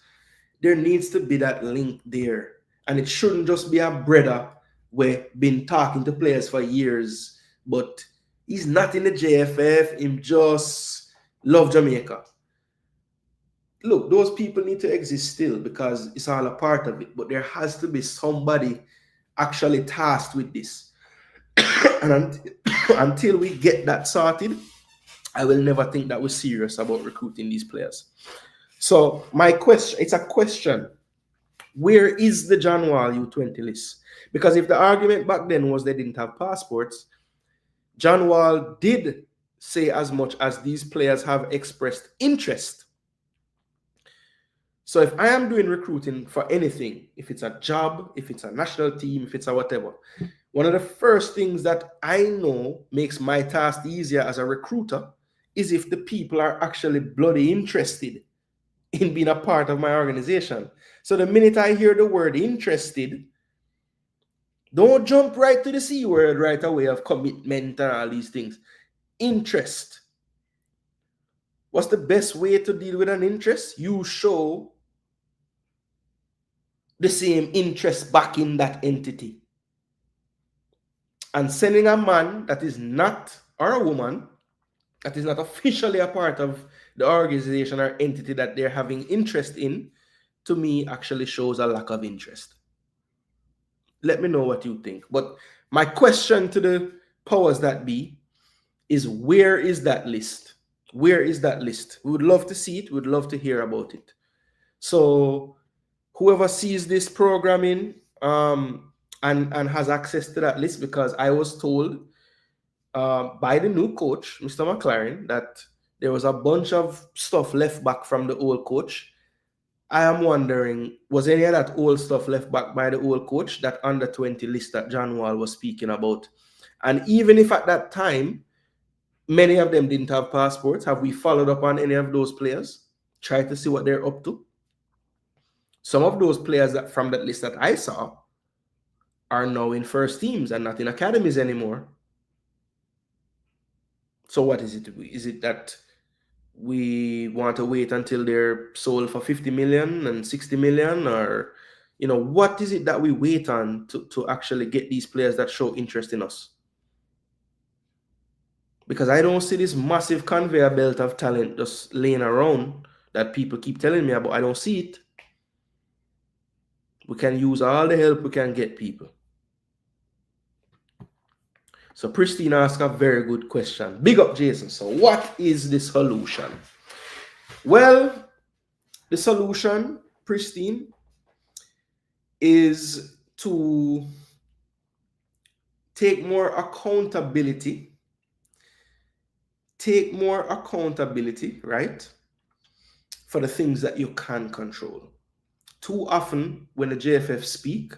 There needs to be that link there. And it shouldn't just be a brother who's been talking to players for years, but he's not in the JFF, him just love Jamaica. Look, those people need to exist still because it's all a part of it, but there has to be somebody actually tasked with this. And until we get that sorted, I will never think that we're serious about recruiting these players. So my question, it's a question. Where is the John Wall U-20 list? Because if the argument back then was they didn't have passports, John Wall did say as much as these players have expressed interest. So if I am doing recruiting for anything, if it's a job, if it's a national team, if it's a whatever, one of the first things that I know makes my task easier as a recruiter is if the people are actually bloody interested in being a part of my organization. So the minute I hear the word interested, don't jump right to the C word right away of commitment and all these things. Interest. What's the best way to deal with an interest? You show the same interest back in that entity. And sending a man that is not, or a woman, that is not officially a part of the organization or entity that they're having interest in, to me, actually shows a lack of interest. Let me know what you think. But my question to the powers that be is, where is that list? Where is that list? We would love to see it. We would love to hear about it. So whoever sees this programming and has access to that list, because I was told by the new coach, Mr. McLaren, that there was a bunch of stuff left back from the old coach. I am wondering, was any of that old stuff left back by the old coach, that under 20 list that John Wall was speaking about? And even if at that time, many of them didn't have passports, have we followed up on any of those players? Try to see what they're up to. Some of those players that from that list that I saw are now in first teams and not in academies anymore. So what is it? Is it that we want to wait until they're sold for 50 million and 60 million? Or, what is it that we wait on to actually get these players that show interest in us? Because I don't see this massive conveyor belt of talent just laying around that people keep telling me about. I don't see it. We can use all the help we can get, people. So Pristine asked a very good question. Big up, Jason. So what is the solution? Well, the solution, Pristine, is to take more accountability. Take more accountability, right, for the things that you can control. Too often, when the JFF speak,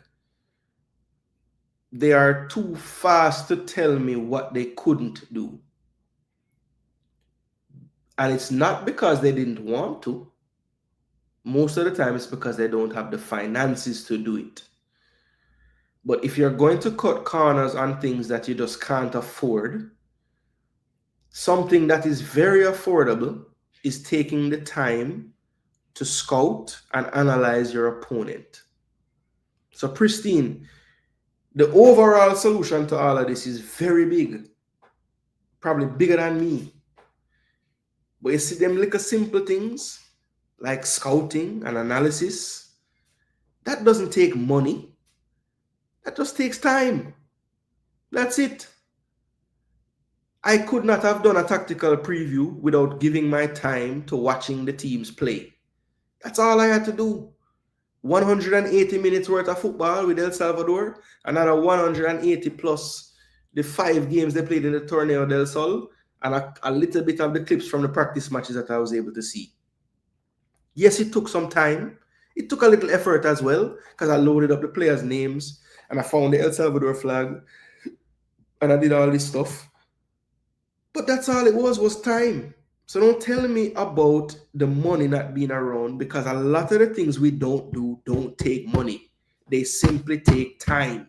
they are too fast to tell me what they couldn't do. And it's not because they didn't want to. Most of the time, it's because they don't have the finances to do it. But if you're going to cut corners on things that you just can't afford, something that is very affordable is taking the time to scout and analyze your opponent. So, Pristine, the overall solution to all of this is very big, probably bigger than me. But you see them little simple things like scouting and analysis, that doesn't take money. That just takes time. That's it. I could not have done a tactical preview without giving my time to watching the teams play. That's all I had to do. 180 minutes worth of football with El Salvador, another 180 plus the 5 games they played in the Torneo del Sol, and a little bit of the clips from the practice matches that I was able to see. Yes, it took some time. It took a little effort as well, because I loaded up the players' names and I found the El Salvador flag and I did all this stuff. But that's all it was time. So don't tell me about the money not being around, because a lot of the things we don't take money. They simply take time.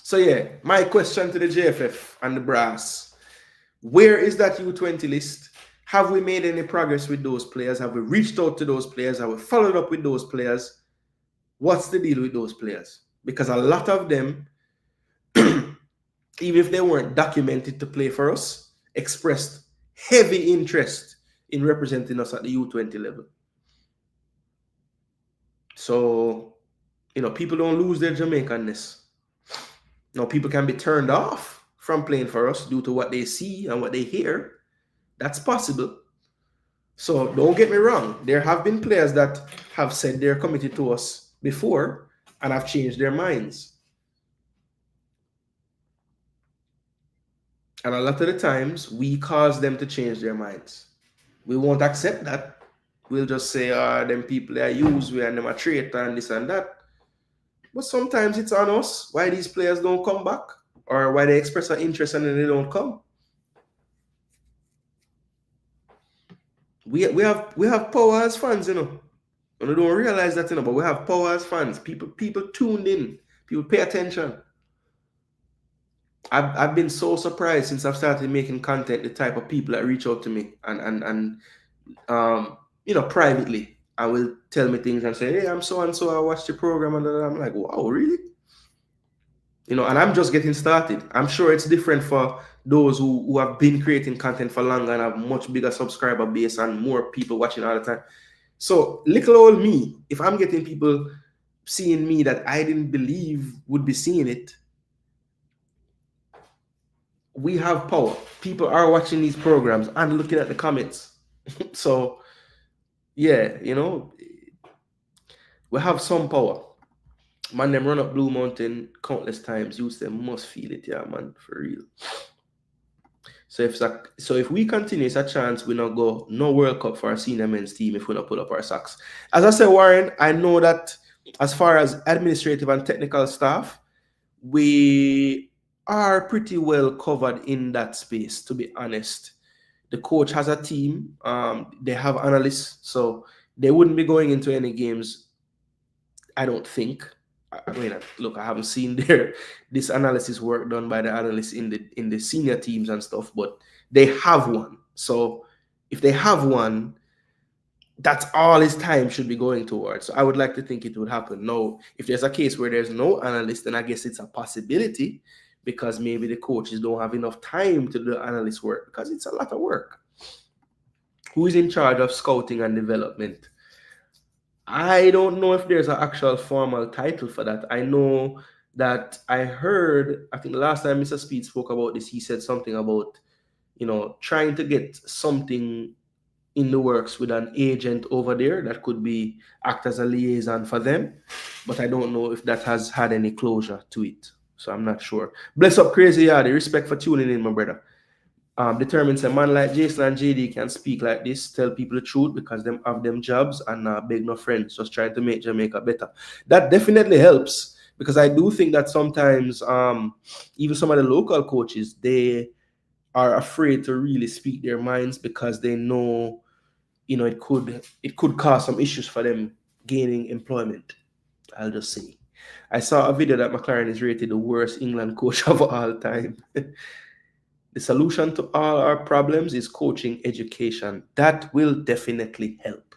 So yeah, my question to the JFF and the brass: where is that U-20 list? Have we made any progress with those players? Have we reached out to those players? Have we followed up with those players? What's the deal with those players? Because a lot of them, even if they weren't documented to play for us, expressed heavy interest in representing us at the U-20 level. So, people don't lose their Jamaicanness. People can be turned off from playing for us due to what they see and what they hear. That's possible. So don't get me wrong. There have been players that have said they're committed to us before and have changed their minds. And a lot of the times, we cause them to change their minds. We won't accept that. We'll just say, them people they use we and them a traitor and this and that. But sometimes it's on us why these players don't come back, or why they express an interest and then they don't come. We have power as fans, And we don't realize that, but we have power as fans. People tuned in. People pay attention. I've been so surprised since I've started making content, the type of people that reach out to me and privately. I will tell me things and say, hey, I'm so and so, I watched the program, and I'm like, wow, really? And I'm just getting started. I'm sure it's different for those who have been creating content for longer and have much bigger subscriber base and more people watching all the time. So little old me, if I'm getting people seeing me that I didn't believe would be seeing it, we have power. People are watching these programs and looking at the comments. So yeah, we have some power. Man, them run up Blue Mountain countless times. Youth them must feel it, yeah, man, for real. So if we continue, it's a chance we not go no World Cup for our senior men's team if we not pull up our socks. As I said, Warren, I know that as far as administrative and technical staff, we are pretty well covered in that space, to be honest. The coach has a team. They have analysts, so they wouldn't be going into any games, I don't think. I mean, look, I haven't seen this analysis work done by the analysts in the senior teams and stuff, but they have one. So if they have one, that's all his time should be going towards. So I would like to think it would happen. No, if there's a case where there's no analyst, then I guess it's a possibility, because maybe the coaches don't have enough time to do analyst work, because it's a lot of work. Who is in charge of scouting and development? I don't know if there's an actual formal title for that. I know that I heard, I think the last time Mr. Speed spoke about this, he said something about, trying to get something in the works with an agent over there that could act as a liaison for them. But I don't know if that has had any closure to it. So I'm not sure. Bless up Crazy Yardy. Respect for tuning in, my brother. Determines a man like Jason and JD can speak like this, tell people the truth because them have them jobs and beg no friends, just trying to make Jamaica better. That definitely helps, because I do think that sometimes even some of the local coaches, they are afraid to really speak their minds because they know, it could cause some issues for them gaining employment. I'll just say. I saw a video that McLaren is rated the worst England coach of all time. The solution to all our problems is coaching education. That will definitely help.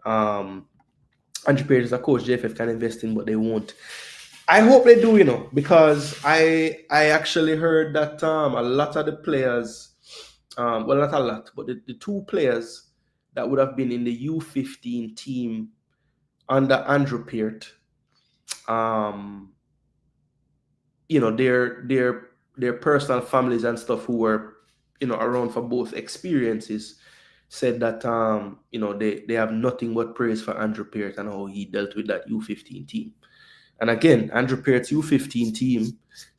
Andrew Pierce is a coach JFF can invest in, but they won't. I hope they do, because I actually heard that a lot of the players, well, not a lot, but the two players that would have been in the U-15 team under Andrew Peart, their personal families and stuff who were, around for both experiences said that, they have nothing but praise for Andrew Peart and how he dealt with that U-15 team. And again, Andrew Peart's U-15 team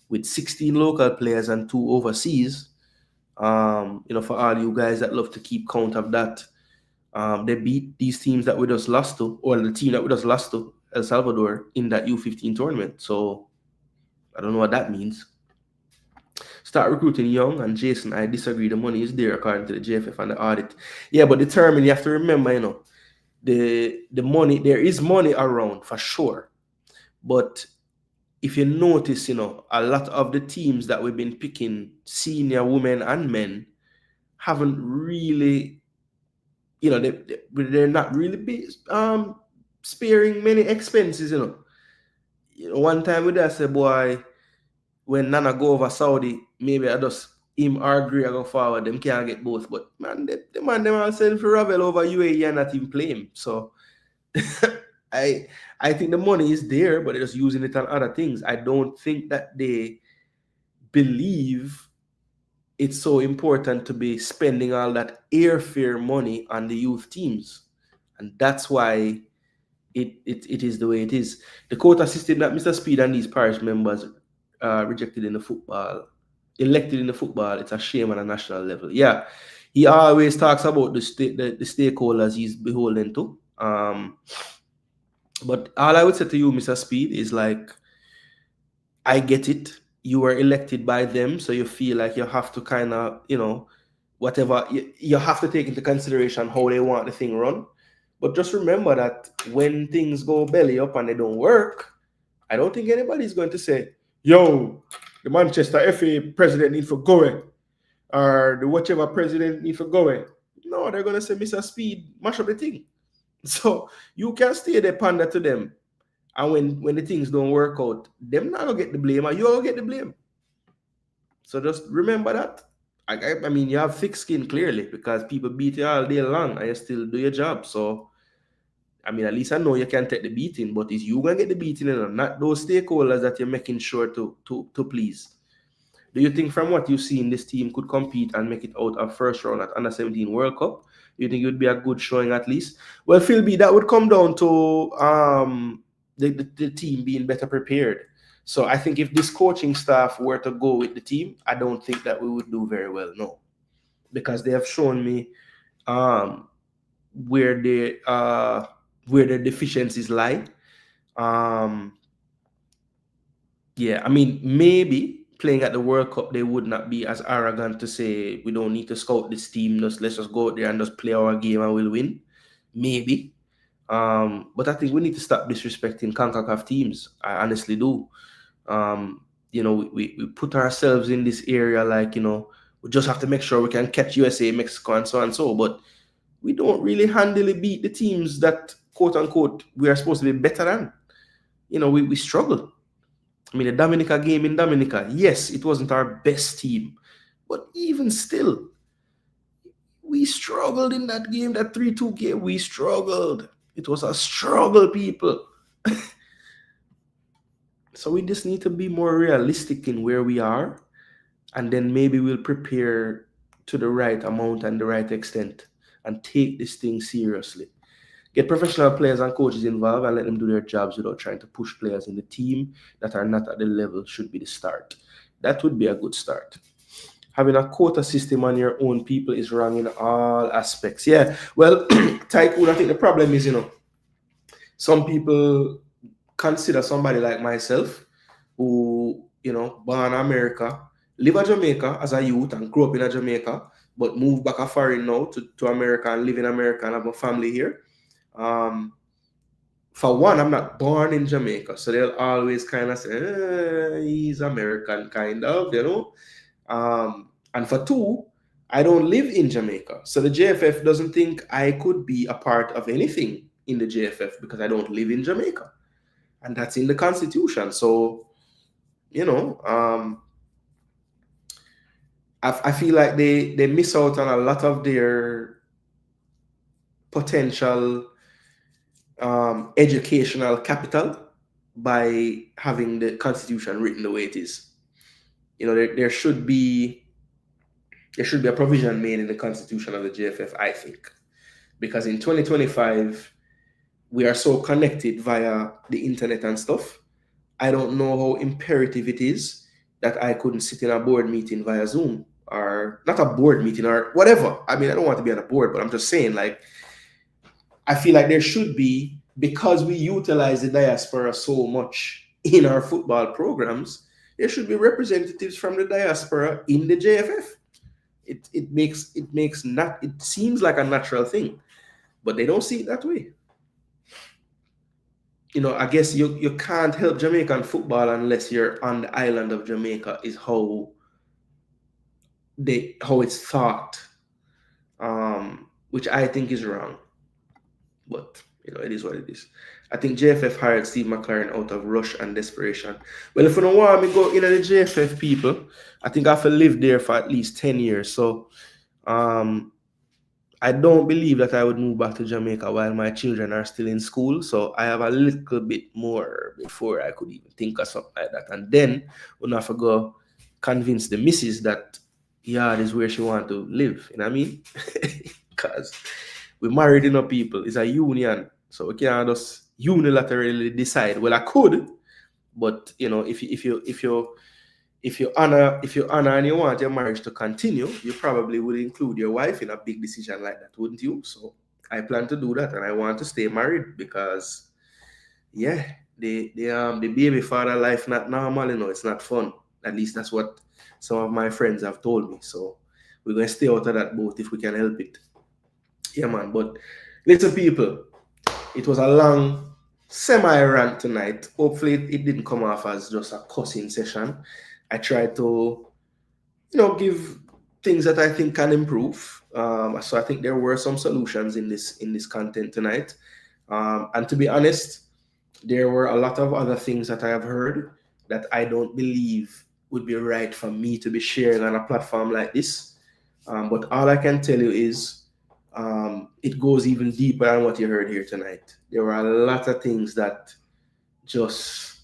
with 16 local players and 2 overseas, for all you guys that love to keep count of that, they beat these teams that we just lost to, or the team that we just lost to, El Salvador, in that U-15 tournament. So I don't know what that means. Start recruiting young, and Jason, I disagree. The money is there according to the JFF and the audit. Yeah, but determine, you have to remember, the money, there is money around for sure. But if you notice, a lot of the teams that we've been picking, senior women and men, haven't really, they're not really sparing many expenses, One time we just say, boy, when Nana go over Saudi, maybe I just him or Gray go forward, them can't get both. But man, them all sell for Ravel over UAE and not even play him. So I think the money is there, but they're just using it on other things. I don't think that they believe it's so important to be spending all that airfare money on the youth teams. And that's why it is the way it is. The quota system that Mr. Speed and these parish members elected in the football, it's a shame on a national level. Yeah, he always talks about the stakeholders he's beholden to. But all I would say to you, Mr. Speed, is like, I get it. You were elected by them, so you feel like you have to kind of, whatever, you have to take into consideration how they want the thing run. But just remember that when things go belly up and they don't work, I don't think anybody's going to say, yo, the Manchester FA president needs to go in, or the whichever president needs to go in. No, they're going to say, Mr. Speed, mash up the thing. So you can stay there, pander to them. And when the things don't work out, them not going to get the blame, or you all get the blame. So just remember that. I mean, you have thick skin, clearly, because people beat you all day long and you still do your job. So, I mean, at least I know you can take the beating, but it's you going to get the beating and not those stakeholders that you're making sure to please. Do you think from what you've seen, this team could compete and make it out of first round at Under-17 World Cup? Do you think it would be a good showing at least? Well, Phil B, that would come down to the team being better prepared. So I think if this coaching staff were to go with the team, I don't think that we would do very well, no. Because they have shown me where their deficiencies lie. Yeah, I mean, maybe playing at the World Cup, they would not be as arrogant to say, we don't need to scout this team, let's just go out there and just play our game and we'll win. Maybe. But I think we need to stop disrespecting Concacaf teams. I honestly do. We put ourselves in this area like, we just have to make sure we can catch USA, Mexico, and so and so. But we don't really handily beat the teams that, quote unquote, we are supposed to be better than. We struggle. I mean, the Dominica game in Dominica, yes, it wasn't our best team. But even still, we struggled in that game, that 3-2 game. We struggled. It was a struggle, people. So we just need to be more realistic in where we are. And then maybe we'll prepare to the right amount and the right extent and take this thing seriously. Get professional players and coaches involved and let them do their jobs without trying to push players in the team that are not at the level should be the start. That would be a good start. Having a quota system on your own people is wrong in all aspects. Yeah, well, Tycoon, I think the problem is, some people consider somebody like myself who, born in America, live in Jamaica as a youth and grew up in Jamaica, but moved back a foreign now to America and live in America and have a family here. for one, I'm not born in Jamaica, so they'll always kind of say, he's American, kind of, you know. And for two, I don't live in Jamaica, so the JFF doesn't think I could be a part of anything in the JFF because I don't live in Jamaica, and that's in the Constitution. So, you know, I feel like they miss out on a lot of their potential educational capital by having the Constitution written the way it is. You know, there should be a provision made in the Constitution of the JFF, I think, because in 2025 we are so connected via the internet and stuff. I don't know how imperative it is that I couldn't sit in a board meeting via Zoom, or not a board meeting or whatever. I mean, I don't want to be on a board, but I'm just saying, like, I feel like there should be, because we utilize the diaspora so much in our football programs, there should be representatives from the diaspora in the JFF. It seems like a natural thing, but they don't see it that way. You know, I guess you can't help Jamaican football unless you're on the island of Jamaica, is how it's thought, which I think is wrong. But you know, it is what it is. I think JFF hired Steve McLaren out of rush and desperation. Well, if you don't want me to go into the JFF, people, I think I have to live there for at least 10 years. So I don't believe that I would move back to Jamaica while my children are still in school. So I have a little bit more before I could even think of something like that. And then we'll have to go convince the missus that yard is where she want to live. You know what I mean? Because we're married enough people. It's a union. So we can't just unilaterally decide. Well, I could, but you know, if you honor and you want your marriage to continue, you probably would include your wife in a big decision like that, wouldn't you? So I plan to do that, and I want to stay married because, yeah, the baby father life not normal. You know, it's not fun. At least that's what some of my friends have told me. So we're gonna stay out of that boat if we can help it. Yeah, man. But listen, people, it was a long semi-rant tonight. Hopefully it didn't come off as just a cussing session. I tried to, you know, give things that I think can improve. So I think there were some solutions in this content tonight. And to be honest, there were a lot of other things that I have heard that I don't believe would be right for me to be sharing on a platform like this. But all I can tell you is it goes even deeper than what you heard here tonight. There were a lot of things that just,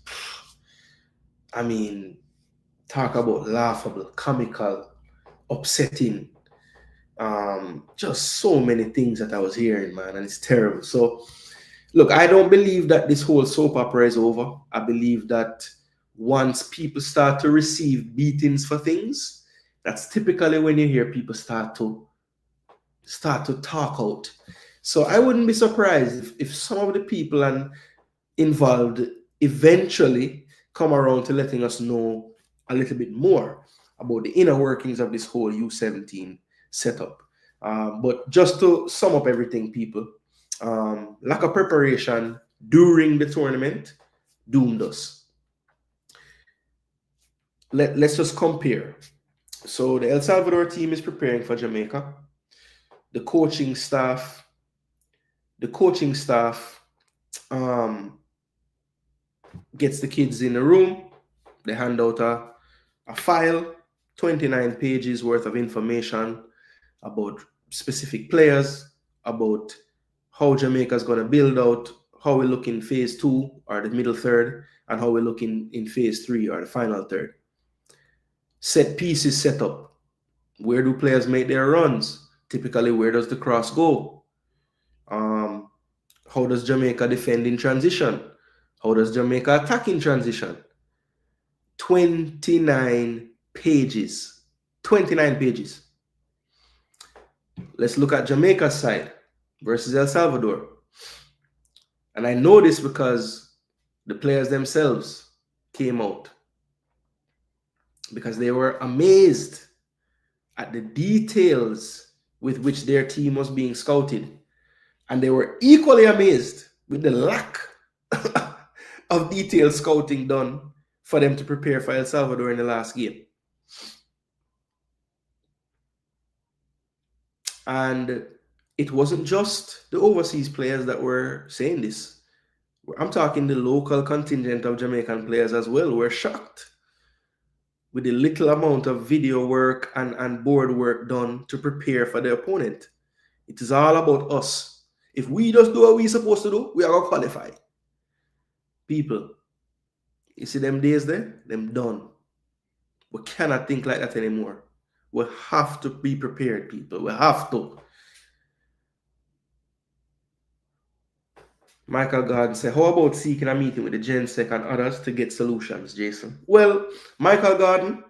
I mean, talk about laughable, comical, upsetting, just so many things that I was hearing, man, and it's terrible. So, look, I don't believe that this whole soap opera is over. I believe that once people start to receive beatings for things, that's typically when you hear people start to talk out. So I wouldn't be surprised if some of the people involved eventually come around to letting us know a little bit more about the inner workings of this whole U-17 setup. But just to sum up everything, people, lack of preparation during the tournament doomed us. Let's just compare. So the El Salvador team is preparing for Jamaica. The coaching staff gets the kids in the room. They hand out a file, 29 pages worth of information about specific players, about how Jamaica is going to build out, how we look in phase 2 or the middle third, and how we look in phase 3 or the final third. Set pieces set up. Where do players make their runs? Typically, where does the cross go? How does Jamaica defend in transition? How does Jamaica attack in transition? 29 pages. 29 pages. Let's look at Jamaica's side versus El Salvador. And I know this because the players themselves came out, because they were amazed at the details with which their team was being scouted. And they were equally amazed with the lack of detailed scouting done for them to prepare for El Salvador in the last game. And it wasn't just the overseas players that were saying this. I'm talking the local contingent of Jamaican players as well were shocked with the little amount of video work and board work done to prepare for the opponent. It is all about us. If we just do what we're supposed to do, we are going to qualify. People, you see them days there? Them done. We cannot think like that anymore. We have to be prepared, people. We have to. Michael Gordon said, how about seeking a meeting with the GenSec and others to get solutions, Jason? Well, Michael Gordon,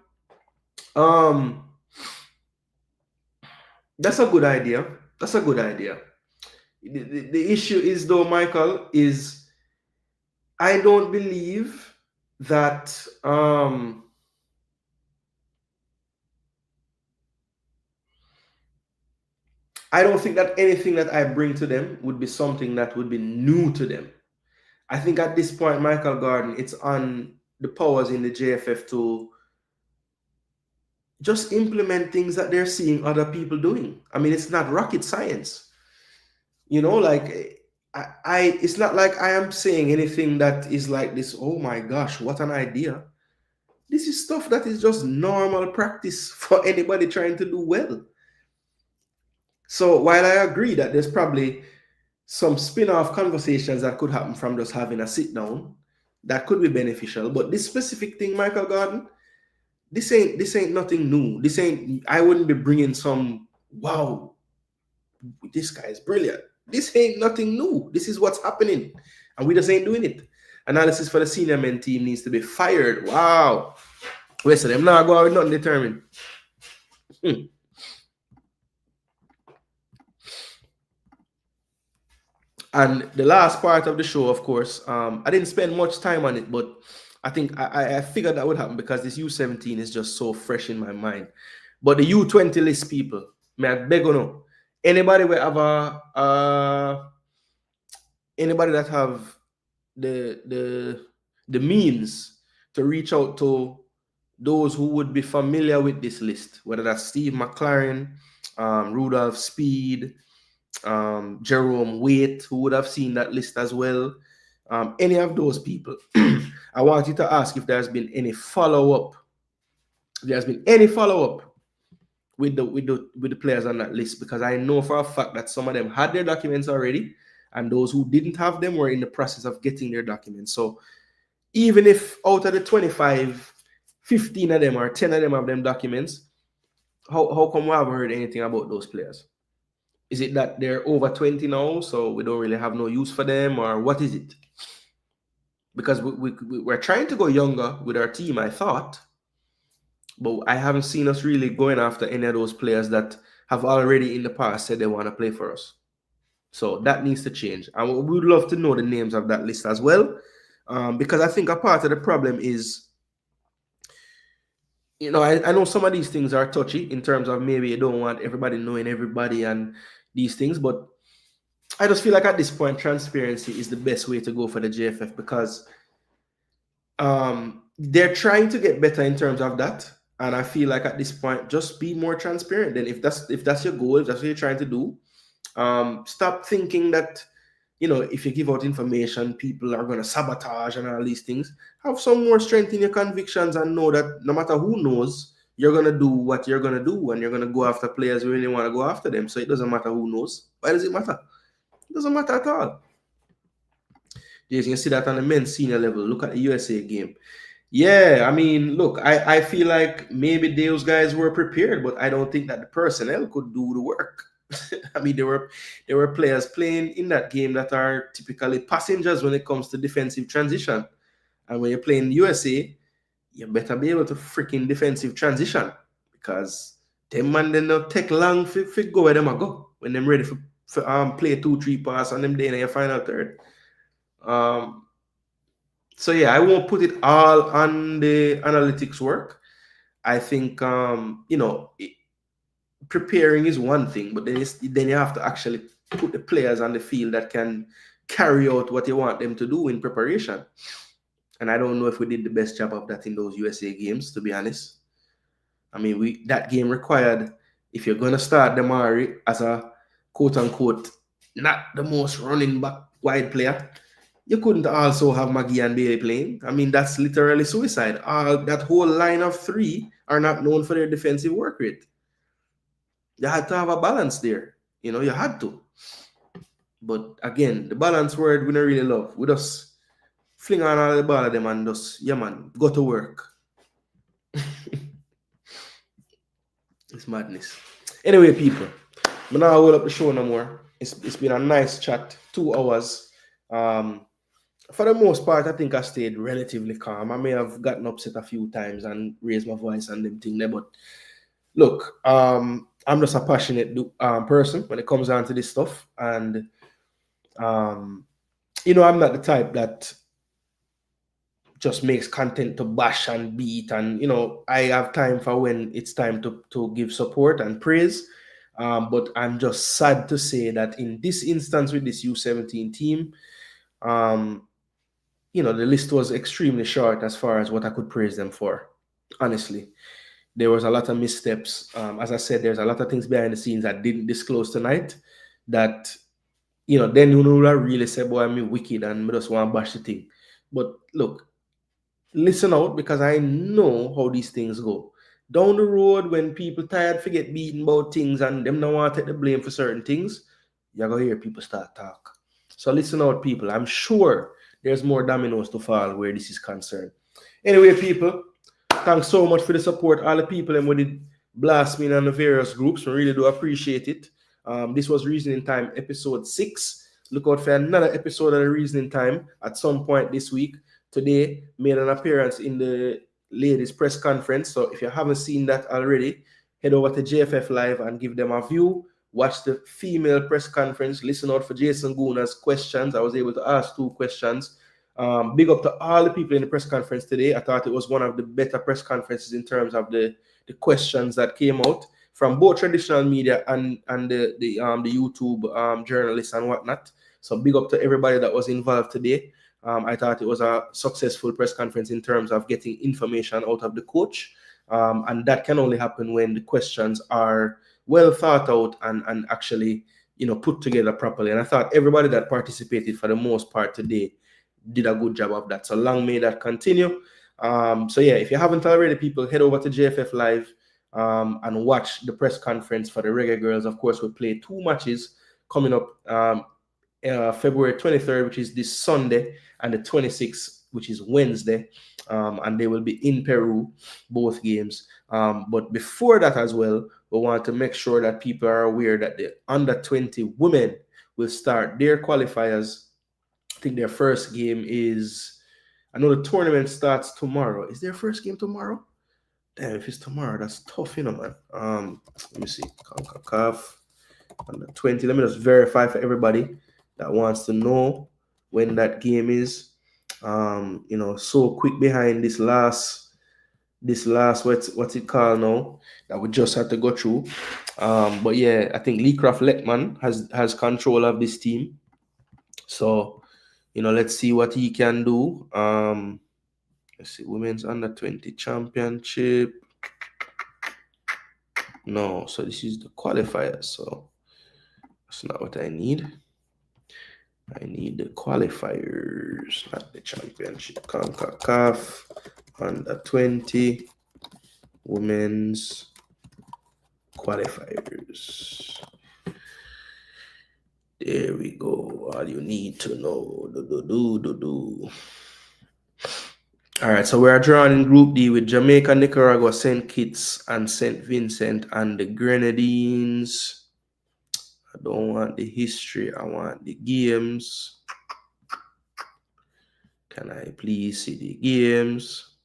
that's a good idea. That's a good idea. The issue is, though, Michael, is I don't believe that I don't think that anything that I bring to them would be something that would be new to them. I think at this point, Michael Gordon, it's on the powers in the JFF to just implement things that they're seeing other people doing. I mean, it's not rocket science. You know, like it's not like I am saying anything that is like this, oh my gosh, what an idea. This is stuff that is just normal practice for anybody trying to do well. So while I agree that there's probably some spin-off conversations that could happen from just having a sit down, that could be beneficial. But this specific thing, Michael Gordon, this ain't nothing new. This ain't, I wouldn't be bringing some, wow, this guy is brilliant. This ain't nothing new. This is what's happening. And we just ain't doing it. Analysis for the senior men team needs to be fired. Wow. Wait, so them now go out with nothing determined. And the last part of the show, of course, I didn't spend much time on it, but I think I figured that would happen because this U-17 is just so fresh in my mind. But the U-20 list, people, may I beg you know, anybody will have anybody that have the means to reach out to those who would be familiar with this list, whether that's Steve McLaren, Rudolph Speed, Jerome Waite, who would have seen that list as well. Any of those people. I want you to ask if there's been any follow-up. There's been any follow-up with the players on that list, because I know for a fact that some of them had their documents already, and those who didn't have them were in the process of getting their documents. So even if out of the 25, 15 of them or 10 of them have them documents, how come we haven't heard anything about those players? Is it that they're over 20 now, so we don't really have no use for them, or what is it? Because we're trying to go younger with our team, I thought, but I haven't seen us really going after any of those players that have already in the past said they want to play for us. So that needs to change. And we would love to know the names of that list as well, because I think a part of the problem is, you know, I know some of these things are touchy in terms of maybe you don't want everybody knowing everybody and these things, but I just feel like at this point, transparency is the best way to go for the JFF, because they're trying to get better in terms of that. And I feel like at this point, just be more transparent. Then if that's your goal, if that's what you're trying to do, stop thinking that, you know, if you give out information, people are going to sabotage and all these things. Have some more strength in your convictions and know that no matter who knows, you're going to do what you're going to do, and you're going to go after players who really want to go after them. So it doesn't matter who knows. Why does it matter? It doesn't matter at all. Jason, you see that on the men's senior level. Look at the USA game. Yeah, I mean, look, I feel like maybe those guys were prepared, but I don't think that the personnel could do the work. I mean, there were players playing in that game that are typically passengers when it comes to defensive transition. And when you're playing USA, you better be able to freaking defensive transition, because them man they not take long for go where them a go when them ready for play 2-3 pass and them day in your final third. So yeah, I won't put it all on the analytics work. I think you know, preparing is one thing, but then you have to actually put the players on the field that can carry out what you want them to do in preparation. And I don't know if we did the best job of that in those USA games, to be honest. I mean, that game required, if you're going to start Damari as a quote-unquote not the most running back wide player, you couldn't also have Maggie and Bailey playing. I mean, that's literally suicide. That whole line of three are not known for their defensive work rate. You had to have a balance there. You know, you had to. But again, the balance word we don't really love. We just fling on all the ball of them and just, yeah man, go to work. It's madness. Anyway, people, I'm not hold up the show no more. It's been a nice chat, 2 hours. For the most part, I think I stayed relatively calm. I may have gotten upset a few times and raised my voice and them thing there, but look, I'm just a passionate person when it comes down to this stuff, and you know, I'm not the type that just makes content to bash and beat, and you know, I have time for when it's time to give support and praise. But I'm just sad to say that in this instance with this U-17 team, you know, the list was extremely short as far as what I could praise them for. Honestly, there was a lot of missteps. As I said, there's a lot of things behind the scenes that didn't disclose tonight that, you know, then you know, I really said, boy, I'm wicked and I just want to bash the thing. But look, listen out, because I know how these things go. Down the road, when people tired forget beating about things and them don't want to take the blame for certain things, you're going to hear people start talk. So listen out, people. I'm sure there's more dominoes to fall where this is concerned. Anyway, people, thanks so much for the support. All the people and did blast me in the various groups. I really do appreciate it. This was Reasoning Time, episode 6. Look out for another episode of the Reasoning Time at some point this week. Today made an appearance in the ladies press conference. So if you haven't seen that already, head over to JFF Live and give them a view. Watch the female press conference. Listen out for Jason Gooner's questions. I was able to ask 2 questions. Big up to all the people in the press conference today. I thought it was one of the better press conferences in terms of the questions that came out from both traditional media and the YouTube journalists and whatnot. So big up to everybody that was involved today. I thought it was a successful press conference in terms of getting information out of the coach. And that can only happen when the questions are well thought out and actually, you know, put together properly. And I thought everybody that participated for the most part today did a good job of that. So long may that continue. So yeah, if you haven't already, people, head over to JFF Live and watch the press conference for the Reggae Girls. Of course, we play 2 matches coming up. February 23rd, which is this Sunday, and the 26th, which is Wednesday, and they will be in Peru, both games. But before that as well, we want to make sure that people are aware that the under-20 women will start their qualifiers. I think their first game is, I know the tournament starts tomorrow. Is their first game tomorrow? Damn, if it's tomorrow, that's tough, you know, man. Let me see. Concacaf under 20. Let me just verify for everybody that wants to know when that game is. You know, so quick behind this last what's it called now that we just had to go through. But yeah, I think Leecraft Leckman has control of this team. So, you know, let's see what he can do. Let's see, women's under 20 championship. No, so this is the qualifiers. So that's not what I need. I need the qualifiers, not the championship. Concacaf under 20 women's qualifiers. There we go. All you need to know. All right, so we're drawing in Group D with Jamaica, Nicaragua, St. Kitts, and St. Vincent, and the Grenadines. I don't want the history. I want the games. Can I please see the games?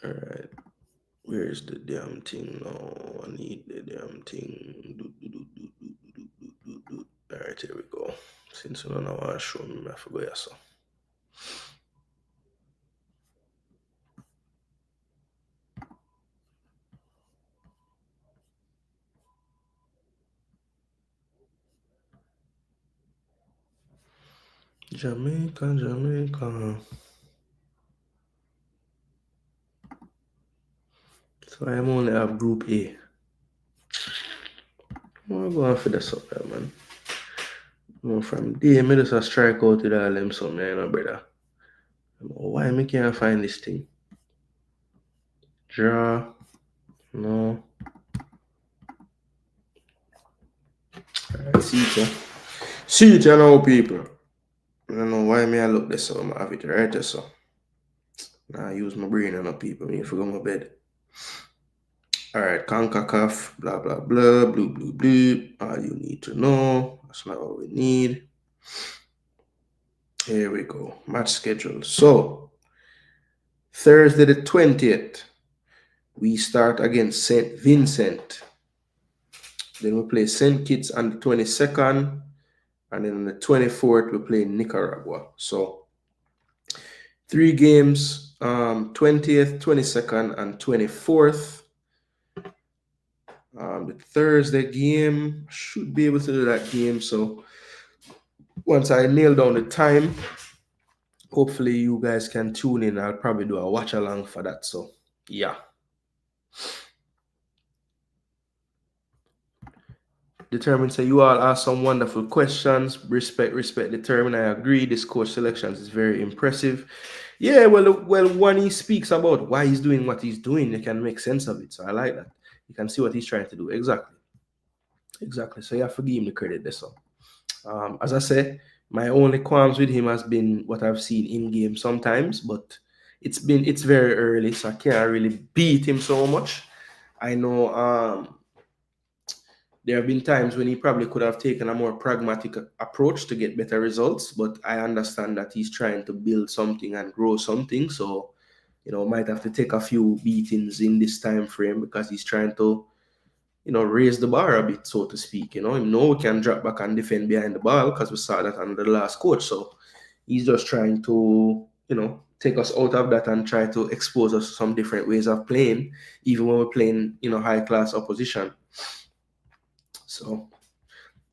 All right. Where's the damn thing now? I need the damn thing. All right, here we go. Since you don't know how to show me, I forgot so. Jamaica. So I'm only have group A. I'm going for the soccer, man. From there, I just strike out with all them something, you know, brother. Why me can't find this thing? Draw. No. Alright, see it, yeah. See it, you know, people. I don't know why me I look this so I have it right there, so. Now I use my brain on people. Me forgot my bed. Alright, Concacaf, blah blah blah, blue. All you need to know. That's not what we need. Here we go. Match schedule. So Thursday the 20th, we start against St. Vincent. Then we play St. Kitts on the 22nd. And then on the 24th, we play Nicaragua. So 3 games, 20th, 22nd, and 24th. The Thursday game, should be able to do that game. So once I nail down the time, hopefully you guys can tune in. I'll probably do a watch along for that. So yeah. Determined say you all ask some wonderful questions. Respect, determined. I agree. This coach selections is very impressive. Yeah, well, when he speaks about why he's doing what he's doing, you can make sense of it. So I like that. You can see what he's trying to do. Exactly. So you have to give him the credit there. So as I say, my only qualms with him has been what I've seen in game sometimes, but it's very early, so I can't really beat him so much. I know there have been times when he probably could have taken a more pragmatic approach to get better results, but I understand that he's trying to build something and grow something. So, might have to take a few beatings in this time frame because he's trying to, raise the bar a bit, so to speak. We can drop back and defend behind the ball because we saw that under the last coach. So he's just trying to, take us out of that and try to expose us to some different ways of playing, even when we're playing, high-class opposition. So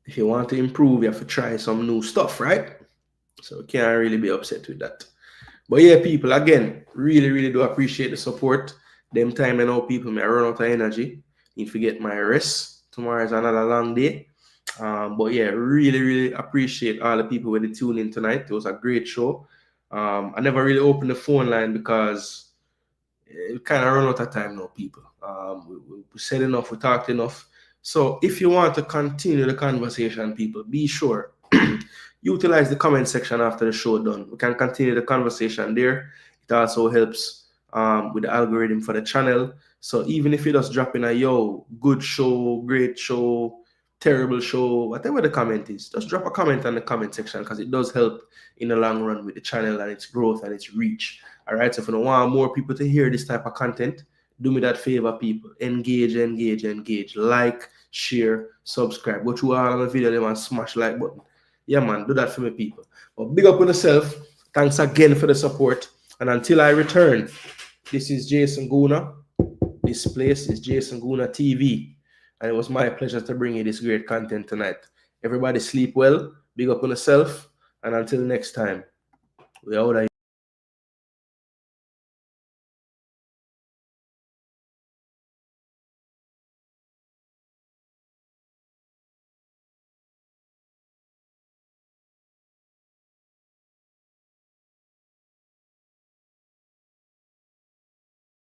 if you want to improve, you have to try some new stuff, right? So we can't really be upset with that. But yeah, people, again, really do appreciate the support. Them time I know people may run out of energy. Need to get my rest. Tomorrow is another long day. But yeah, really appreciate all the people when they tune in tonight. It was a great show. I never really opened the phone line because it kind of run out of time now, people. We said enough, we talked enough. So if you want to continue the conversation, people, be sure utilize the comment section after the show done. We can continue the conversation there. It also helps with the algorithm for the channel. So even if you just drop in a good show, great show, terrible show, whatever the comment is, just drop a comment on the comment section because it does help in the long run with the channel and its growth and its reach. All right, so if you don't want more people to hear this type of content, do me that favor, people. Engage. Like, share, subscribe. Go through all of the video and smash like button. Yeah, man, do that for me, people. But big up on yourself. Thanks again for the support. And until I return, this is Jason Gooner. This place is Jason Gooner TV. And it was my pleasure to bring you this great content tonight. Everybody sleep well. Big up on yourself. And until next time, we out.